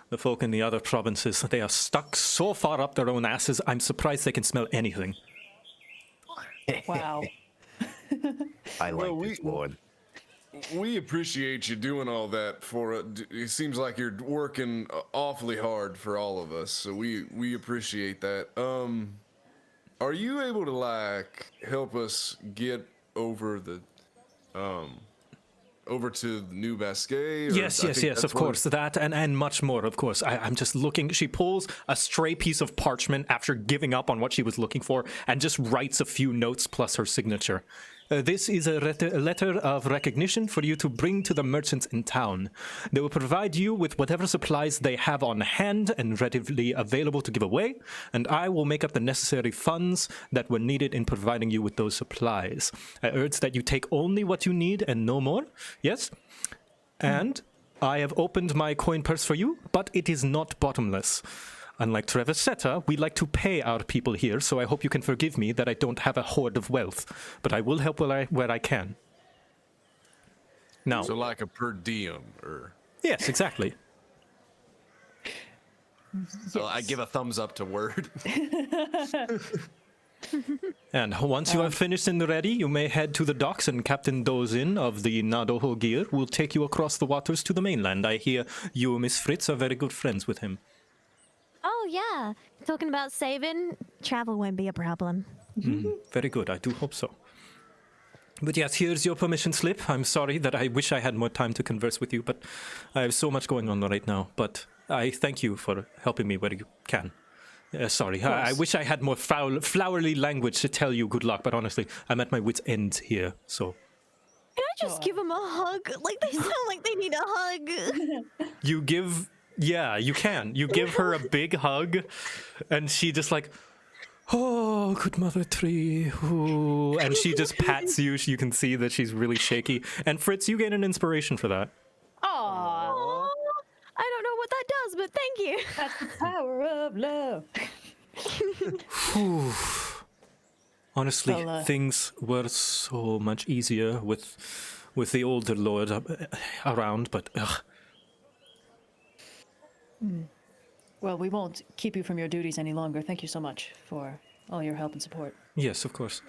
The folk in the other provinces, they are stuck so far up their own asses, I'm surprised they can smell anything.
Wow.
I like this one.
We appreciate you doing all that for it. It seems like you're working awfully hard for all of us, so we appreciate that. Are you able to like help us get over the over to New Basquet?
Yes, of course. That and much more, of course. I'm just looking. She pulls a stray piece of parchment after giving up on what she was looking for and just writes a few notes plus her signature. This is a letter of recognition for you to bring to the merchants in town. They will provide you with whatever supplies they have on hand and readily available to give away, and I will make up the necessary funds that were needed in providing you with those supplies. I urge that you take only what you need and no more. Yes? And I have opened my coin purse for you, but it is not bottomless. Unlike Travis Seta, we like to pay our people here, so I hope you can forgive me that I don't have a hoard of wealth, but I will help where I can. Now,
So like a per diem, or
yes, exactly.
So I give a thumbs up to Word.
And once you have finished and ready, you may head to the docks, and Captain Dozin of the Nadoho Gear will take you across the waters to the mainland. I hear you, Miss Fritz, are very good friends with him.
Oh, yeah. Talking about saving, travel won't be a problem.
Very good, I do hope so. But yes, here's your permission slip. I'm sorry that I wish I had more time to converse with you, but I have so much going on right now. But I thank you for helping me where you can. Sorry, I wish I had more flowery language to tell you good luck, but honestly, I'm at my wit's end here, so...
Can I just give them a hug? Like, they sound like they need a hug.
You give... Yeah, you can. You give her a big hug, and she just like, oh, good mother tree. Ooh. And she just pats you. You can see that she's really shaky. And Fritz, you get an inspiration for that.
Aww.
I don't know what that does, but thank you.
That's the power of love.
Honestly,
Well,
things were so much easier with the older lord around, but ugh.
Well, we won't keep you from your duties any longer. Thank you so much for all your help and support.
Yes, of course.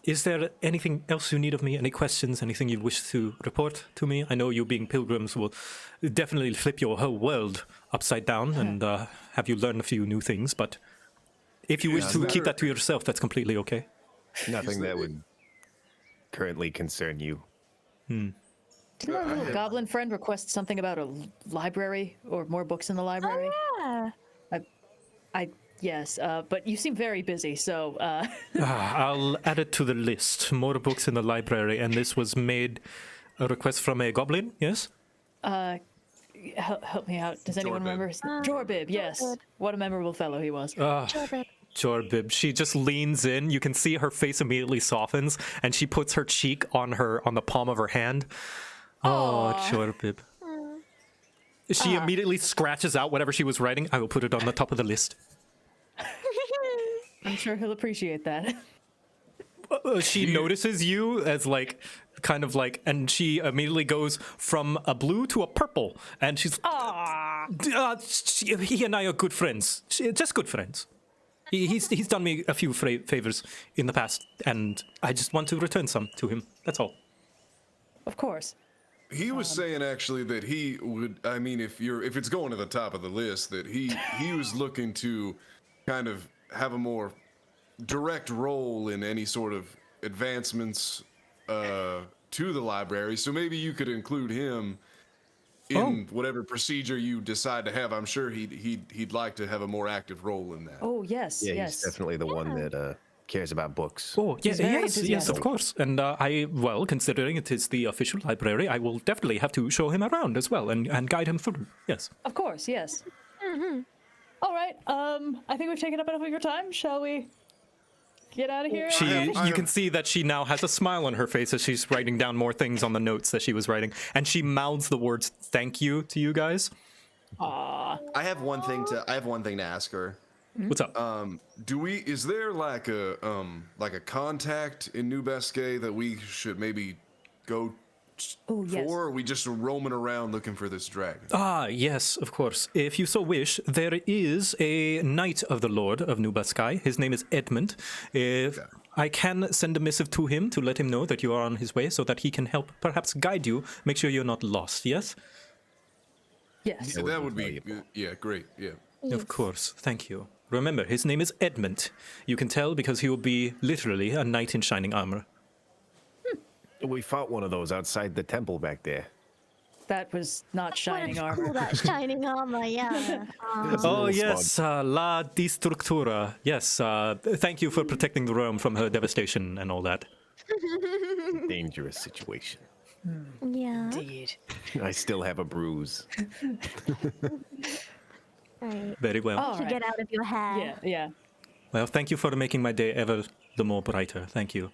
Is there anything else you need of me? Any questions? Anything you wish to report to me? I know you being pilgrims will definitely flip your whole world upside down and have you learn a few new things, but if you wish to keep that to yourself, that's completely okay.
Nothing that would currently concern you.
Didn't our little goblin friend request something about a library or more books in the library?
Yeah.
Yes, but you seem very busy, so
I'll add it to the list. More books in the library, and this was made a request from a goblin, yes?
help me out. Does anyone
Jorbib.
remember? Jorbib, yes.
Jorbib.
What a memorable fellow he was.
Jorbib. She just leans in. You can see her face immediately softens, and she puts her cheek on the palm of her hand. Oh, Jorbib. She immediately scratches out whatever she was writing. I will put it on the top of the list.
I'm sure he'll appreciate that.
She notices you as and she immediately goes from a blue to a purple, and she's he and I are good friends, just good friends. He's done me a few favors in the past, and I just want to return some to him. That's all.
Of course.
He was saying actually that he would. I mean, if it's going to the top of the list, that he was looking to kind of have a more direct role in any sort of advancements to the library. So maybe you could include him in whatever procedure you decide to have. I'm sure he'd like to have a more active role in that.
Oh yes,
Yeah,
yes.
he's definitely the one that cares about books.
Oh,
He's very
yes, of
enthusiastic.
course. And considering it is the official library, I will definitely have to show him around as well and guide him through. Yes.
Of course, yes. All right. I think we've taken up enough of your time. Shall we get out of here?
You can see that she now has a smile on her face as she's writing down more things on the notes that she was writing, and she mouths the words "thank you" to you guys.
Aw.
I have one thing to ask her.
What's up?
Is there like a contact in New Basque that we should maybe go
Oh, yes.
for? Or are we just roaming around looking for this dragon?
Yes, of course. If you so wish, there is a knight of the Lord of New Baskai. His name is Edmund. If I can send a missive to him to let him know that you are on his way so that he can help perhaps guide you, make sure you're not lost, yes?
Yes.
Yeah, that would be great. Yeah.
Of course, thank you. Remember, his name is Edmund. You can tell because he will be literally a knight in shining armor.
We fought one of those outside the temple back there.
That was not shining
What
armor.
call that shining armor, yeah.
Oh, yes, La Distructura. Yes, thank you for protecting Rome from her devastation and all that.
Dangerous situation.
Yeah.
Indeed.
I still have a bruise.
Right.
Very well.
All
To
right.
get out of your hair.
Yeah, yeah.
Well, thank you for making my day ever the more brighter. Thank you.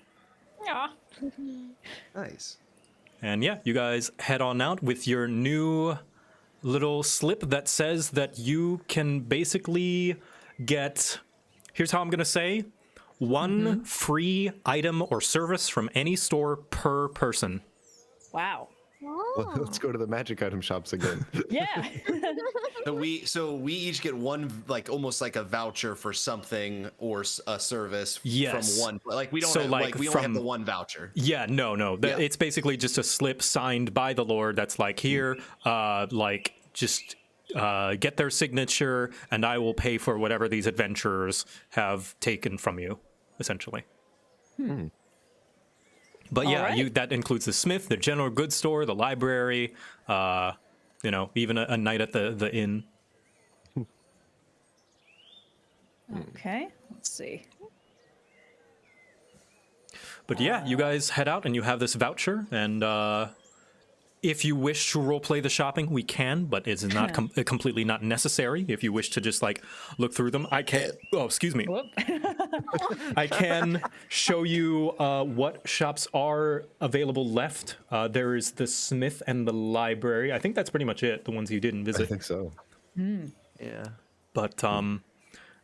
Aw.
Nice.
And yeah, you guys head on out with your new little slip that says that you can basically get, here's how I'm going to say, one free item or service from any store per person.
Wow.
Oh.
Let's go to the magic item shops again.
Yeah.
So we each get one, like almost like a voucher for something or a service
Yes.
from one. Like we don't
So,
have,
like,
we only have
from-
the one voucher.
Yeah, no.
Yeah.
It's basically just a slip signed by the Lord that's like, here, get their signature and I will pay for whatever these adventurers have taken from you, essentially. But yeah,
Alright.
that includes the smith, the general goods store, the library, even a night at the inn.
Okay. Let's see.
But yeah, you guys head out and you have this voucher, and if you wish to roleplay the shopping, we can, but it's not completely not necessary. If you wish to just like look through them, I can. Oh, excuse me.
Whoop.
I can show you what shops are available left. There is the smith and the library. I think that's pretty much it. The ones you didn't
I
visit.
think so.
Yeah.
But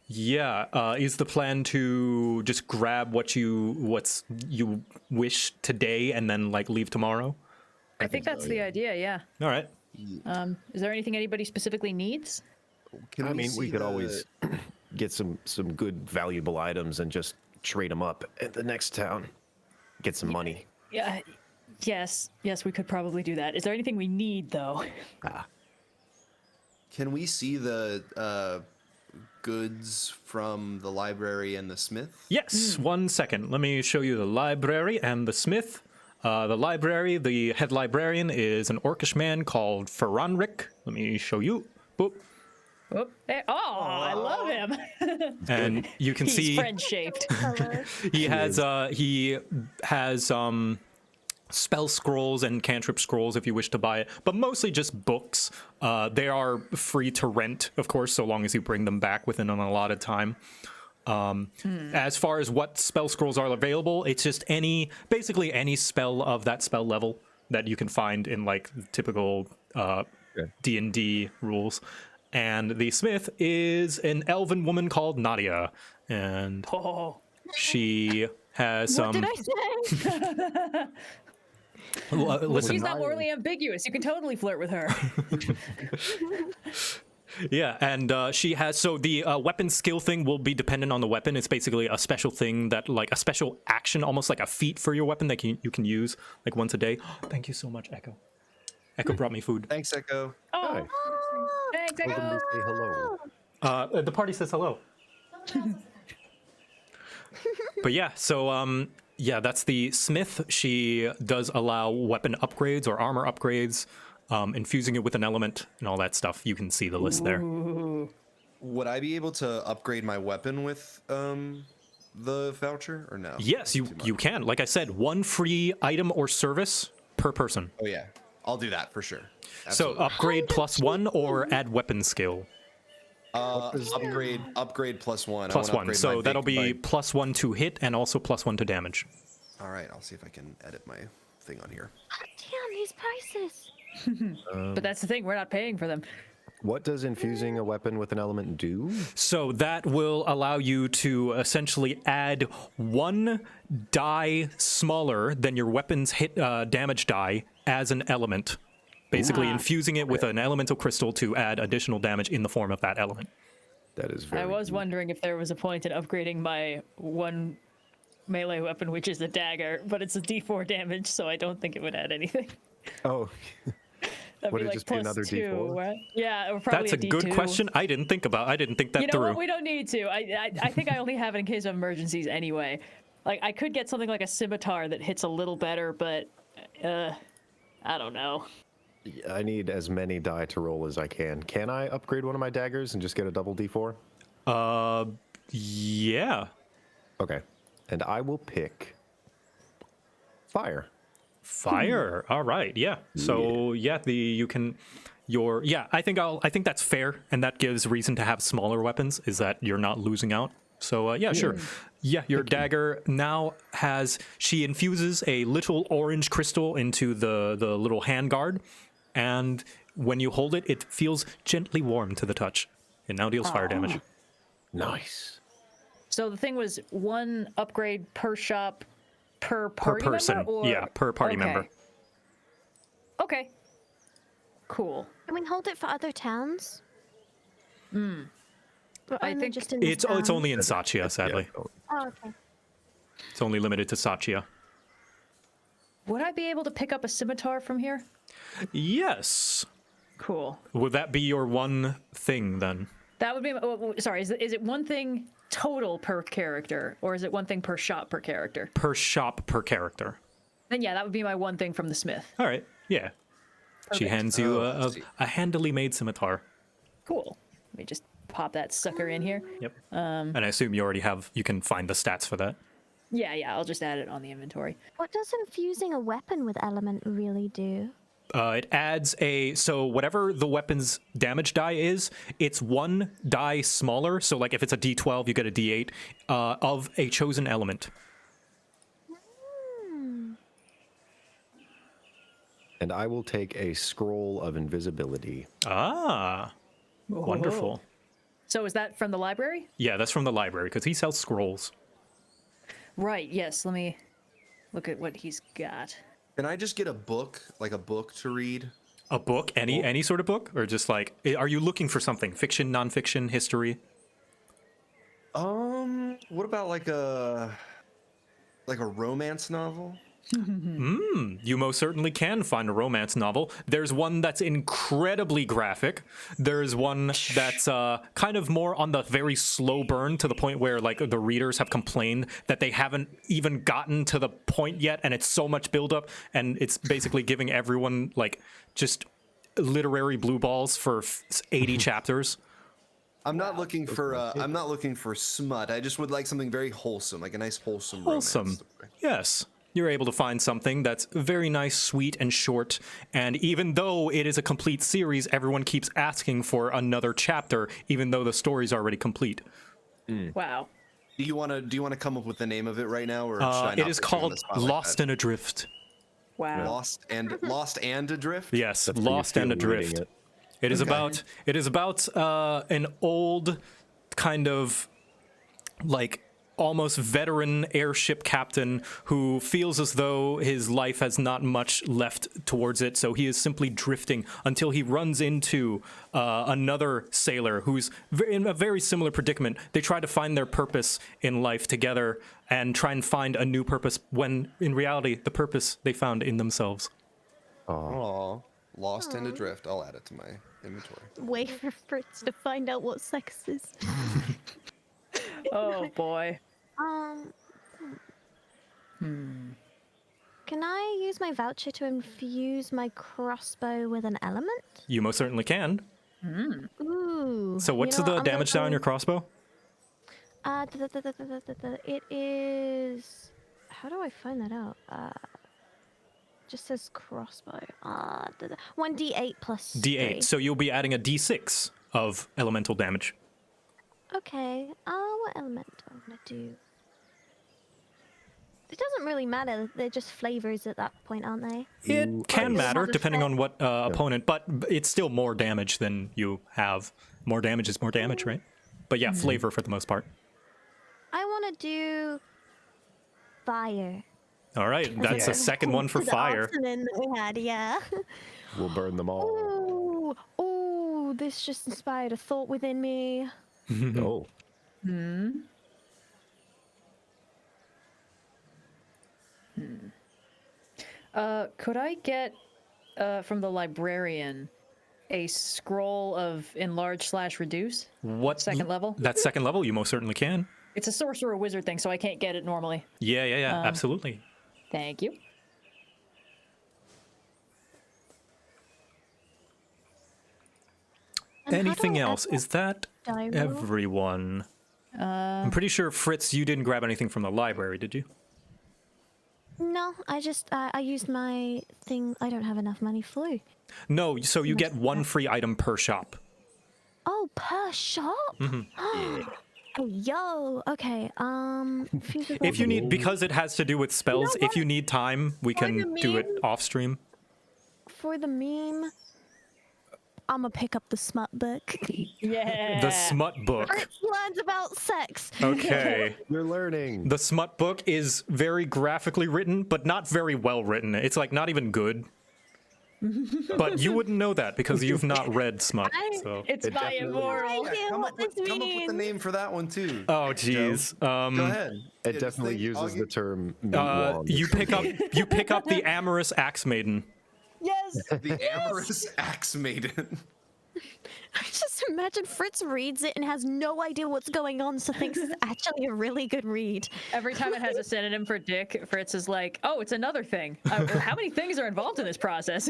is the plan to just grab what you wish today and then like leave tomorrow?
I think that's the idea, yeah.
All right.
Is there anything anybody specifically needs?
I mean, we
see
could
the-
always get some good valuable items and just trade them up at the next town. Get some money.
Yeah. Yes, we could probably do that. Is there anything we need, though?
Can we see the goods from the library and the smith?
Yes, 1 second. Let me show you the library and the smith. The library, the head librarian is an orcish man called Ferranrik. Let me show you. Boop.
Whoop. There. Oh, I love him.
And you can
He's
see
friend-shaped.
he has spell scrolls and cantrip scrolls if you wish to buy it, but mostly just books. They are free to rent, of course, so long as you bring them back within an allotted time. As far as what spell scrolls are available, it's just basically any spell of that spell level that you can find in like typical D&D rules. And the smith is an elven woman called Nadia, and
Oh.
she has
What
some.
did I say?
Listen,
She's not morally ambiguous. You can totally flirt with her.
yeah, and she has the weapon skill thing will be dependent on the weapon. It's basically a special thing that like a special action, almost like a feat for your weapon that you can use like once a day. Thank you so much, Echo. Echo brought me food.
Thanks, Echo.
Hi.
Thanks,
Tell them
Echo.
to say hello.
The party says hello. But yeah, so that's the smith. She does allow weapon upgrades or armor upgrades, infusing it with an element and all that stuff. You can see the list there.
Would I be able to upgrade my weapon with the voucher or no?
Yes, you can. Like I said, 1 free item or service per person.
Oh yeah, I'll do that for sure.
So
Absolutely.
upgrade +1 or add weapon skill.
Upgrade +1. I
+1.
wanna upgrade
So
my
that'll be
my-
+1 to hit and also +1 to damage.
All right, I'll see if I can edit my thing on here.
Damn these prices.
But that's the thing, we're not paying for them.
What does infusing a weapon with an element do?
So that will allow you to essentially add 1 die smaller than your weapon's hit damage die as an element. Basically infusing it with an elemental crystal to add additional damage in the form of that element.
That is very
I was
good.
wondering if there was a point in upgrading my one melee weapon, which is a dagger, but it's a D4 damage, so I don't think it would add anything.
Oh,
That'd
Would
be
it
like
just be another
+2,
D4?
right? Yeah, or probably
That's a good
D2.
question. I didn't think that
You know
through.
what? We don't need to. I think I only have it in case of emergencies anyway. Like, I could get something like a scimitar that hits a little better, but I don't know.
I need as many die to roll as I can. Can I upgrade one of my daggers and just get a double D4?
Yeah.
Okay. And I will pick fire.
Fire. All right. Yeah. So yeah, I think that's fair, and that gives reason to have smaller weapons. Is that you're not losing out. So yeah, sure. Yeah, your dagger now she infuses a little orange crystal into the little handguard, and when you hold it, it feels gently warm to the touch. It now deals fire damage.
Nice.
So the thing was 1 upgrade per shop per party
person.
member? Or...
Yeah, per party member.
Okay. Cool.
Can we hold it for other towns? Or
I
only
think
just in this
It's
town?
only in Satya, sadly.
Yeah.
Oh, okay.
It's only limited to Satya.
Would I be able to pick up a scimitar from here?
Yes.
Cool.
Would that be your one thing then?
That would be. Sorry, is it 1 thing total per character, or is it 1 thing per shop per character?
Per shop per character.
Then yeah, that would be my 1 thing from the smith.
All right. Yeah. She
Perfect.
hands you
I see.
a handily made scimitar.
Cool. Let me just pop that sucker in here.
Yep. And I assume you can find the stats for that.
Yeah, I'll just add it on the inventory.
What does infusing a weapon with element really do?
It adds so whatever the weapon's damage die is, it's 1 die smaller. So like if it's a D12, you get a D8 of a chosen element.
And I will take a scroll of invisibility.
Ah, wonderful.
So is that from the library?
Yeah, that's from the library because he sells scrolls.
Right. Yes. Let me look at what he's got.
Can I just get a book to read?
A book, any sort of book, or just like, are you looking for something? Fiction, nonfiction, history?
What about like a romance novel?
You most certainly can find a romance novel. There's one that's incredibly graphic. There's one that's kind of more on the very slow burn, to the point where like the readers have complained that they haven't even gotten to the point yet, and it's so much buildup, and it's basically giving everyone like just literary blue balls for 80 chapters.
I'm not looking for smut. I just would like something very wholesome, like a nice wholesome romance.
Yes. You're able to find something that's very nice, sweet, and short. And even though it is a complete series, everyone keeps asking for another chapter, even though the story's already complete.
Wow.
Do you want to come up with the name of it right now, or should I not
It is
put you on
called
the spot like
Lost
that?
and Adrift.
Wow.
Lost and Adrift?
Yes,
That's how you
Lost and
feel reading
Adrift.
it.
It is about an old kind of like almost veteran airship captain who feels as though his life has not much left towards it, so he is simply drifting until he runs into another sailor who's in a very similar predicament. They try to find their purpose in life together and try and find a new purpose, when in reality the purpose they found in themselves.
Aw, Lost and Adrift. I'll add it to my inventory.
Wait for Fritz to find out what sex is.
Oh boy.
Can I use my voucher to infuse my crossbow with an element?
You most certainly can.
Ooh.
So what's
you know
the
what,
damage die on your crossbow?
It is. How do I find that out? Just says crossbow. 1d8 plus
D8.
3.
So you'll be adding a D6 of elemental damage.
Okay. What element do I want to do? It doesn't really matter. They're just flavors at that point, aren't they?
It can
I-
matter
Have
depending on
effect.
what opponent, but it's still more damage than you have. More damage is more damage, right? But yeah, flavor for the most part.
I want to do fire.
All right, that's a second one for
The
fire.
option that we had, yeah.
We'll burn them all.
Ooh, this just inspired a thought within me.
Oh.
Could I get from the librarian a scroll of enlarge/reduce?
What
Second level?
That second level, you most certainly can.
It's a sorcerer wizard thing, so I can't get it normally.
Yeah, absolutely.
Thank you.
And how do
Anything
I add
else?
that
Is that
die roll?
everyone? I'm pretty sure, Fritz, you didn't grab anything from the library, did you?
No, I just I used my thing. I don't have enough money. Flew.
No, so you get one free item per shop.
Oh, per shop. Oh, yo. Okay.
If you need, because it has to do with spells,
what?
if you need time, we
For
can
the
do it
meme?
off stream.
for the meme, I'm gonna pick up the smut book.
Yeah.
The smut book.
Fritz learns about sex.
Okay.
You're learning.
The smut book is very graphically written, but not very well written. It's like not even good. But you wouldn't know that because you've not read smut. So.
It's
It
my
definitely-
immoral.
idea
Come
what
up, with,
this
come up with the
means.
name for that one too.
Oh, jeez.
Go ahead.
It
Yeah,
definitely
think-
uses
I'll
the term meat wand.
you pick up the amorous axe maiden.
Yes.
the amorous axe maiden.
I just imagine Fritz reads it and has no idea what's going on, so thinks it's actually a really good read.
Every time it has a synonym for dick, Fritz is like, "Oh, it's another thing." How many things are involved in this process?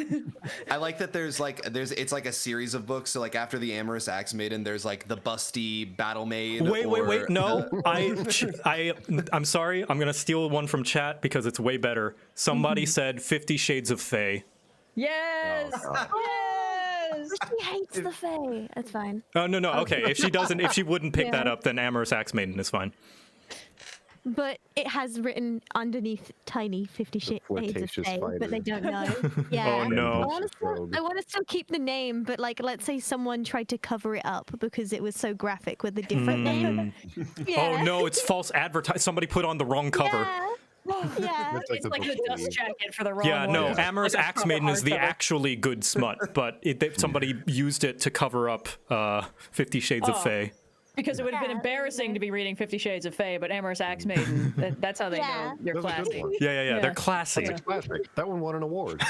I like that there's it's like a series of books. So like after the amorous axe maiden, there's like the busty battle maid.
Wait.
or-
No, I'm sorry. I'm gonna steal one from chat because it's way better. Somebody said 50 Shades of Fae.
Yes. Yes.
She hates the Fae. That's fine.
Oh no. Okay. If she wouldn't pick
Yeah.
that up, then amorous axe maiden is fine.
But it has written underneath tiny 50 Shades of
flirtatious
Fae, but they
fighter.
don't know. Yeah.
Oh, no.
I want to still keep the name, but like, let's say someone tried to cover it up because it was so graphic with a different name. Yeah.
Oh no, it's false advertising. Somebody put on the wrong cover.
Yeah. Yeah.
That's like
It's
the
like the
book
dust
lead.
jacket for the wrong
Yeah,
one.
no,
It's
amorous
like a
axe
proper
maiden is the
hardcover.
actually good smut, but somebody used it to cover up 50 Shades of
Oh.
Fae.
Because it would have been
Yeah,
embarrassing to be reading 50 Shades of Fae, but Amorous Axe Maiden, that's how they
Yeah.
know you're
That was a good
classy.
one.
Yeah.
Yeah.
They're classy.
Yeah.
Classic. That one won an award.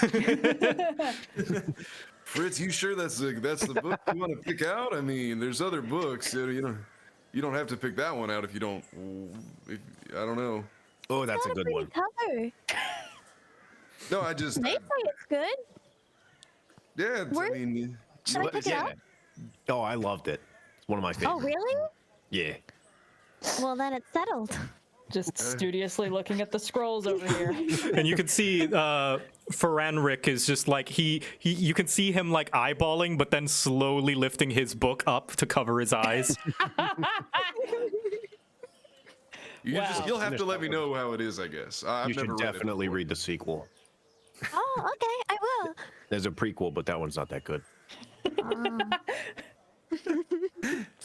Fritz, you sure that's the book you want to pick out? I mean, there's other books. You don't have to pick that one out if you don't. I don't know.
Oh, that's a
Got
good
pretty
one.
cover.
No, I just.
They say it's good.
Yeah, I
Where-
mean,
Should I pick it up?
Oh, I loved it. It's one of my favorites.
Oh, really?
Yeah.
Well, then it's settled.
Just studiously looking at the scrolls over here.
And you can see Faranrik is just like you can see him like eyeballing, but then slowly lifting his book up to cover his eyes.
Wow.
you'll have to let me know how it is. I guess I've
You
never
should
read it
definitely
before.
read the sequel.
Oh, okay, I will.
There's a prequel, but that one's not that good.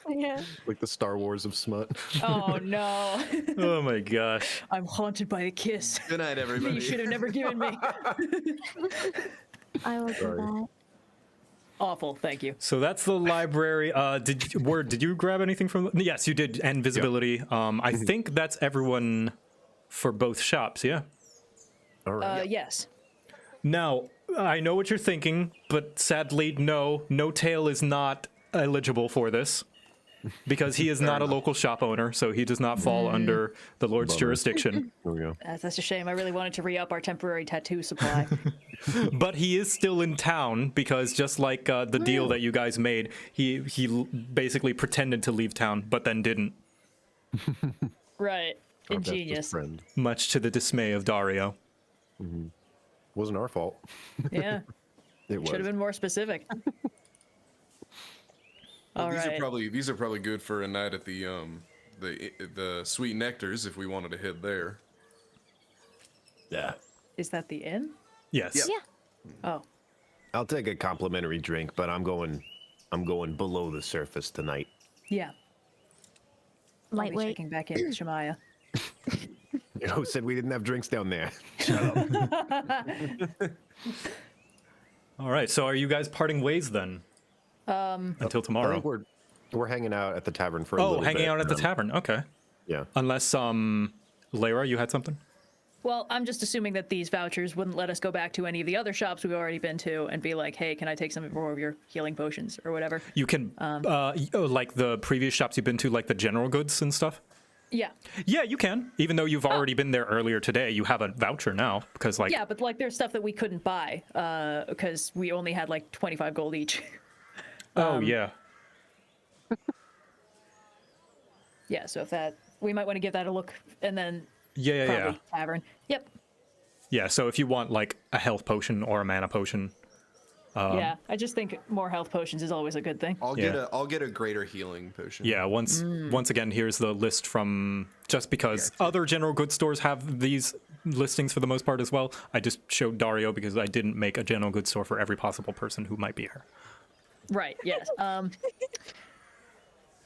Yeah.
Like the Star Wars of smut.
Oh no.
Oh my gosh.
I'm haunted by a kiss
Good night,
that
everybody.
you should have never given me.
I will do
Sorry.
that.
Awful, thank you.
So that's the library. Did you grab anything from? Yes, you did. And visibility. I think that's everyone for both shops. Yeah.
All right.
Yes.
Now I know what you're thinking, but sadly, no tail is not eligible for this because he is not a local shop owner, so he does not fall under the Lord's
Bummer.
jurisdiction.
There we go.
That's a shame. I really wanted to re-up our temporary tattoo supply.
But he is still in town because just like the deal that you guys made, he basically pretended to leave town, but then didn't.
Right.
Our bestest
Ingenious.
friend.
Much to the dismay of Dario.
Wasn't our fault.
Yeah.
It was.
Should have been more specific.
Well,
All
these
right.
are probably good for a night at the Sweet Nectars if we wanted to hit there.
Yeah.
Is that the inn?
Yes.
Yep.
Yeah.
Oh.
I'll take a complimentary drink, but I'm going below the surface tonight.
Yeah. I'll be
Lightweight.
checking back in with Shemaya.
Who said we didn't have drinks down there? Shut up.
All right. So are you guys parting ways then? Until
I
tomorrow.
think we're hanging out at the tavern for a little bit.
Hanging out at the tavern. Okay.
Yeah.
Unless Layra, you had something?
Well, I'm just assuming that these vouchers wouldn't let us go back to any of the other shops we've already been to and be like, hey, can I take some more of your healing potions or whatever?
You can like the previous shops you've been to, like the general goods and stuff?
Yeah.
Yeah, you can. Even though you've already been there earlier today, you have a voucher now because like
Yeah, but like there's stuff that we couldn't buy because we only had like 25 gold each.
yeah.
Yeah, so if that, we might want to give that a look and then
Yeah.
probably tavern. Yep.
Yeah, so if you want like a health potion or a mana potion,
Yeah, I just think more health potions is always a good thing.
I'll
Yeah.
get a greater healing potion.
yeah, once again, here's the list from just because other general goods stores have these listings for the most part as well. I just showed Dario because I didn't make a general goods store for every possible person who might be here.
Right, yes.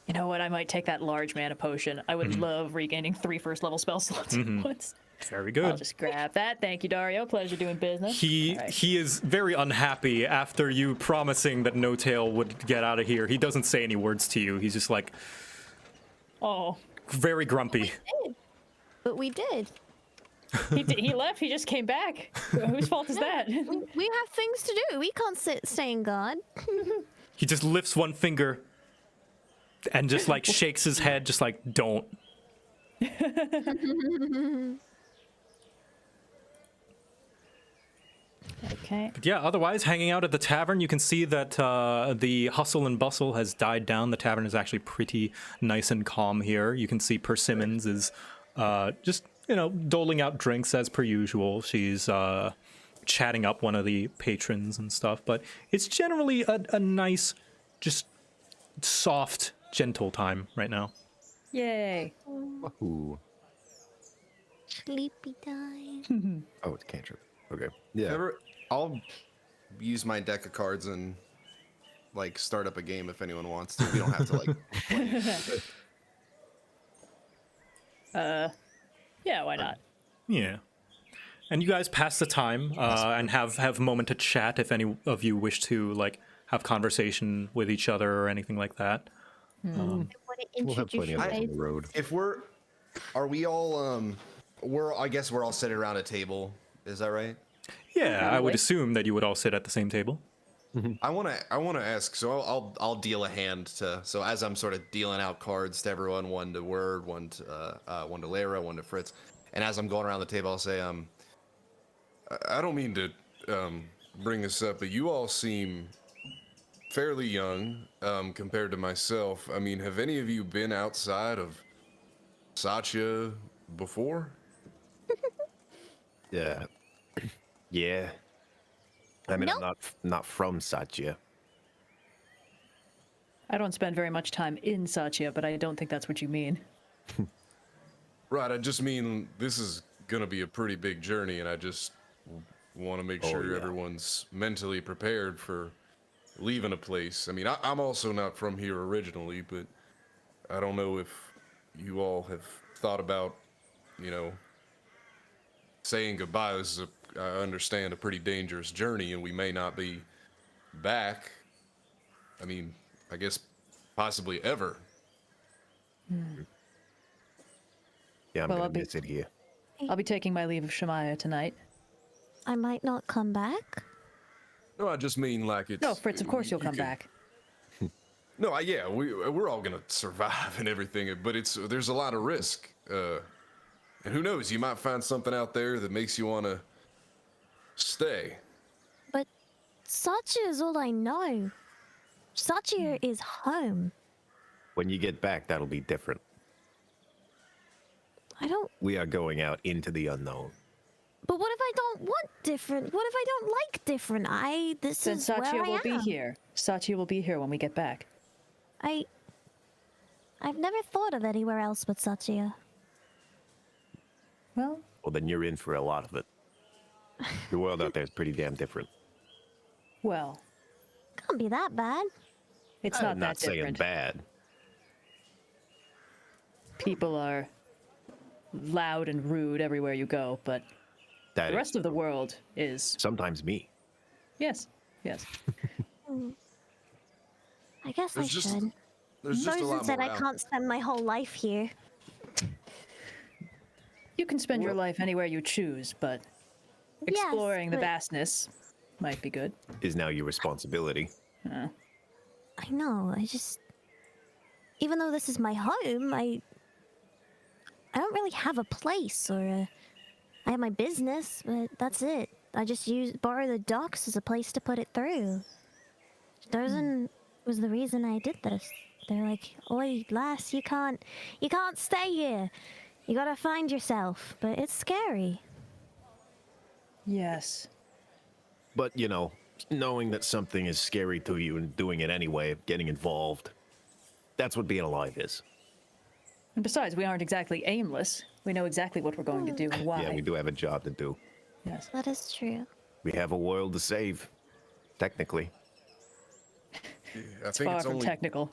You know what? I might take that large mana potion. I would love regaining 3 first level spell slots at once.
Very
I'll
good.
just grab that. Thank you, Dario. Pleasure doing business.
He
All right.
he is very unhappy after you promising that No Tail would get out of here. He doesn't say any words to you. He's just like
Oh,
very grumpy.
But we did.
he left. He just came back. Whose fault is that?
We have things to do. We can't stay in guard.
He just lifts one finger and just like shakes his head, just like don't.
Okay.
But yeah, otherwise, hanging out at the tavern, you can see that the hustle and bustle has died down. The tavern is actually pretty nice and calm here. You can see Persimmons is just, doling out drinks as per usual. She's chatting up one of the patrons and stuff. But it's generally a nice, just soft, gentle time right now.
Yay.
Ooh.
Sleepy time.
Oh, it's cantrip. Okay. Yeah.
I'll use my deck of cards and like start up a game if anyone wants to. We don't have to like.
Yeah, why not?
Yeah. And you guys pass the time and have a moment to chat if any of you wish to like have conversation with each other or anything like that.
Want to
We'll have
introduce
plenty of that on
you
the road.
If are we all I guess we're all sitting around a table. Is that right?
Yeah, I would
Probably.
assume that you would all sit at the same table.
I want to ask. So I'll deal a hand to. So as I'm sort of dealing out cards to everyone, one to Word, one to Layra, one to Fritz, and as I'm going around the table, I'll say,
I don't mean to bring this up, but you all seem fairly young compared to myself. I mean, have any of you been outside of Satya before?
Yeah. Yeah. I mean,
Nope.
I'm not from Satya.
I don't spend very much time in Satya, but I don't think that's what you mean.
Right, I just mean this is gonna be a pretty big journey, and I just want to make sure
yeah.
everyone's mentally prepared for leaving a place. I mean, I'm also not from here originally, but I don't know if you all have thought about, saying goodbye. This is, I understand, a pretty dangerous journey, and we may not be back. I mean, I guess possibly ever.
Yeah, I'm
Well,
gonna
I'll be-
miss it here.
I'll be taking my leave of Shemaya tonight.
I might not come back.
No, I just mean like it's.
No, Fritz, of course you'll
you
come
can-
back.
No, yeah, we're all gonna survive and everything, but there's a lot of risk. And who knows? You might find something out there that makes you want to stay.
But Satya is all I know. Satya is home.
When you get back, that'll be different.
I don't.
We are going out into the unknown.
But what if I don't want different? What if I don't like different? This
Then
is where
Satya
I
will be
am.
here. Satya will be here when we get back.
I've never thought of anywhere else but Satya.
Well,
Well, then you're in for a lot of it. The world out there is pretty damn different.
well,
Can't be that bad.
it's
I'm
not
not
that
saying
different.
bad.
People are loud and rude everywhere you go, but
That
the
is
rest of the world is
sometimes me.
yes, yes.
I guess
There's
I
just-
should.
There's just a
Rosen
lot
said
more
I
out.
can't spend my whole life here.
You can spend your life anywhere you choose, but exploring the
but-
vastness might be good.
Is now your responsibility.
I know. Even though this is my home, I don't really have a place or I have my business, but that's it. I just borrow the docks as a place to put it through. Dozen was the reason I did this. They're like, "Oi, lass, you can't stay here. You gotta find yourself." But it's scary.
Yes.
But, you know, knowing that something is scary to you and doing it anyway, getting involved, that's what being alive is.
And besides, we aren't exactly aimless. We know exactly what we're going to do and why.
Yeah, we do have a job to do.
Yes.
That is true.
We have a world to save, technically.
I
It's
think
far
it's
from
only
technical.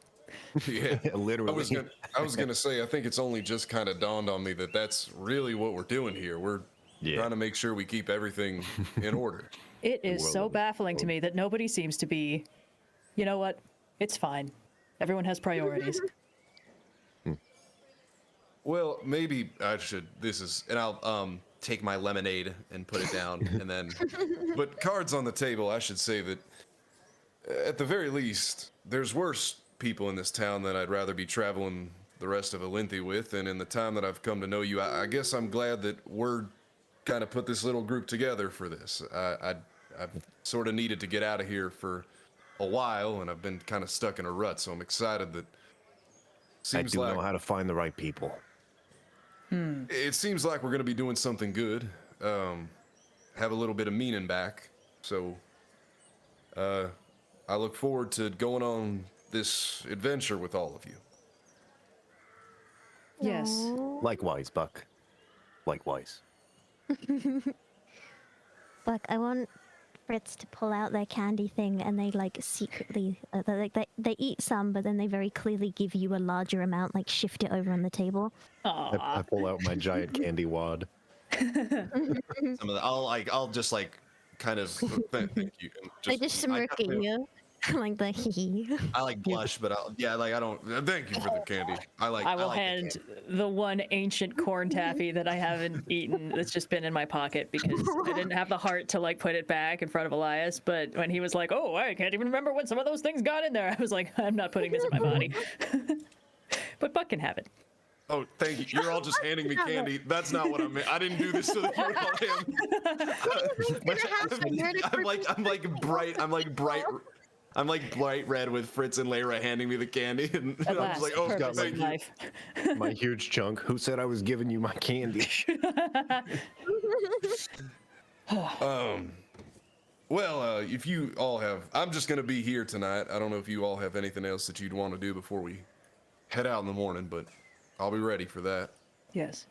yeah.
Literally.
I was gonna say I think it's only just kind of dawned on me that that's really what we're doing here. We're
Yeah.
trying to make sure we keep everything in order.
It is
world
so
of-
baffling to me that nobody seems to be, you know what? It's fine. Everyone has priorities.
Well, maybe I should. And I'll take my lemonade and put it down, and then. But cards on the table. I should say that, at the very least, there's worse people in this town that I'd rather be traveling the rest of Elynthi with, and in the time that I've come to know you, I guess I'm glad that we're kind of put this little group together for this. I've sort of needed to get out of here for a while, and I've been kind of stuck in a rut, so I'm excited that.
I do know how to find the right people.
It seems like we're going to be doing something good. Have a little bit of meaning back. So, I look forward to going on this adventure with all of you.
Yes.
Likewise, Buck. Likewise.
Buck, I want Fritz to pull out their candy thing and they like secretly, they eat some, but then they very clearly give you a larger amount, like shift it over on the table.
I pull out my giant candy wad.
Some of the, I'll just like kind of
Thank you. And
I just smirk at you. like the hee.
I like blush, but I don't.
Thank you for the candy.
I will
like the
hand
candy.
the one ancient corn taffy that I haven't eaten that's just been in my pocket because I didn't have the heart to like put it back in front of Elias. But when he was like, "Oh, I can't even remember when some of those things got in there," I was like, "I'm not putting this in my body." But Buck can have it.
Oh, thank you. You're all just handing me candy. That's not what I meant. I didn't do this so that you all am. I'm like bright red with Fritz and Layra handing me the candy, and
At
I'm
last,
just like, oh,
purpose
thank
in
you.
life.
My huge chunk. Who said I was giving you my candy?
Well, if you all have, I'm just gonna be here tonight. I don't know if you all have anything else that you'd want to do before we head out in the morning, but I'll be ready for that.
Yes.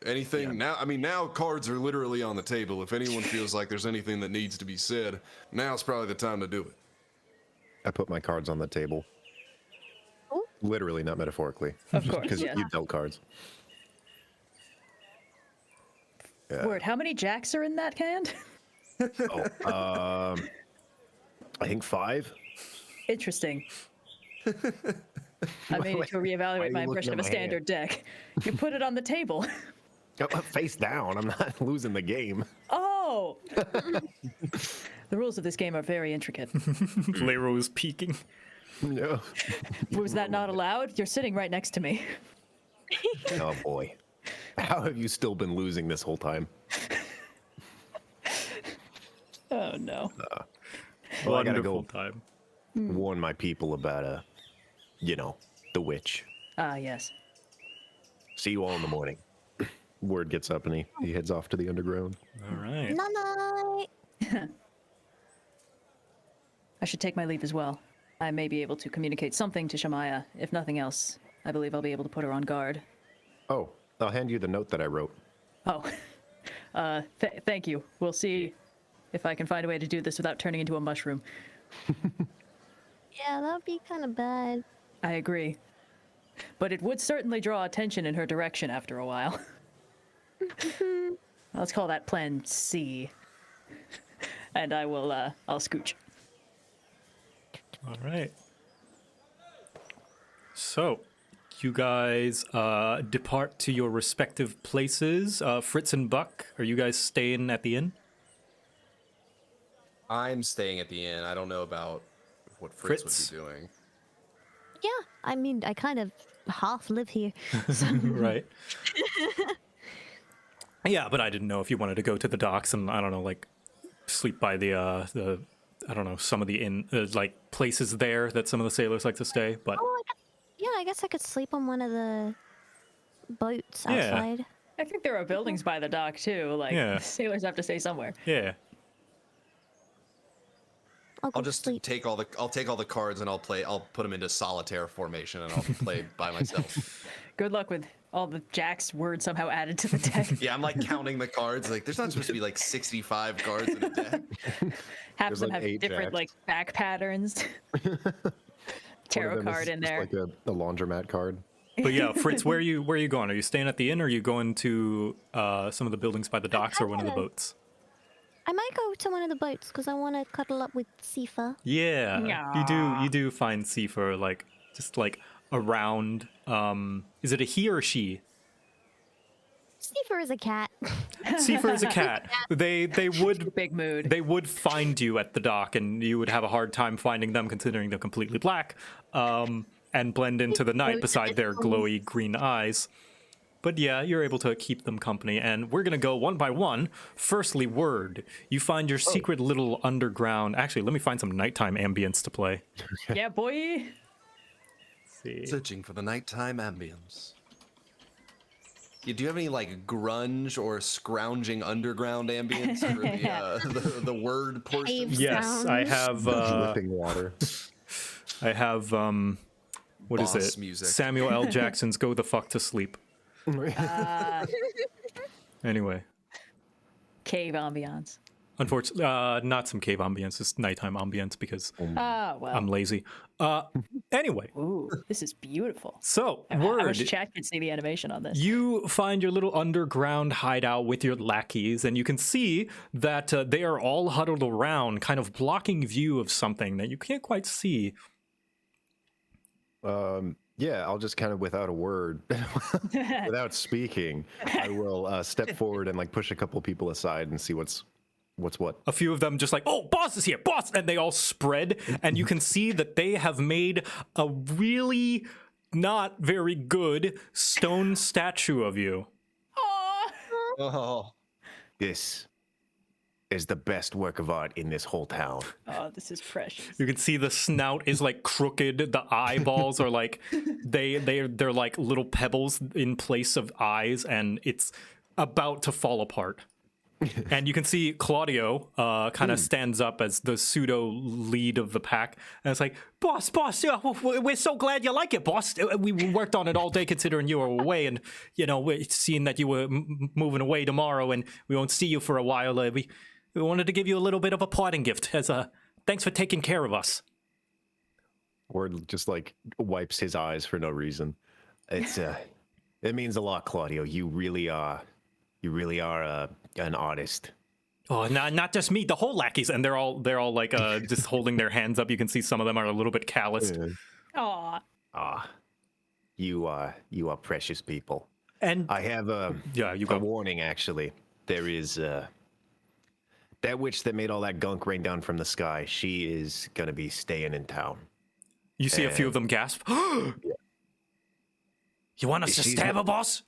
Anything now? I mean, now cards are literally on the table. If anyone feels like there's anything that needs to be said, now's probably the time to do it.
I put my cards on the table. Literally, not metaphorically.
Of course,
Because
yeah.
you dealt cards. Yeah.
Word. How many jacks are in that hand?
I think 5.
Interesting. I may need to
why are
reevaluate
you
my
looking
impression
at
of a
my
standard deck. You put it on the table.
Face down. I'm not losing the game.
Oh! The rules of this game are very intricate.
Layra was peeking.
No.
Was that not allowed? You're sitting right next to me.
Oh boy. How have you still been losing this whole time?
Oh no.
Well, I gotta
Wonderful
go
time.
warn my people about the witch.
Ah, yes.
See you all in the morning. word gets up and he heads off to the underground.
All right.
Night.
I should take my leave as well. I may be able to communicate something to Shamaya. If nothing else, I believe I'll be able to put her on guard.
Oh, I'll hand you the note that I wrote.
Oh, thank you. We'll see if I can find a way to do this without turning into a mushroom.
Yeah, that'd be kind of bad.
I agree. But it would certainly draw attention in her direction after a while. Let's call that Plan C. And I will, I'll scooch.
All right. So, you guys depart to your respective places. Fritz and Buck, are you guys staying at the inn?
I'm staying at the inn. I don't know about what Fritz would be doing.
Yeah, I mean, I kind of half live here. So.
Right. Yeah, but I didn't know if you wanted to go to the docks and, I don't know, like, sleep by the I don't know, some of the inn, like, places there that some of the sailors like to stay, but...
Oh, I guess I could sleep on one of the boats
Yeah.
outside.
I think there are buildings by the dock, too. Like,
Yeah.
sailors have to stay somewhere.
Yeah.
I'll
I'll just
sleep.
take all the cards and I'll put them into solitaire formation and I'll play by myself.
Good luck with all the Jack's words somehow added to the deck.
Yeah, I'm like counting the cards. Like, there's not supposed to be like 65 cards in a deck.
Half
There's
of them
like
have
8
different,
Jacks.
like, back patterns. Tarot
One of them
card
is
in
just
there.
like a laundromat card.
But yeah, Fritz, where are you going? Are you staying at the inn or are you going to some of the buildings by the docks or one of the boats?
I might go to one of the boats because I want to cuddle up with Sifa.
Yeah. You do find Seifer, like, just like around, is it a he or she?
Sifa is a cat.
Seifer is a cat. They would
Big mood.
they would find you at the dock, and you would have a hard time finding them, considering they're completely black, and blend into the night beside their glowy green eyes. But yeah, you're able to keep them company, and we're gonna go one by one. Firstly, word. You find your secret little underground. Actually, let me find some nighttime ambience to play.
Yeah, boy.
Let's see.
Searching for the nighttime ambience. Yeah, do you have any like grunge or scrounging underground ambience for the word portion?
Cave
Yes, I
sounds.
have.
Dripping water.
I have. What is
Boss
it?
music.
Samuel L. Jackson's "Go the Fuck to Sleep." Anyway,
Cave ambiance.
unfortunately, not some cave ambience, just nighttime ambience because
Oh, well.
I'm lazy. Anyway,
Ooh, this is beautiful.
so
I
word.
wish chat could see the animation on this.
You find your little underground hideout with your lackeys, and you can see that they are all huddled around, kind of blocking view of something that you can't quite see.
Yeah, I'll just kind of without a word, without speaking, I will step forward and like push a couple people aside and see what's what.
A few of them just like, oh, boss is here, boss! And they all spread, and you can see that they have made a really not very good stone statue of you.
Oh,
This is the best work of art in this whole town.
Oh, this is precious.
You can see the snout is like crooked. The eyeballs are like they're like little pebbles in place of eyes, and it's about to fall apart. And you can see Claudio kind of stands up as the pseudo lead of the pack, and it's like, boss, yeah, we're so glad you like it, boss. We worked on it all day, considering you were away, and we're seeing that you were moving away tomorrow, and we won't see you for a while. We wanted to give you a little bit of a parting gift as a thanks for taking care of us.
Word just like wipes his eyes for no reason. It's it means a lot, Claudio. You really are an artist.
Oh, not just me, the whole lackeys, and they're all like just holding their hands up. You can see some of them are a little bit calloused.
Aw.
You are precious people.
And
I have a
go.
warning. Actually, there is that witch that made all that gunk rain down from the sky. She is gonna be staying in town.
You see a few of them gasp. You want us to
She's
stab
not-
a boss?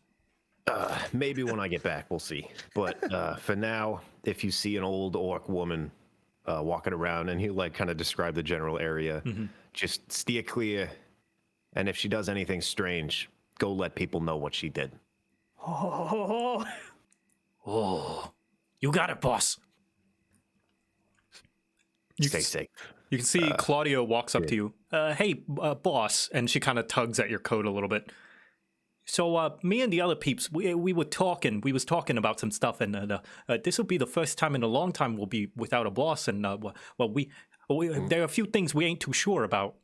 Maybe when I get back, we'll see. But for now, if you see an old orc woman walking around, and he'll like kind of describe the general area, just steer clear. And if she does anything strange, go let people know what she did.
Oh,
Oh, you got it, boss.
Stay safe.
You can see Claudio walks up to you. Hey, boss, and she kind of tugs at your coat a little bit. So, me and the other peeps, we were talking. We was talking about some stuff, and this will be the first time in a long time we'll be without a boss. And we there are a few things we ain't too sure about.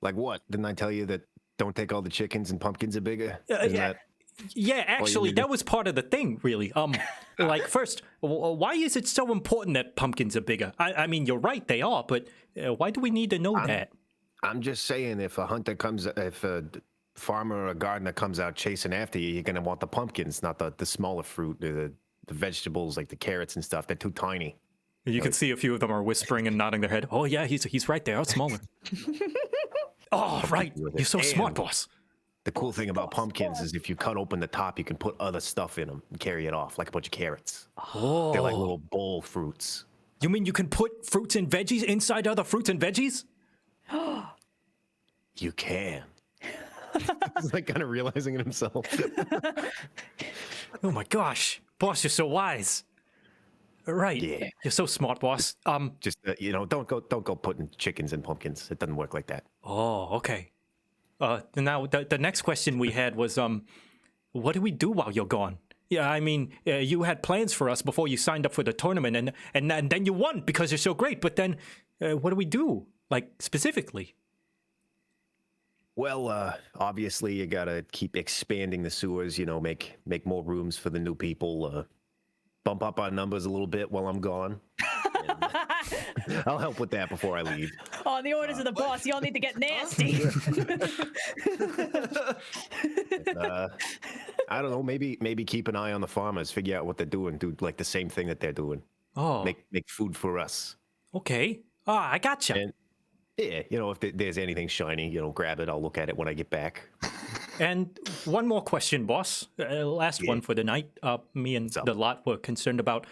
Like what? Didn't I tell you that don't take all the chickens and pumpkins are bigger? Isn't that
Yeah, actually, that was part of the thing, really. Like, first, why is it so important that pumpkins are bigger? I mean, you're right, they are, but why do we need to know that?
I'm just saying, if a farmer or a gardener comes out chasing after you, you're gonna want the pumpkins, not the smaller fruit, the vegetables like the carrots and stuff. They're too tiny.
You can see a few of them are whispering and nodding their head. Oh, yeah, he's right there, out smaller. Oh, right. You're so smart, boss.
The cool thing about pumpkins is if you cut open the top, you can put other stuff in them and carry it off, like a bunch of carrots.
Oh.
They're like little bowl fruits.
You mean you can put fruits and veggies inside other fruits and veggies?
You can. He's like kind of realizing it himself.
Oh my gosh, boss, you're so wise. Right.
Yeah.
You're so smart, boss.
Just don't go putting chickens in pumpkins. It doesn't work like that.
Oh, okay. Now the next question we had was, what do we do while you're gone? Yeah, I mean, you had plans for us before you signed up for the tournament, and then you won because you're so great. But then, what do we do, like specifically?
Well, obviously you gotta keep expanding the sewers. Make more rooms for the new people. Bump up our numbers a little bit while I'm gone. I'll help with that before I leave.
on the orders of the boss, y'all need to get nasty.
I don't know. Maybe keep an eye on the farmers. Figure out what they're doing. Do like the same thing that they're doing.
Oh,
Make food for us.
okay. I gotcha.
And yeah, if there's anything shiny, grab it. I'll look at it when I get back.
And one more question, boss. Last one for the night. Me and the lot were concerned about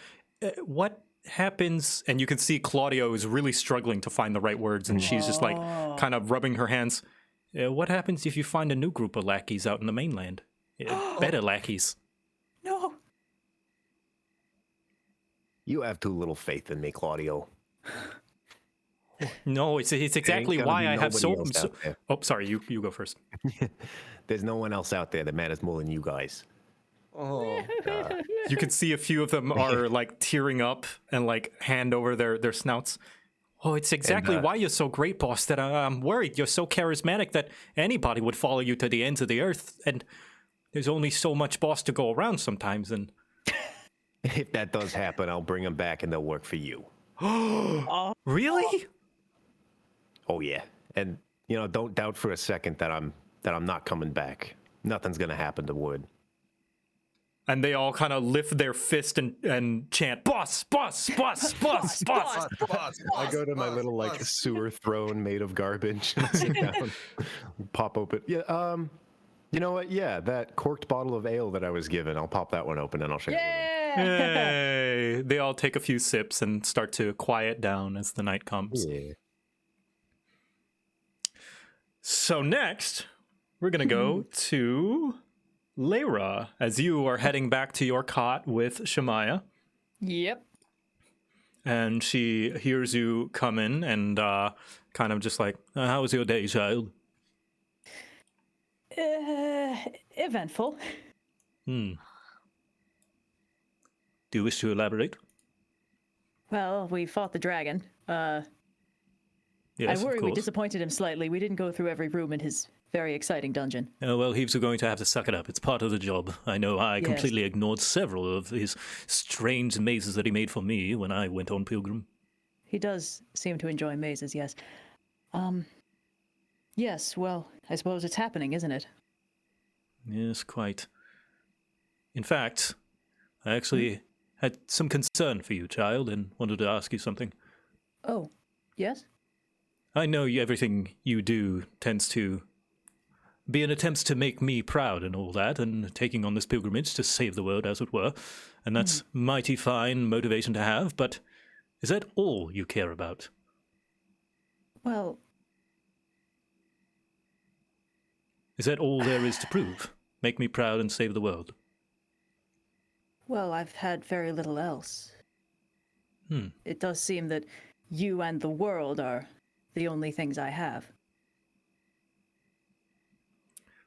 what happens. And you can see Claudio is really struggling to find the right words, and she's just like kind of rubbing her hands. What happens if you find a new group of lackeys out in the mainland? Better lackeys.
No.
You have too little faith in me, Claudio.
No, it's exactly why I have so. Oh, sorry. You go first.
There's no one else out there that matters more than you guys.
Oh, God.
You can see a few of them are like tearing up and like hand over their snouts. Oh, it's exactly why you're so great, boss, that I'm worried. You're so charismatic that anybody would follow you to the ends of the earth. And there's only so much boss to go around sometimes. And
if that does happen, I'll bring them back and they'll work for you.
Really?
Oh yeah. And don't doubt for a second that I'm not coming back. Nothing's gonna happen to Wood.
And they all kind of lift their fist and chant, "Boss, boss, boss, boss, boss."
I go to my little like sewer throne made of garbage and sit down, pop open. Yeah. You know what? Yeah, that corked bottle of ale that I was given, I'll pop that one open and I'll share it with them.
Hey! They all take a few sips and start to quiet down as the night comes.
Yeah.
So next, we're gonna go to Lyra as you are heading back to your cot with Shemaya.
Yep.
And she hears you come in and kind of just like, how was your day, child?
Eventful.
Do you wish to elaborate?
Well, we fought the dragon.
Yes,
I worry
of
we
course.
disappointed him slightly. We didn't go through every room in his very exciting dungeon.
Well, he's going to have to suck it up. It's part of the job. I know I completely ignored several of his strange mazes that he made for me when I went on pilgrim.
He does seem to enjoy mazes, yes. Yes, well, I suppose it's happening, isn't it?
Yes, quite. In fact, I actually had some concern for you, child, and wanted to ask you something.
Oh, yes?
I know everything you do tends to be an attempt to make me proud and all that, and taking on this pilgrimage to save the world, as it were. And that's mighty fine motivation to have, but is that all you care about?
Well,
Is that all there is to prove? Make me proud and save the world.
Well, I've had very little else.
Hmm.
It does seem that you and the world are the only things I have.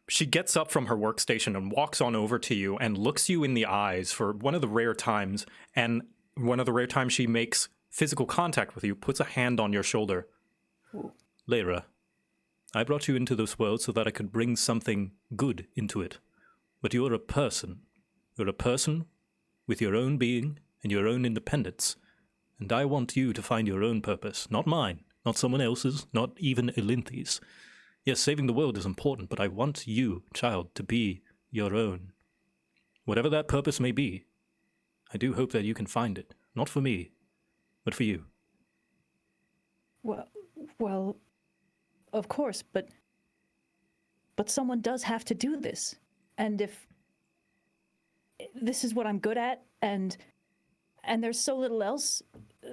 She gets up from her workstation and walks on over to you and looks you in the eyes for one of the rare times, and one of the rare times she makes physical contact with you, puts a hand on your shoulder.
Ooh.
Lyra, I brought you into this world so that I could bring something good into it. But you're a person. You're a person with your own being and your own independence. And I want you to find your own purpose, not mine, not someone else's, not even Elynthe's. Yes, saving the world is important, but I want you, child, to be your own. Whatever that purpose may be, I do hope that you can find it. Not for me, but for you.
Well, of course, but someone does have to do this. And if this is what I'm good at, and there's so little else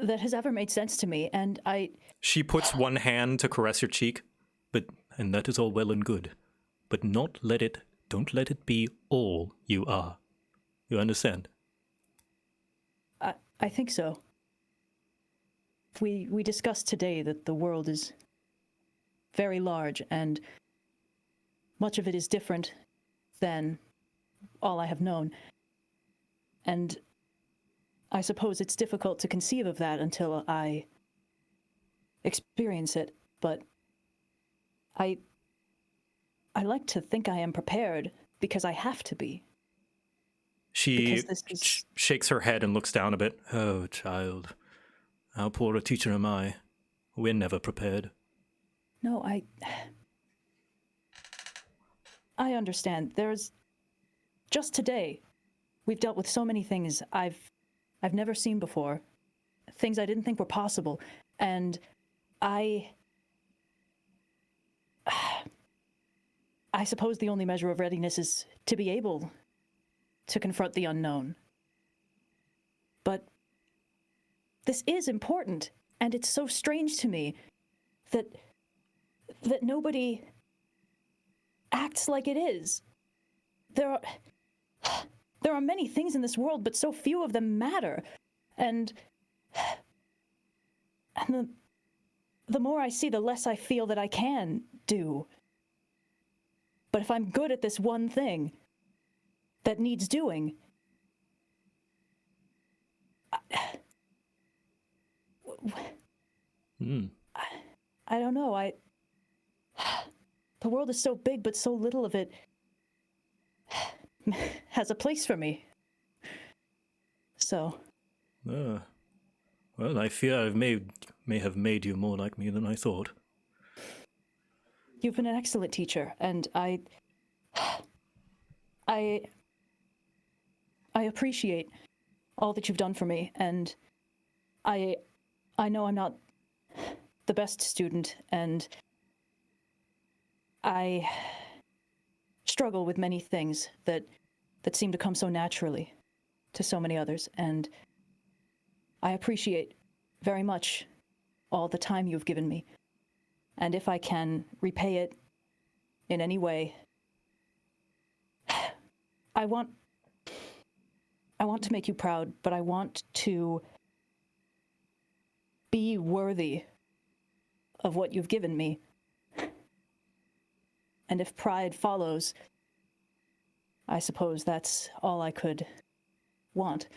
that has ever made sense to me, and
She puts one hand to caress your cheek, and that is all well and good. But don't let it be all you are. You understand?
I think so. We discussed today that the world is very large, and much of it is different than all I have known. And I suppose it's difficult to conceive of that until I experience it, but I like to think I am prepared because I have to be.
She shakes her head and looks down a bit. Oh, child, how poor a teacher am I. We're never prepared.
No, I understand. There's just today, we've dealt with so many things I've never seen before, things I didn't think were possible, and I suppose the only measure of readiness is to be able to confront the unknown. But this is important, and it's so strange to me that nobody acts like it is. There are many things in this world, but so few of them matter. And the more I see, the less I feel that I can do. But if I'm good at this one thing that needs doing, I don't know. The world is so big, but so little of it has a place for me. So.
Well, I fear I may have made you more like me than I thought.
You've been an excellent teacher, and I appreciate all that you've done for me, and I know I'm not the best student, and I struggle with many things that seem to come so naturally to so many others, and I appreciate very much all the time you've given me. And if I can repay it in any way, I want to make you proud, but I want to be worthy of what you've given me. And if pride follows, I suppose that's all I could want.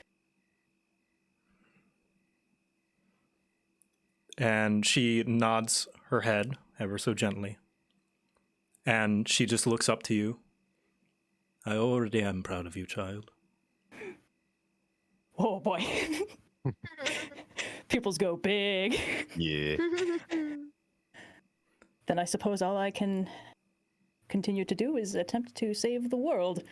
And she nods her head ever so gently. And she just looks up to you. I already am proud of you, child.
Oh boy. Pupils go big.
Yeah.
Then I suppose all I can continue to do is attempt to save the world.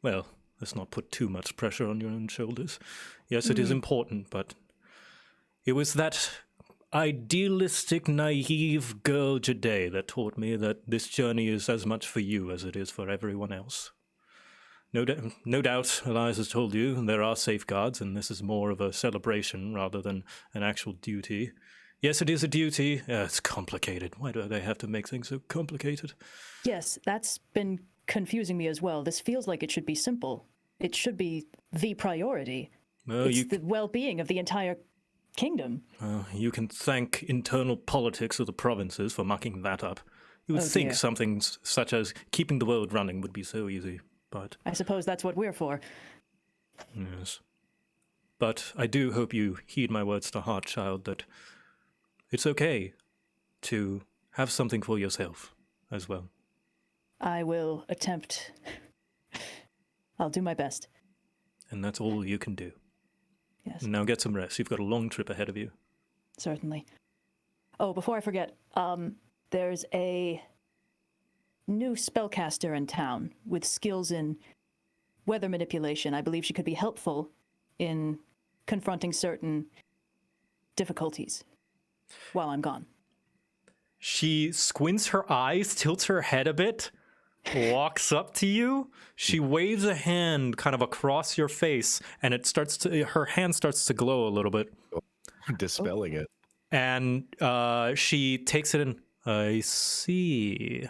Well, let's not put too much pressure on your own shoulders. Yes, it is important, but it was that idealistic, naive girl Jade that taught me that this journey is as much for you as it is for everyone else. No doubt, Elias has told you there are safeguards, and this is more of a celebration rather than an actual duty. Yes, it is a duty. It's complicated. Why do they have to make things so complicated?
Yes, that's been confusing me as well. This feels like it should be simple. It should be the priority.
Well,
It's the well-being of the entire kingdom.
you can thank internal politics of the provinces for mucking that up. You would
Oh,
think
dear.
something such as keeping the world running would be so easy, but
I suppose that's what we're for.
yes. But I do hope you heed my words to heart, child, that it's okay to have something for yourself as well.
I will attempt. I'll do my best.
And that's all you can do.
Yes,
Now get some rest. You've got a long trip ahead of you.
certainly. Oh, before I forget, there's a new spellcaster in town with skills in weather manipulation. I believe she could be helpful in confronting certain difficulties while I'm gone.
She squints her eyes, tilts her head a bit, walks up to you. She waves a hand kind of across your face, and her hand starts to glow a little bit.
Dispelling it.
And she takes it in. I see.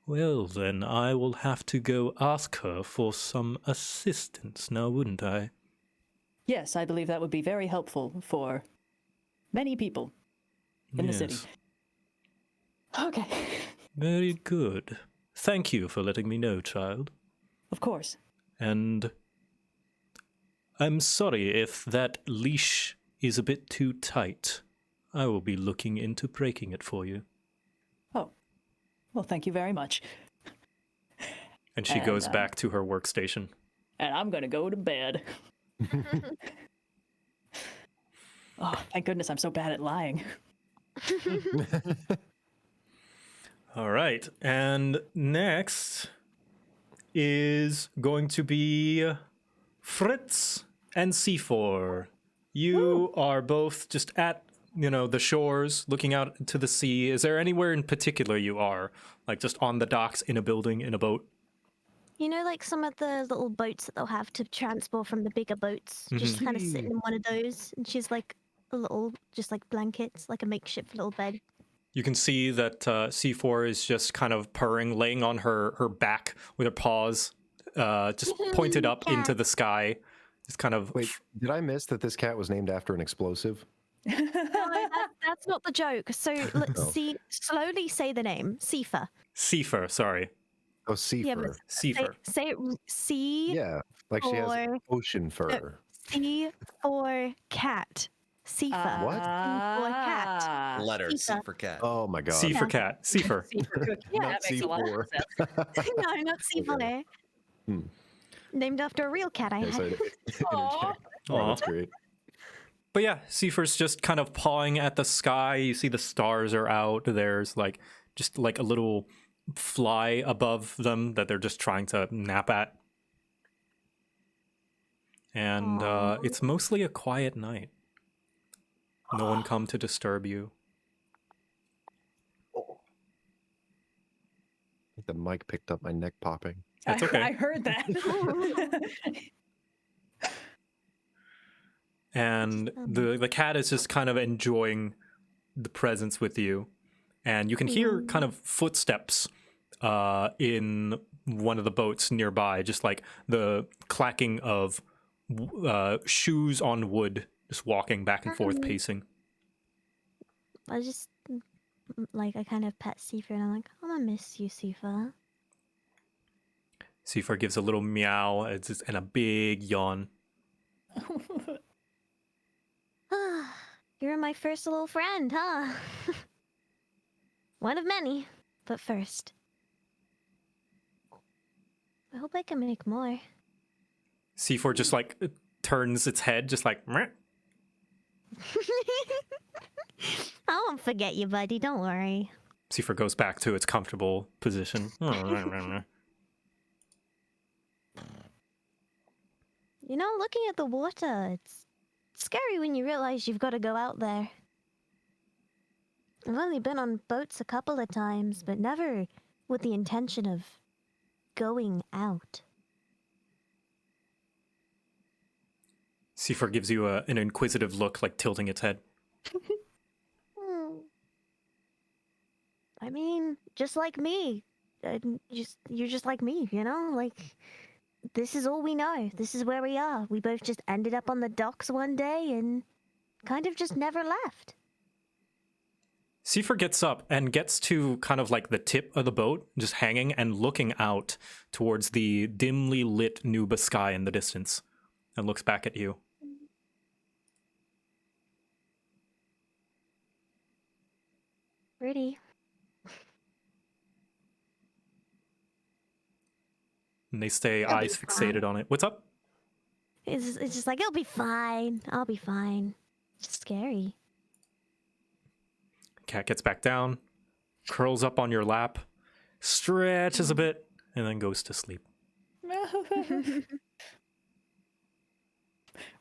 Well, then I will have to go ask her for some assistance now, wouldn't I?
Yes, I believe that would be very helpful for many people in the city.
Yes.
Okay.
Very good. Thank you for letting me know, child.
Of course.
And I'm sorry if that leash is a bit too tight. I will be looking into breaking it for you.
Oh. Well, thank you very much.
And she goes back to her workstation.
And I'm going to go to bed. Oh, thank goodness I'm so bad at lying.
All right. And next is going to be Fritz and C4. You are both just at, the shores, looking out to the sea. Is there anywhere in particular you are? Like just on the docks, in a building, in a boat?
You know, like some of the little boats that they'll have to transport from the bigger boats, just kind of sitting in one of those, and she's like a little, just like blankets, like a makeshift little bed.
You can see that C4 is just kind of purring, laying on her back with her paws just pointed up into the sky. Just kind of...
Wait, did I miss that this cat was named after an explosive?
No, that's not the joke. So let's see. Slowly say the name. Sifa.
Seifer, sorry.
Oh, sea
Yeah,
fur.
but
Seifer.
say it. C.
Yeah, like she has
for-
ocean fur.
C for cat. Sifa.
What?
C for cat.
Ah.
Letter C
Sifa.
for cat.
Oh my god.
C for cat. Seifer.
Yeah,
Not
that makes a lot of
C4.
sense.
No, not C4.
Hmm.
Named after a real cat I
Yes,
had.
I did.
Aw.
Oh, that's great.
But yeah, Seifer's just kind of pawing at the sky. You see the stars are out. There's just a little fly above them that they're just trying to nap at. And it's mostly a quiet night. No one come to disturb you.
I think the mic picked up my neck popping.
That's okay.
I heard that.
And the cat is just kind of enjoying the presence with you. And you can hear kind of footsteps in one of the boats nearby, just like the clacking of shoes on wood, just walking back and forth, pacing.
I just, I kind of pet Sifa and I'm like, I'm gonna miss you, Sifa.
Seifer gives a little meow and a big yawn.
You're my first little friend, huh? One of many, but first. I hope I can make more.
C4 just turns its head, just like. Meh.
I won't forget you, buddy. Don't worry.
C4 goes back to its comfortable position.
You know, looking at the water, it's scary when you realize you've got to go out there. I've only been on boats a couple of times, but never with the intention of going out.
C4 gives you an inquisitive look, like tilting its head.
I mean, just like me. You're just like me, you know? Like, this is all we know. This is where we are. We both just ended up on the docks one day and kind of just never left.
Seifer gets up and gets to kind of like the tip of the boat, just hanging and looking out towards the dimly lit Nuba sky in the distance, and looks back at you.
Pretty.
And they stay
It'll be
eyes fixated on it. What's up?
It's just like, it'll be fine. I'll be fine. It's scary.
Cat gets back down, curls up on your lap, stretches a bit, and then goes to sleep.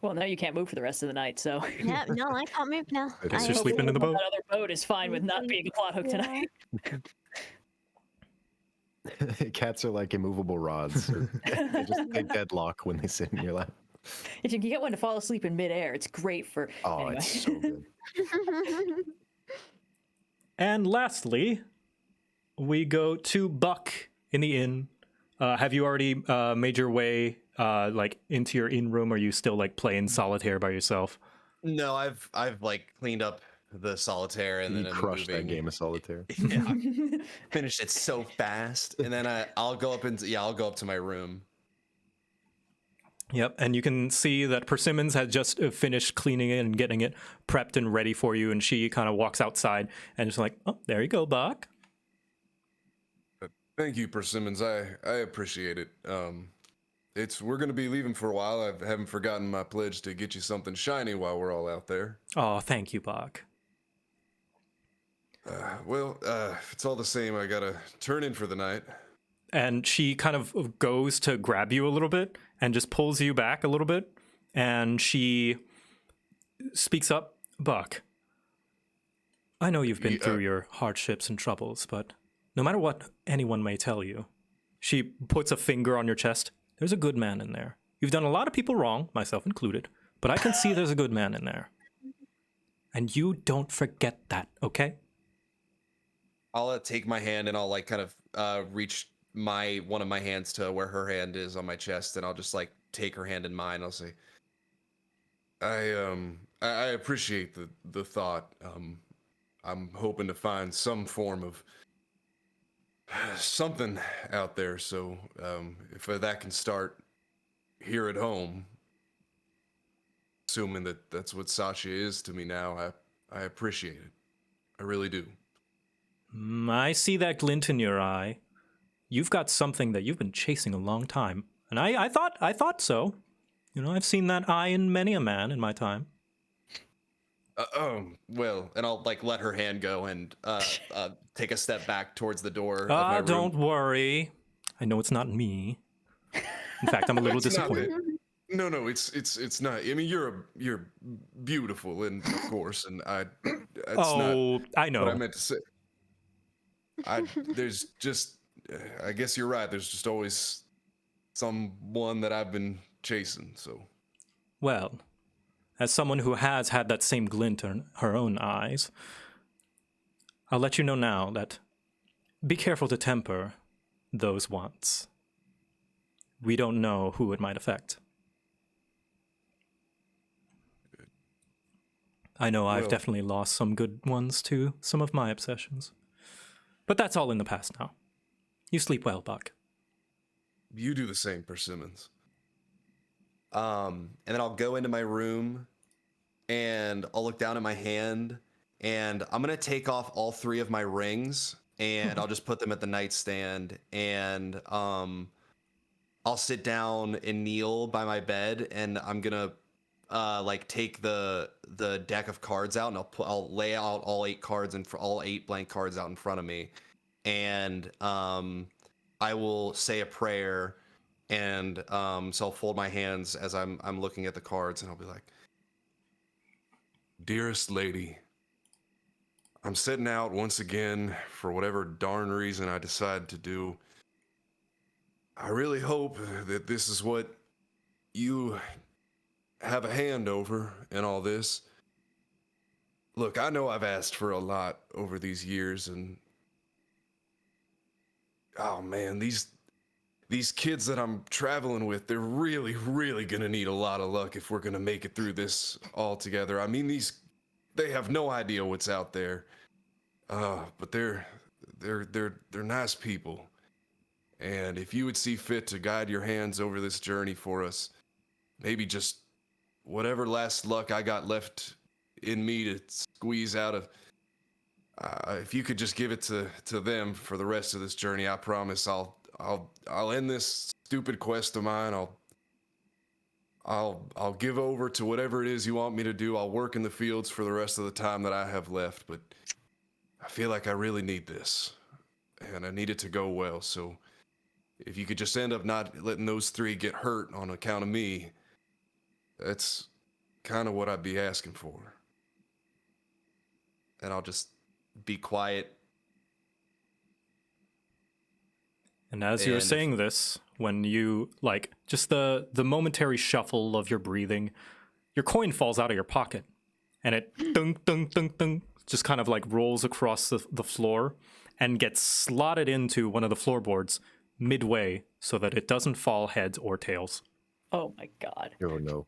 Well, now you can't move for the rest of the night, so
Yeah, no, I can't move now.
I guess
you're sleeping in the boat.
that other boat is fine with not being a plot hook tonight.
Cats are like immovable rods. They deadlock when they sit in your lap.
If you can get one to fall asleep in midair, it's great for.
Oh,
anyway.
it's so good.
And lastly, we go to Buck in the inn. Have you already made your way like into your inn room, or are you still like playing solitaire by yourself?
No, I've like cleaned up the solitaire and
You
then I'm
crushed
moving.
that game of solitaire.
Yeah, finished it so fast, and then I'll go up to my room.
Yep, and you can see that Persimmons had just finished cleaning it and getting it prepped and ready for you, and she kind of walks outside and just like, oh, there you go, Buck.
Thank you, Persimmons. I appreciate it. We're gonna be leaving for a while. I haven't forgotten my pledge to get you something shiny while we're all out there.
Oh, thank you, Buck.
If it's all the same, I gotta turn in for the night.
And she kind of goes to grab you a little bit and just pulls you back a little bit, and she speaks up. Buck, I know you've been through your hardships and troubles, but no matter what anyone may tell you, she puts a finger on your chest. There's a good man in there. You've done a lot of people wrong, myself included, but I can see there's a good man in there. And you don't forget that, okay?
I'll take my hand and I'll like kind of reach one of my hands to where her hand is on my chest, and I'll just like take her hand in mine. I'll say,
I appreciate the thought. I'm hoping to find some form of something out there. So if that can start here at home, assuming that that's what Satya is to me now, I appreciate it. I really do.
I see that glint in your eye. You've got something that you've been chasing a long time. And I thought so. You know, I've seen that eye in many a man in my time.
Well, and I'll like let her hand go and take a step back towards the door of my room.
Don't worry. I know it's not me. In fact, I'm a little disappointed.
No, it's not. I mean, you're beautiful, and of course, and that's not
I know.
what I meant to say. There's just, I guess you're right. There's just always someone that I've been chasing. So,
Well, as someone who has had that same glint in her own eyes, I'll let you know now that be careful to temper those wants. We don't know who it might affect. I know I've definitely lost some good ones to some of my obsessions. But that's all in the past now. You sleep well, Buck.
you do the same, Persimmons.
And then I'll go into my room and I'll look down at my hand and I'm going to take off all 3 of my rings and I'll just put them at the nightstand, and I'll sit down and kneel by my bed, and I'm going to like take the deck of cards out, and I'll lay out all 8 cards and all 8 blank cards out in front of me. And I will say a prayer, and so I'll fold my hands as I'm looking at the cards, and I'll be like,
Dearest lady, I'm setting out once again for whatever darn reason I decide to do. I really hope that this is what you have a hand over in all this. Look, I know I've asked for a lot over these years, and oh man, these kids that I'm traveling with, they're really, really gonna need a lot of luck if we're gonna make it through this all together. I mean, they have no idea what's out there, but they're nice people. And if you would see fit to guide your hands over this journey for us, maybe just whatever last luck I got left in me to squeeze out of, if you could just give it to them for the rest of this journey, I promise I'll end this stupid quest of mine. I'll give over to whatever it is you want me to do. I'll work in the fields for the rest of the time that I have left, but I feel like I really need this, and I need it to go well. So if you could just end up not letting those three get hurt on account of me, that's kind of what I'd be asking for.
And I'll just be quiet.
And as you were saying this, when you, like, just the momentary shuffle of your breathing, your coin falls out of your pocket. And it dunk, dunk, dunk, dunk, just kind of like rolls across the floor and gets slotted into one of the floorboards midway so that it doesn't fall heads or tails.
Oh my god.
Oh no.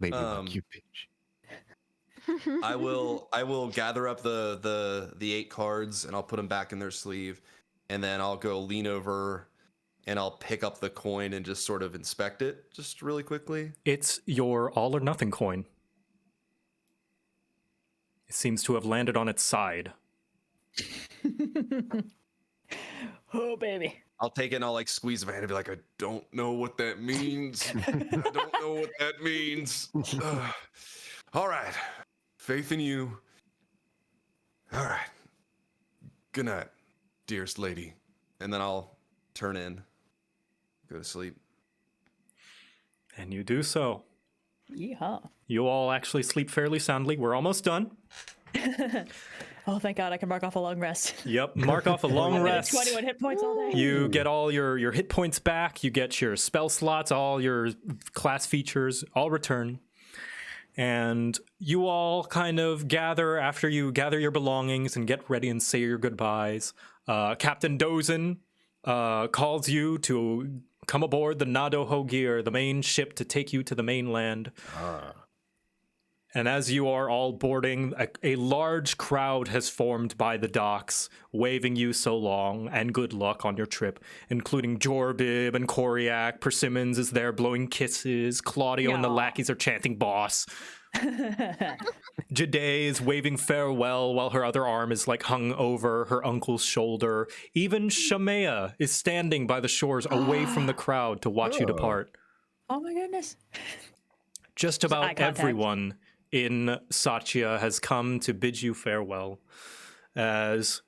Maybe like you, bitch.
I will gather up the 8 cards and I'll put them back in their sleeve, and then I'll go lean over and I'll pick up the coin and just sort of inspect it just really quickly.
It's your all or nothing coin. It seems to have landed on its side.
Oh baby.
I'll take it and I'll like squeeze my hand and be like, I don't know what that means. I don't know what that means. All right. Faith in you. All right. Good night, dearest lady. And then I'll turn in, go to sleep.
And you do so.
Yeehaw.
You all actually sleep fairly soundly. We're almost done.
Oh, thank God, I can mark off a long rest.
Yep, mark off a long rest.
21 hit points all day.
You get all your hit points back. You get your spell slots, all your class features, all return. And you all kind of gather after you gather your belongings and get ready and say your goodbyes. Captain Dozen calls you to come aboard the Nado Hogir, the main ship to take you to the mainland. And as you are all boarding, a large crowd has formed by the docks, waving you so long and good luck on your trip, including Jorbib and Koriak. Persimmons is there blowing kisses. Claudio and the lackeys are chanting boss. Jade is waving farewell while her other arm is like hung over her uncle's shoulder. Even Shamea is standing by the shores away from the crowd to watch you depart.
Oh my goodness.
Just about everyone in Satya has come to bid you farewell as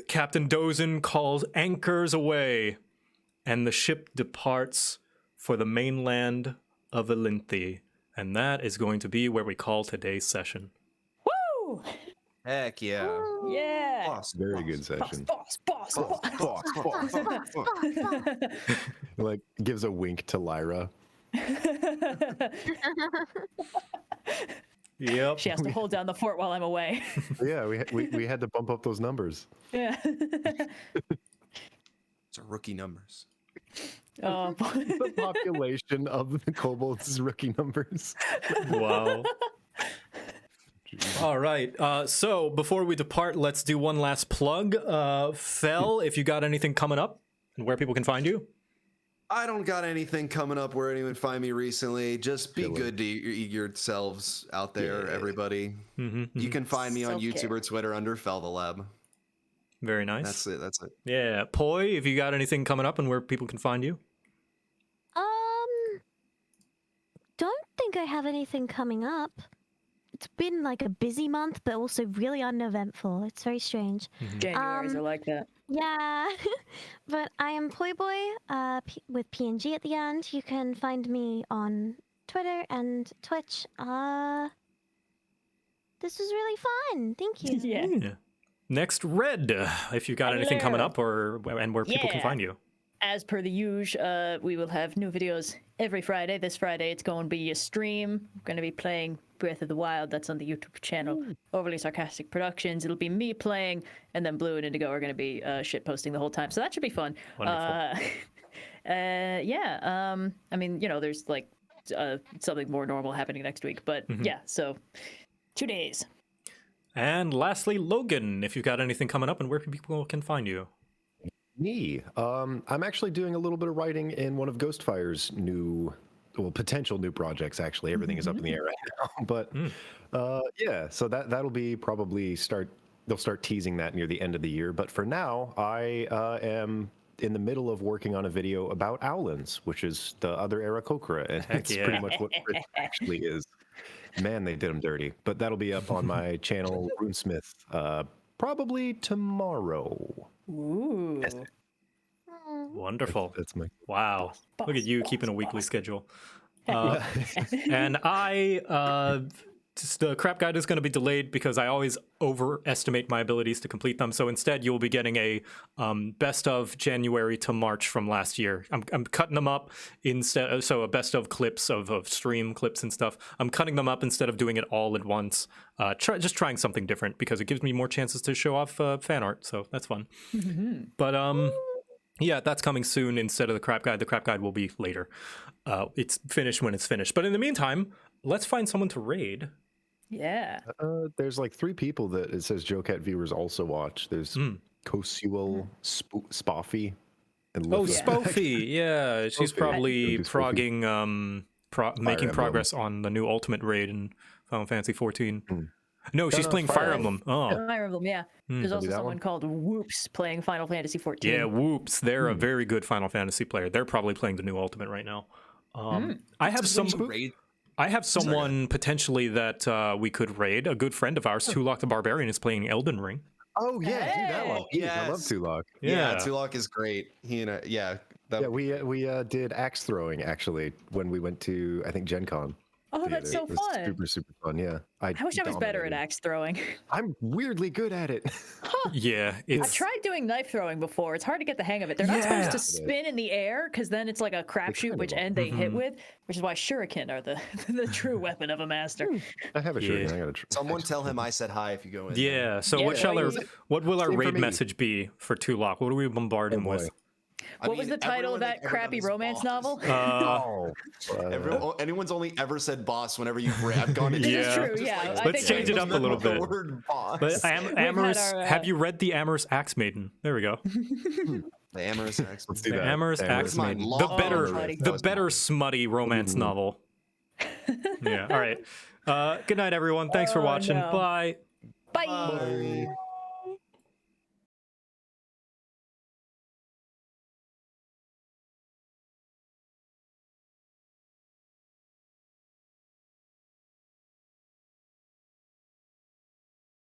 Captain Dozen calls anchors away and the ship departs for the mainland of Elynthi. And that is going to be where we call today's session.
Woo!
Heck yeah.
Yeah.
Boss,
Very good session.
Boss.
Like gives a wink to Lyra.
Yep.
She has to hold down the fort while I'm away.
Yeah, we had to bump up those numbers.
Yeah.
It's rookie numbers.
Oh, boy.
The population of the kobolds' rookie numbers.
Wow. All right. So before we depart, let's do one last plug. Fel, if you got anything coming up and where people can find you.
I don't got anything coming up where anyone find me recently. Just be good to yourselves out there, everybody. You can find me on YouTube or Twitter under Felveleb.
Very nice.
That's it.
Yeah. Poi, if you got anything coming up and where people can find you.
Don't think I have anything coming up. It's been like a busy month, but also really uneventful. It's very strange.
Januaries are like that.
Yeah, but I am Poi Boy with PNG at the end. You can find me on Twitter and Twitch. This was really fun. Thank you.
Yeah.
Next, Red, if you got anything coming up and where people can find you.
As per the usual, we will have new videos every Friday. This Friday, it's going to be a stream. I'm going to be playing Breath of the Wild. That's on the YouTube channel, Overly Sarcastic Productions. It'll be me playing, and then Blue and Indigo are going to be shit posting the whole time. So that should be fun.
Wonderful.
Yeah. I mean, there's like something more normal happening next week, but yeah. So 2 days.
And lastly, Logan, if you've got anything coming up and where people can find you.
Me, I'm actually doing a little bit of writing in one of Ghostfire's potential new projects. Actually, everything is up in the air right now. But yeah, so that'll be probably they'll start teasing that near the end of the year. But for now, I am in the middle of working on a video about Owlins, which is the other Aarakocra, and it's pretty much what Fritz actually is. Man, they did him dirty. But that'll be up on my channel, RuneSmith, probably tomorrow.
Ooh.
Wonderful.
That's my
Wow.
Boss,
Look at you
boss,
keeping a weekly
boss.
schedule. And the crap guide is going to be delayed because I always overestimate my abilities to complete them. So instead, you'll be getting a best of January to March from last year. I'm cutting them up instead. So a best of clips of stream clips and stuff. I'm cutting them up instead of doing it all at once. Just trying something different because it gives me more chances to show off fan art. So that's fun. But yeah, that's coming soon instead of the crap guide. The crap guide will be later. It's finished when it's finished. But in the meantime, let's find someone to raid.
Yeah.
There's like 3 people that it says JoeCat viewers also watch. There's Kosuel Spoffy. And
Oh,
Luffy.
Spoofy. Yeah, she's
Spoofy.
probably
Don't do Spoofy.
progging, making
Emblem.
progress on the new Ultimate raid in Final Fantasy 14. No, she's
no,
playing
Fire
Fire
Emblem.
Emblem. Oh,
Fire Emblem, yeah. There's also
that
someone
one?
called Whoops playing Final Fantasy 14.
yeah, whoops. They're a very good Final Fantasy player. They're probably playing the new Ultimate right now. I have I have someone potentially that we could raid. A good friend of ours, Tulok the Barbarian, is playing Elden Ring.
Oh yeah, dude, that one.
Hey!
I love
Yes.
Tulok.
Yeah, Tulok is great. Yeah.
Yeah, we did axe throwing actually when we went to I think Gen Con.
Oh, that's so
It was
fun.
super fun. Yeah,
I wish I was better at
dominated.
axe throwing.
I'm weirdly good at it.
Yeah,
I've
it's
tried doing knife throwing before. It's hard to get the hang of it. They're not supposed to
Yeah.
spin in the air because then it's like a crapshoot
kind
which
of are.
end they hit with, which is why shuriken are the true weapon of a master.
I have a shirt.
Yeah.
I gotta try.
Someone tell him I said hi if you go in.
yeah. So
Yeah,
what shall
well,
what will our
Same for
raid
me.
message be for Tulok? What do we bombard him
boy.
with?
What was the title of that crappy romance novel?
Anyone's only ever said boss whenever I've gone into
Yeah.
It's true,
just
yeah.
like,
I
Let's
think
change it up a little
the
bit.
word boss.
But Amorous,
our,
have you read the Amorous Axe Maiden? There we go.
The amorous axe.
Let's do
The
that.
Amorous Axe
Mine
Maiden.
long
smutty.
The better smutty romance novel. Yeah. All right. Good night, everyone. Thanks for
Oh,
watching.
no.
Bye.
Bye.
Bye.